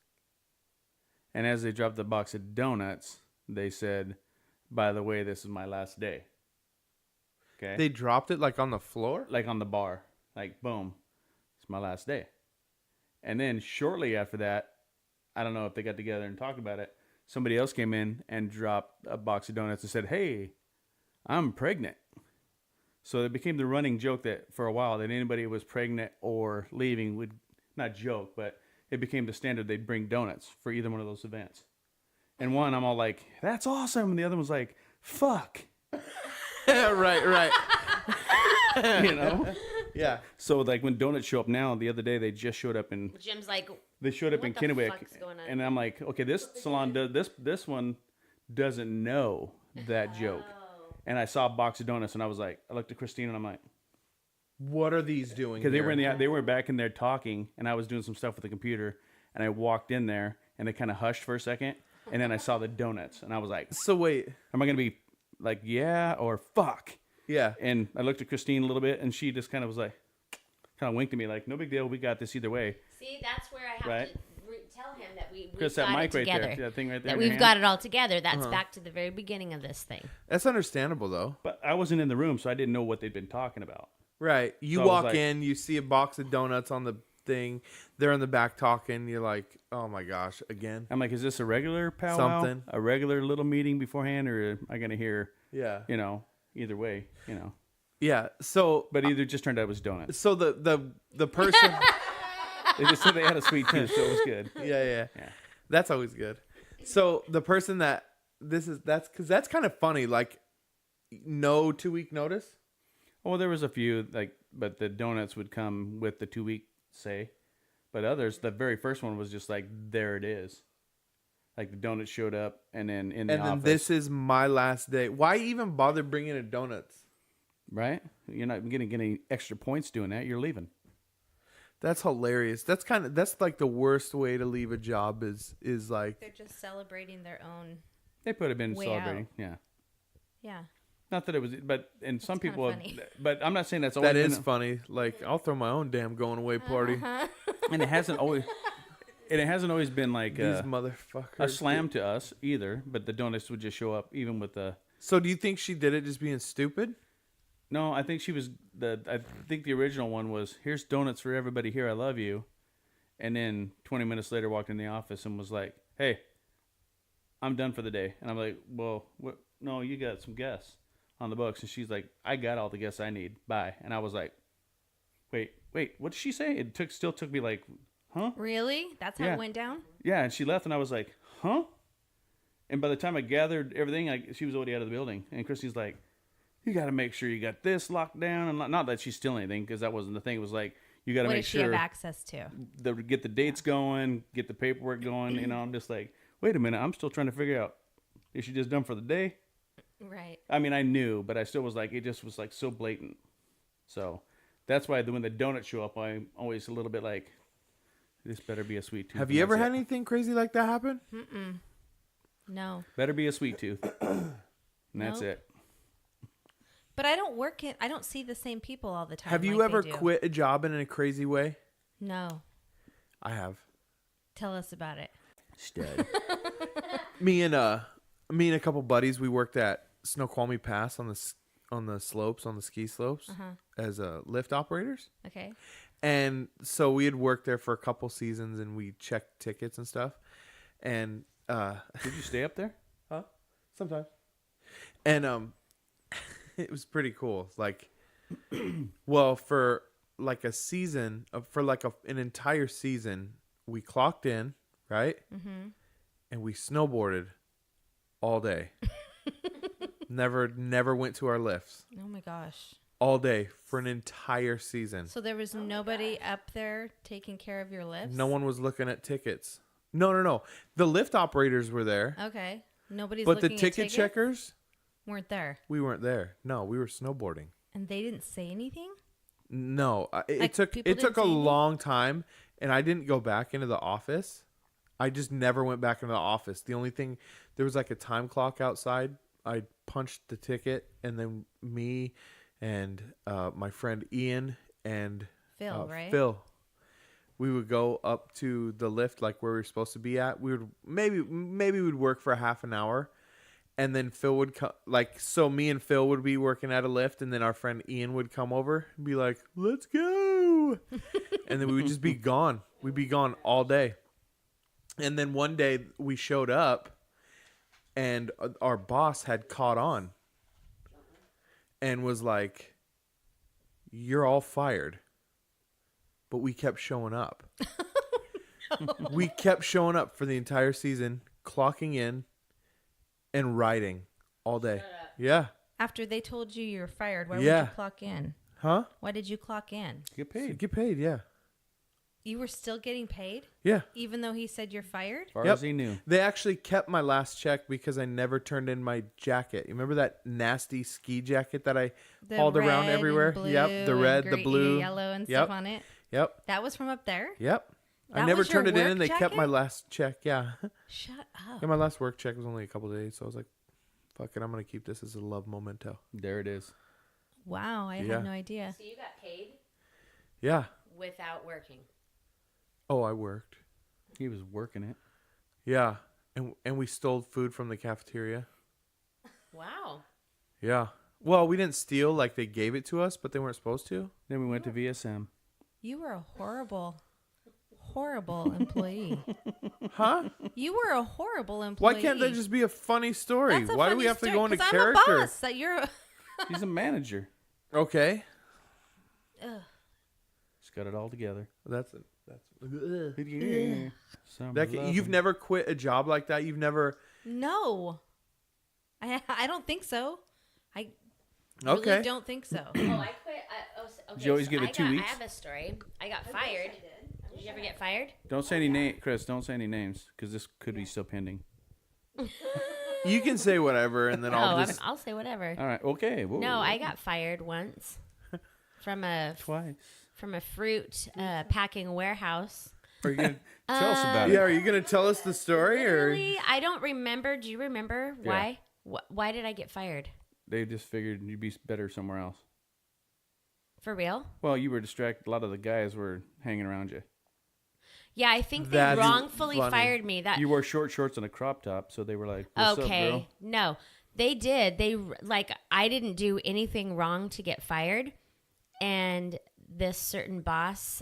And as they dropped the box of donuts, they said, "By the way, this is my last day." Okay. They dropped it like on the floor? Like on the bar. Like, boom, it's my last day. And then shortly after that, I don't know if they got together and talked about it, somebody else came in and dropped a box of donuts and said, "Hey, I'm pregnant." So it became the running joke that for a while that anybody who was pregnant or leaving would, not joke, but it became the standard they'd bring donuts for either one of those events. And one, I'm all like, "That's awesome." And the other was like, "Fuck." right. You know? Yeah. So like when donuts show up now, the other day they just showed up in Jim's like, They showed up What in the Kennewick, fuck's going on? and I'm like, okay, this salon does this one doesn't know that joke. oh, And I saw a box of donuts, and I was like, I looked at Christine, and I'm like, What are these doing? because they here? they were back in there talking, and I was doing some stuff with the computer, and I walked in there, and they kind of hushed for a second, and then I saw the donuts, and I was like, So wait. am I gonna be like yeah or fuck? Yeah. And I looked at Christine a little bit, and she just kind of was like, kind of winked at me like, no big deal, we got this either way. see, that's where I have Right. to tell him that we've Chris, got that it mic right together. there, that thing right there, That in your we've hand. got it all together. That's back to the very beginning of this thing. That's understandable though. But I wasn't in the room, so I didn't know what they'd been talking about. Right. You So I was walk like- in, you see a box of donuts on the thing. They're in the back talking. You're like, oh my gosh, again? I'm like, is this a regular powwow? Something. A regular little meeting beforehand, or am I going to hear, Yeah. you know, either way, you know? Yeah. So, But either just turned out it was donuts. so the person, They just said they had a sweet tooth, so it was good. yeah. Yeah. That's always good. So the person that's kind of funny. Like, no 2-week notice. Well, there was a few but the donuts would come with the 2-week say, but others, the very first one was just like, there it is. Like the donuts showed up, and then in the office. And then this is my last day. Why even bother bringing in donuts? Right? You're not going to get any extra points doing that. You're leaving. That's hilarious. That's like the worst way to leave a job is like. They're just celebrating their own. They could have been Way celebrating. out. Yeah. Yeah. Not that it was, and some kinda people, funny. but I'm not saying that's always That is been, funny. Like, I'll throw my own damn going away party. and it hasn't always been like These a motherfuckers. slam to us either. But the donuts would just show up, even with the. So do you think she did it just being stupid? No, I think she was I think the original one was, here's donuts for everybody here. I love you. And then 20 minutes later, walked in the office and was like, hey, I'm done for the day. And I'm like, well, what? No, you got some guests on the books. And she's like, I got all the guests I need. Bye. And I was like, wait, what did she say? It still took me like, huh? Really? That's how Yeah. it went down? Yeah. And she left and I was like, huh? And by the time I gathered everything, she was already out of the building. And Christy's like, you got to make sure you got this locked down. And not that she stole anything, because that wasn't the thing. It was like, you got to What make did she sure have access to? get the dates going, get the paperwork going. You know, I'm just like, wait a minute. I'm still trying to figure out, is she just done for the day? Right. I mean, I knew, but I still was like, it just was like so blatant. So that's why when the donuts show up, I'm always a little bit like, this better be a sweet tooth. Have and you ever that's had it. anything crazy like that happen? No. Better be a sweet tooth. And that's Nope. it. But I don't see the same people all the time. Have you like ever they do. quit a job in a crazy way? No. I have. Tell us about it. Stud. Me and a couple buddies, we worked at Snoqualmie Pass on the slopes, on the ski slopes, as lift operators. Okay. And so we had worked there for a couple seasons, and we checked tickets and stuff. And Did you stay up there? sometimes. And it was pretty cool. Like, well, for like a season, for like an entire season, we clocked in, right? Mm-hmm. And we snowboarded all day. Never went to our lifts. Oh my gosh. All day for an entire season. So there was nobody up there taking care of your lifts? No one was looking at tickets. No. The lift operators were there. Okay. Nobody's But the looking at ticket tickets? checkers, Weren't there. we weren't there. No, we were snowboarding. And they didn't say anything? No, it Like, took people it took a didn't say anything? long time, and I didn't go back into the office. I just never went back into the office. The only thing, there was like a time clock outside. I punched the ticket, and then me and my friend Ian and Phil, right? Phil, we would go up to the lift, like where we were supposed to be at. We would maybe we'd work for a half an hour, and then Phil would come. Like, so me and Phil would be working at a lift, and then our friend Ian would come over and be like, "Let's go," and then we would just be gone. We'd be gone all day. And then one day we showed up, and our boss had caught on and was like, "You're all fired." But we kept showing up. We kept showing up for the entire season, clocking in and riding all day. Yeah. After they told you were fired, why Yeah. would you clock in? Huh? Why did you clock in? Get paid. Get paid, yeah. You were still getting paid? Yeah. Even though he said you're fired? As far Yep. as he knew. They actually kept my last check because I never turned in my jacket. You remember that nasty ski jacket that I The hauled around red and everywhere? blue Yep, the and red, the blue. yellow and Yep. stuff on it. Yep. That was from up there? Yep. I That never was your turned it in, work and they kept my jacket? last check. Yeah. Shut up. Yeah, my last work check was only a couple days, so I was like, fuck it, I'm going to keep this as a love memento. There it is. Wow, I Yeah. had no idea. So you got paid Yeah. without working. Oh, I worked. He was working it. Yeah. And we stole food from the cafeteria. Wow. Yeah. Well, we didn't steal, like they gave it to us, but they weren't supposed to. Then we went to VSM. You were a horrible employee. Huh? You were a horrible employee. Why can't that just be a funny story? That's a Why do funny we have to story, go into 'cause character? I'm a boss. That you're. He's a manager. Okay. Ugh. He's got it all together. That's Some Becky, love you've 'em. never quit a job like that? You've never... No, I don't think so. I really Okay. don't think so. Oh, I quit. Okay, Did you always give it 2 I weeks? have a story. I got fired. Did you ever get fired? Don't say any name, Chris. Don't say any names because this could be still pending. You can say whatever, and then I'll just... I'll say whatever. All right. Okay. Whoa. No, I got fired once from a twice. fruit packing warehouse. Are you gonna... Tell us about Yeah, it. are you gonna tell us the story, or... Really, I don't remember. Do you remember why? Why did I get fired? They just figured you'd be better somewhere else. For real? Well, you were distracted. A lot of the guys were hanging around you. Yeah, I think they That's wrongfully funny. fired me. That You wore short shorts and a crop top, so they were like, "What's up, okay? girl?" No, they did. They like I didn't do anything wrong to get fired, and this certain boss,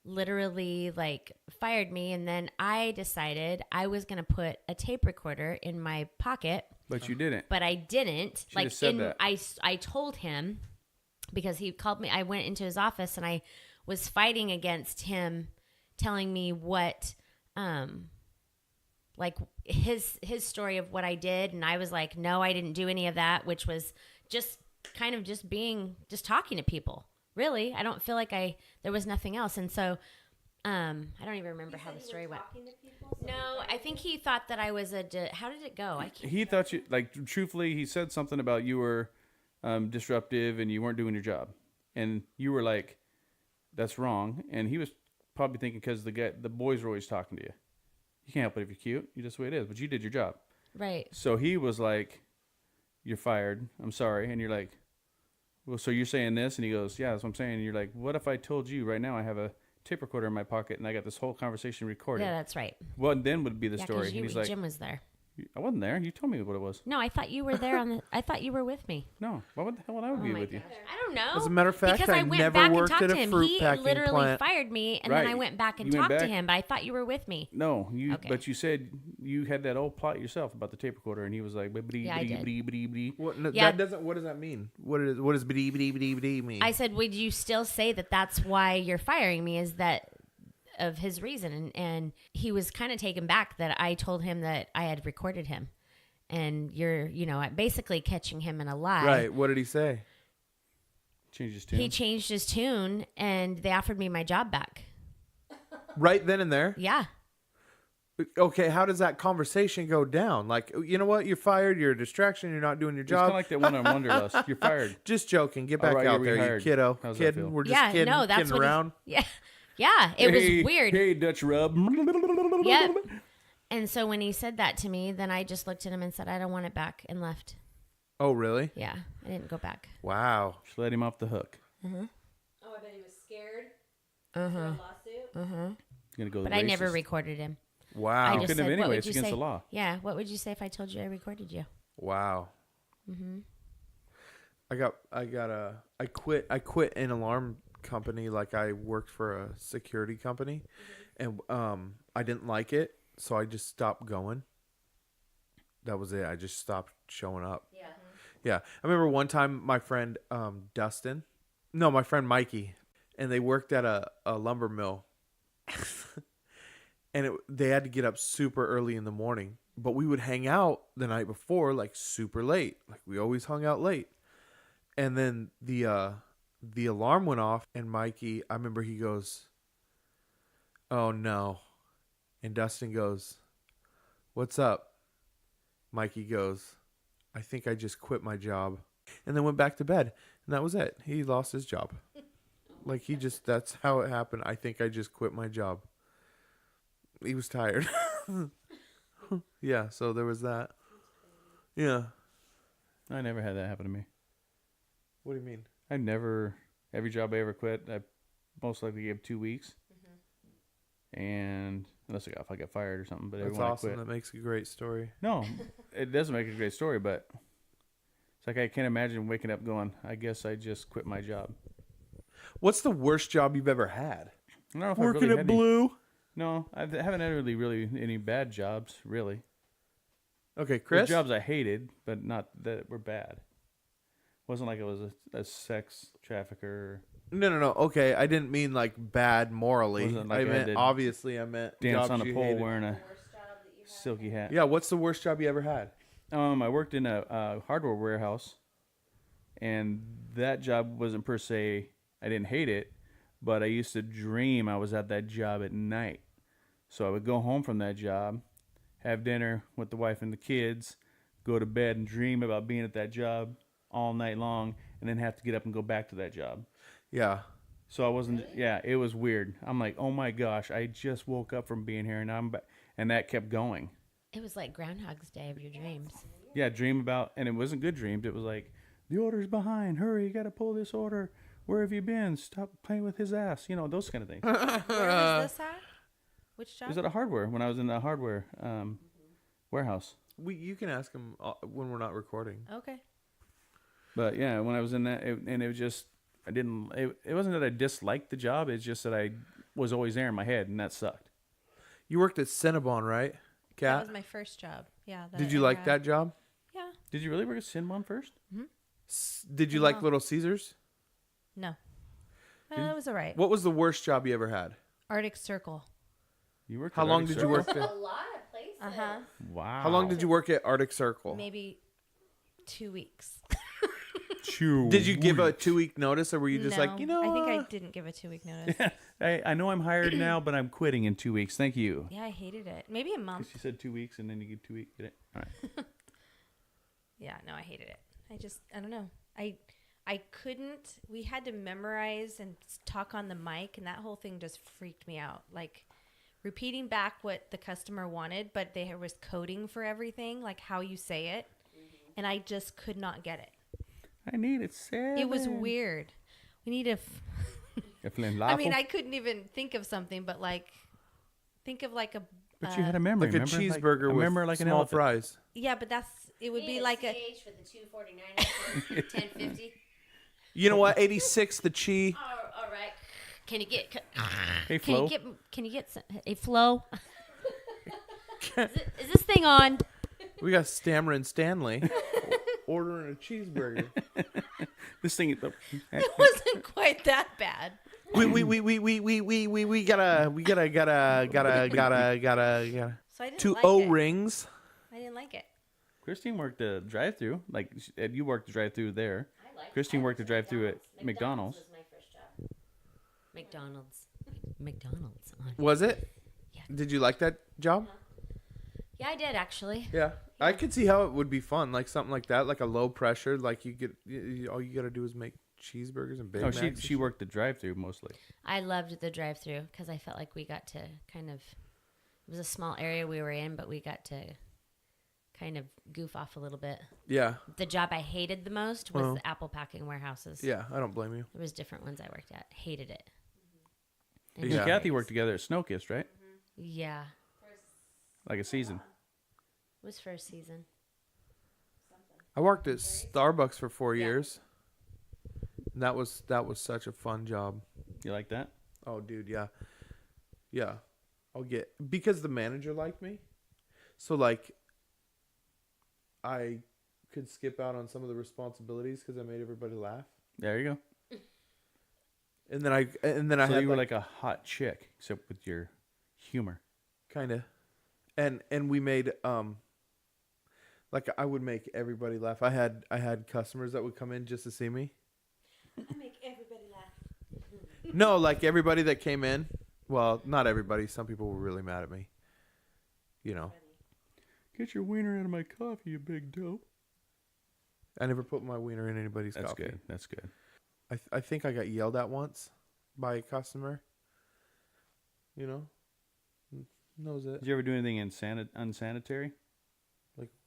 literally like fired me, and then I decided I was gonna put a tape recorder in my pocket, But you didn't. but I didn't. Should have said that. I told him because he called me. I went into his office and I was fighting against him telling me what like his story of what I did, and I was like, no, I didn't do any of that, which was just kind of just talking to people. Really, I don't feel like there was nothing else, and so I don't even remember how the story went. No, I think he thought that I was how did it go? I can't. He thought you, like, truthfully, he said something about you were disruptive and you weren't doing your job, and you were like, "That's wrong." And he was probably thinking because the boys were always talking to you. You can't help it if you're cute. You just the way it is. But you did your job. Right. So he was like, "You're fired. I'm sorry." And you're like, "Well, so you're saying this?" And he goes, "Yeah, that's what I'm saying." And you're like, "What if I told you right now I have a tape recorder in my pocket and I got this whole conversation recorded?" Yeah, that's right. What then would be the Yeah, story? because And he's like, Jim was there. "I wasn't there. You told me what it was." No, I thought you were there I thought you were with me. No. Why would the hell would I be with you? I don't know. As a matter of fact, because I I went never back and worked talked at to a him. fruit He packing literally plant. fired me, and then I Right. went back and You went talked to back? him. But I thought you were with me. No, Okay. but you said you had that old plot yourself about the tape recorder, and he was like, Yeah, I did. What, no, Yeah. that doesn't... What does that mean? What does biddy biddy biddy biddy mean? I said, would you still say that that's why you're firing me? Is that of his reason? And he was kind of taken back that I told him that I had recorded him, and you're, basically catching him in a lie. Right. What did he say? Change his tune. He changed his tune, and they offered me my job back. Right then and there? Yeah. Okay, how does that conversation go down? Like, you know what? You're fired. You're a distraction. You're not doing your It's kind job. of like that one on Wanderlust. You're fired. Just joking. Get back All right, out you're there, you rehired. kiddo. How's that Kidding. feel? We're just Yeah, kidding, no, that's kidding what around. Yeah. Yeah, it Hey, was weird. Hey, Dutch rub. Yep. And so when he said that to me, then I just looked at him and said, I don't want it back, and left. Oh, really? Yeah, I didn't go back. Wow. Just let him off the hook. Oh, I bet he was scared. Uh-huh. Lawsuit. He's gonna go. But the I never racist. recorded him. Wow. I You just couldn't have said, anyway. what would It's you against say? the law. Yeah, what would you say if I told you I recorded you? Wow. Mm-hmm. I quit an alarm company. Like, I worked for a security company, and I didn't like it, so I just stopped going. That was it. I just stopped showing up. Yeah. Yeah. I remember one time my friend my friend Mikey, and they worked at a lumber mill. And they had to get up super early in the morning, but we would hang out the night before, like, super late. Like, we always hung out late. And then the alarm went off, and Mikey, I remember he goes, "Oh no." And Dustin goes, "What's up?" Mikey goes, "I think I just quit my job." And then went back to bed. And that was it. He lost his job. Like, that's how it happened. "I think I just quit my job." He was tired. Yeah, so there was that. Yeah. I never had that happen to me. What do you mean? Every job I ever quit, I most likely gave 2 weeks. And unless I got fired or something, but That's everyone awesome. I quit. That makes a great story. No, it doesn't make a great story, but it's like I can't imagine waking up going, I guess I just quit my job. What's the worst job you've ever had? I don't know if Working I really at had any, Blue. No, I haven't had really any bad jobs, really. Okay, There's Chris. jobs I hated, but not that were bad. Wasn't like it was a sex trafficker. No. Okay, I didn't mean like bad morally. Wasn't like I I had meant to obviously. I meant Dance jobs on a you pole hated. wearing a silky hat. Yeah. What's the worst job you ever had? I worked in a hardware warehouse, and that job wasn't per se. I didn't hate it, but I used to dream I was at that job at night. So I would go home from that job, have dinner with the wife and the kids, go to bed and dream about being at that job all night long, and then have to get up and go back to that job. Yeah. So I wasn't. Yeah, it was weird. I'm like, oh my gosh, I just woke up from being here, and I'm back, and that kept going. It was like Groundhog's Day of your dreams. Yeah, dream about, and it wasn't good dreams. It was like, the order's behind. Hurry, you got to pull this order. Where have you been? Stop playing with his ass. You know, those kind of things. Where was this at? Which It job? was at a hardware when I was in the hardware warehouse. You can ask him when we're not recording. Okay. But yeah, when I was in that, and it was just, I didn't, it wasn't that I disliked the job. It's just that I was always there in my head, and that sucked. You worked at Cinnabon, right, That Kat? was my first job. Yeah. Did you like that job? Yeah. Did you really work at Cinnabon first? Did you like Little Caesars? No. It was all right. What was the worst job you ever had? Arctic Circle. You worked. How at long Arctic did you Circle? work there? lot of places. Uh-huh. Wow. How long did you work at Arctic Circle? Maybe 2 weeks. Did you give a 2-week notice, or were you just No, like, you know? I think I didn't give a 2-week notice. I know I'm hired now, but I'm quitting in 2 weeks. Thank you. Yeah, I hated it. Maybe a month. She said 2 weeks, and then you give 2 weeks. Get it? All right. Yeah, no, I hated it. I don't know. I couldn't. We had to memorize and talk on the mic, and that whole thing just freaked me out. Like repeating back what the customer wanted, but there was coding for everything, like how you say it, and I just could not get it. I need it 7. It was weird. We need to. I mean, I couldn't even think of something, but like, think of like a. But you had a memory. Like a remember? cheeseburger I with remember like an small elephant. fries. Yeah, but it would be like a. for the 249 1050. You know what? 86, the chi. All right. Can you get? Hey, Can Flo. you get? Can you get a flow? Is this thing on? We got Stammering Stanley ordering a cheeseburger. This thing. It wasn't quite that bad. We gotta. So I didn't 2 like it. O-rings. I didn't like it. Christine worked the drive-through. Like you worked the drive-through there. Christine worked the drive-through at McDonald's. was my first job. McDonald's. Was it? Yeah. Did you like that job? Yeah, I did actually. Yeah. I could see how it would be fun, like something like that, like a low pressure, like all you gotta do is make cheeseburgers and Big Oh, Macs. she and she shit. worked the drive-through mostly. I loved the drive-through because I felt like we got to kind of. It was a small area we were in, but we got to kind of goof off a little bit. Yeah. The job I hated the most was Oh. the apple packing warehouses. Yeah, I don't blame you. There was different ones I worked at. Hated it. You Yeah. and Kathy worked together at Snowkist, right? Yeah. Like a season. It was first season. I worked at Starbucks for 4 years. And that was such a fun job. You like that? Oh, dude, yeah. Yeah. Because the manager liked me. So, like, I could skip out on some of the responsibilities because I made everybody laugh. There you go. And then I So had you were like a hot chick, except with your humor. kind of, and we made like I would make everybody laugh. I had customers that would come in just to see me. I make everybody laugh. No, like everybody that came in. Well, not everybody. Some people were really mad at me. You know, Get your wiener out of my coffee, you big dope. I never put my wiener in anybody's That's coffee. good. That's good. I think I got yelled at once by a customer. You know, knows it. Did you ever do anything unsanitary?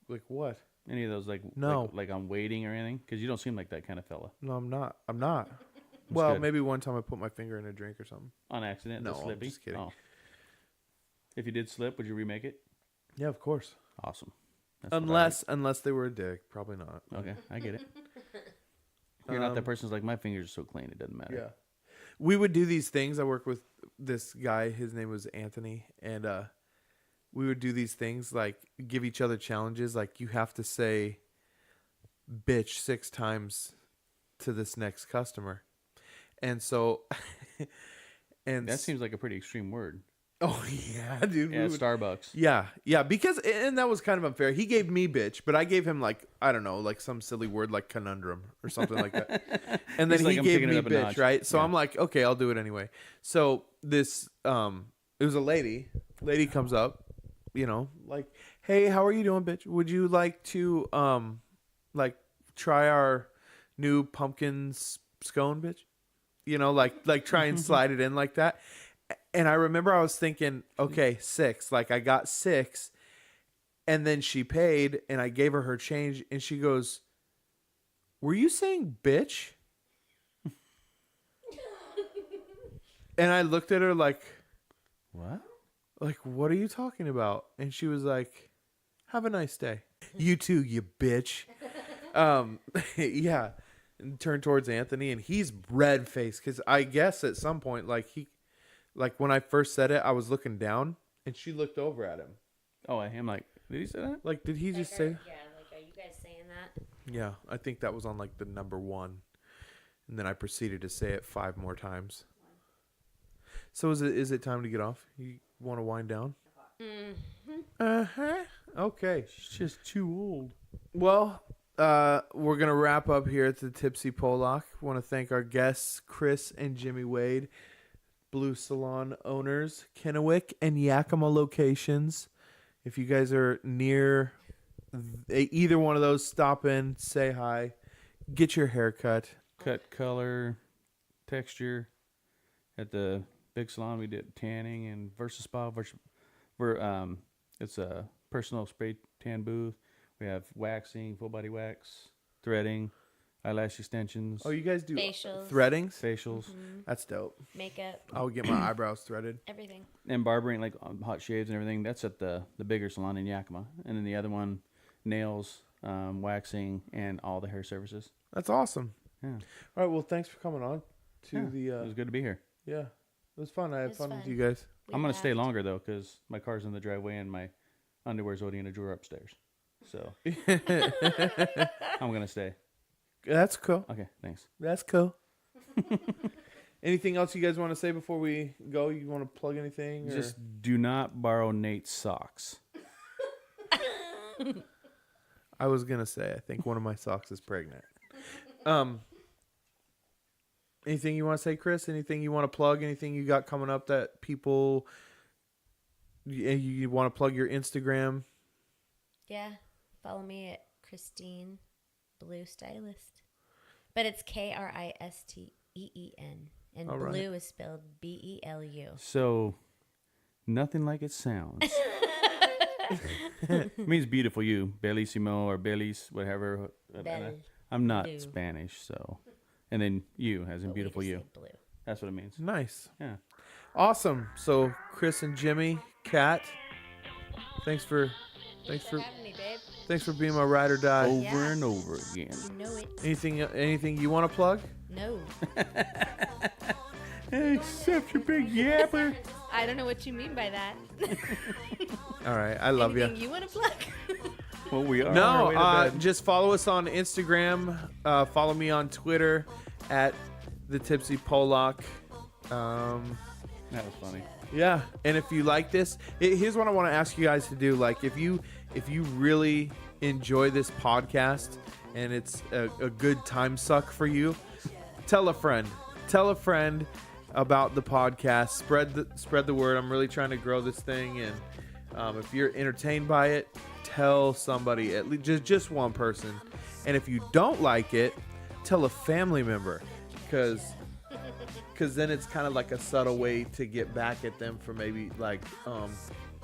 Like what? Any of those No. like on waiting or anything? Because you don't seem like that kind of fella. No, I'm not. Well, good. maybe one time I put my finger in a drink or something. On accident? No, just I'm slippy? just kidding. Oh. If you did slip, would you remake it? Yeah, of course. Awesome. That's what I Unless they were a dick, probably not. like. Okay, I get it. You're not that Um, person's like, my fingers are so clean, it doesn't matter. Yeah. We would do these things. I work with this guy. His name was Anthony. And we would do these things like give each other challenges. Like you have to say bitch 6 times to this next customer. And so, That seems like a pretty extreme word. Oh yeah, dude. Yeah, Starbucks. Yeah, because and that was kind of unfair. He gave me bitch, but I gave him like I don't know, like some silly word like conundrum or something like that. And then He's like, he "I'm gave taking me it up a bitch, notch." right? So Yeah. I'm like, okay, I'll do it anyway. So this it was a lady. Lady comes up, like, hey, how are you doing, bitch? Would you like to like try our new pumpkin scone, bitch? Like try and slide it in like that. And I remember I was thinking, okay, 6. Like I got 6, and then she paid, and I gave her change, and she goes, "Were you saying bitch?" And I looked at her like, What? like, what are you talking about? And she was like, "Have a nice day." You too, you bitch. Yeah. And turned towards Anthony, and he's red faced because I guess at some point, like when I first said it, I was looking down, and she looked over at him. Oh, I am like, did he say that? Like, did he just say? Yeah, like, are you guys saying that? Yeah, I think that was on like the number 1, and then I proceeded to say it 5 more times. So is it time to get off? You want to wind down? Okay. She's just too old. Well, we're gonna wrap up here at the Tipsy Pollock. Want to thank our guests, Kris and Jimmy Wade, Blue Salon owners, Kennewick and Yakima locations. If you guys are near either one of those, stop in, say hi, get your hair cut. Cut, color, texture. At the big salon, we did tanning and Versus Spa. It's a personal spray tan booth. We have waxing, full body wax, threading, eyelash extensions, Oh, you guys do Facials. threadings? facials, That's dope. Makeup, I'll get my eyebrows threaded. everything. and barbering, like hot shaves and everything. That's at the bigger salon in Yakima. And then the other one, nails, waxing, and all the hair services. That's awesome. Yeah. All right, well, thanks for coming on to Yeah, it was good to be here. yeah, it was fun. I had was fun with fun. you guys. We I'm going to stay laughed. longer, though, because my car's in the driveway and my underwear's already in a drawer upstairs. So I'm going to stay. That's cool. Okay, thanks. That's cool. Anything else you guys want to say before we go? You want to plug anything? Or? Just do not borrow Nate's socks. I was gonna say, I think one of my socks is pregnant. Anything you want to say, Kris? Anything you want to plug? Anything you got coming up that people you want to plug your Instagram? Yeah. Follow me at Christine Blue Stylist. But it's Kristeen. And All right. blue is spelled BELU. So, nothing like it sounds. It means beautiful you. Bellissimo or Bellis, whatever. Bell. I'm not Blue. Spanish, so. And then you, as in But we beautiful just you. say blue. That's what it means. Nice, Yeah. awesome. So Kris and Jimmy, Kat, thanks for having me, babe. thanks for being my ride or die. Over Yeah. and over again. You know it. Anything you want to plug? No. Except your big yapper. I don't know what you mean by that. All right, I love you. Anything you want to plug? Well, we are. on our way to No, bed. just follow us on Instagram. Follow me on Twitter at the Tipsy Pollock. That was funny. Yeah, and if you like this, here's what I want to ask you guys to do. Like, if you really enjoy this podcast and it's a good time suck for you, tell a friend. Tell a friend about the podcast. Spread the word. I'm really trying to grow this thing, and if you're entertained by it, tell somebody, at least just one person. And if you don't like it, tell a family member, because then it's kind of like a subtle way to get back at them for maybe like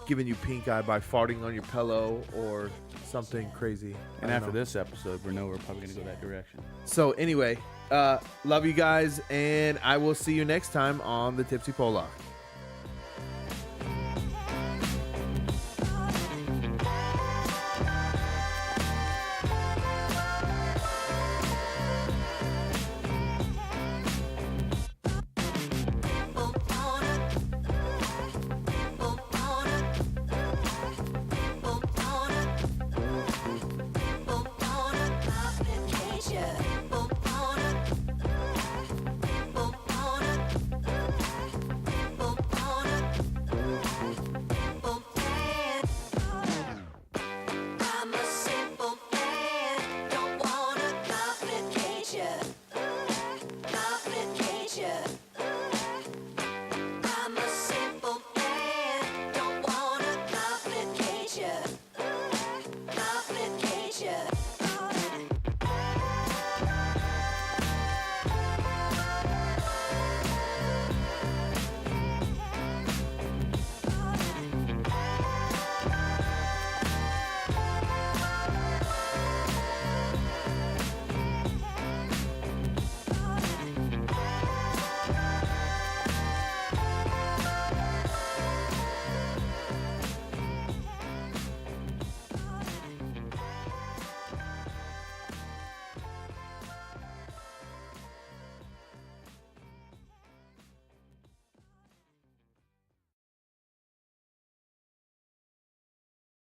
giving you pink eye by farting on your pillow or something crazy. I And don't after know. this episode, we're probably going to go that direction. So anyway, love you guys, and I will see you next time on the Tipsy Pollock.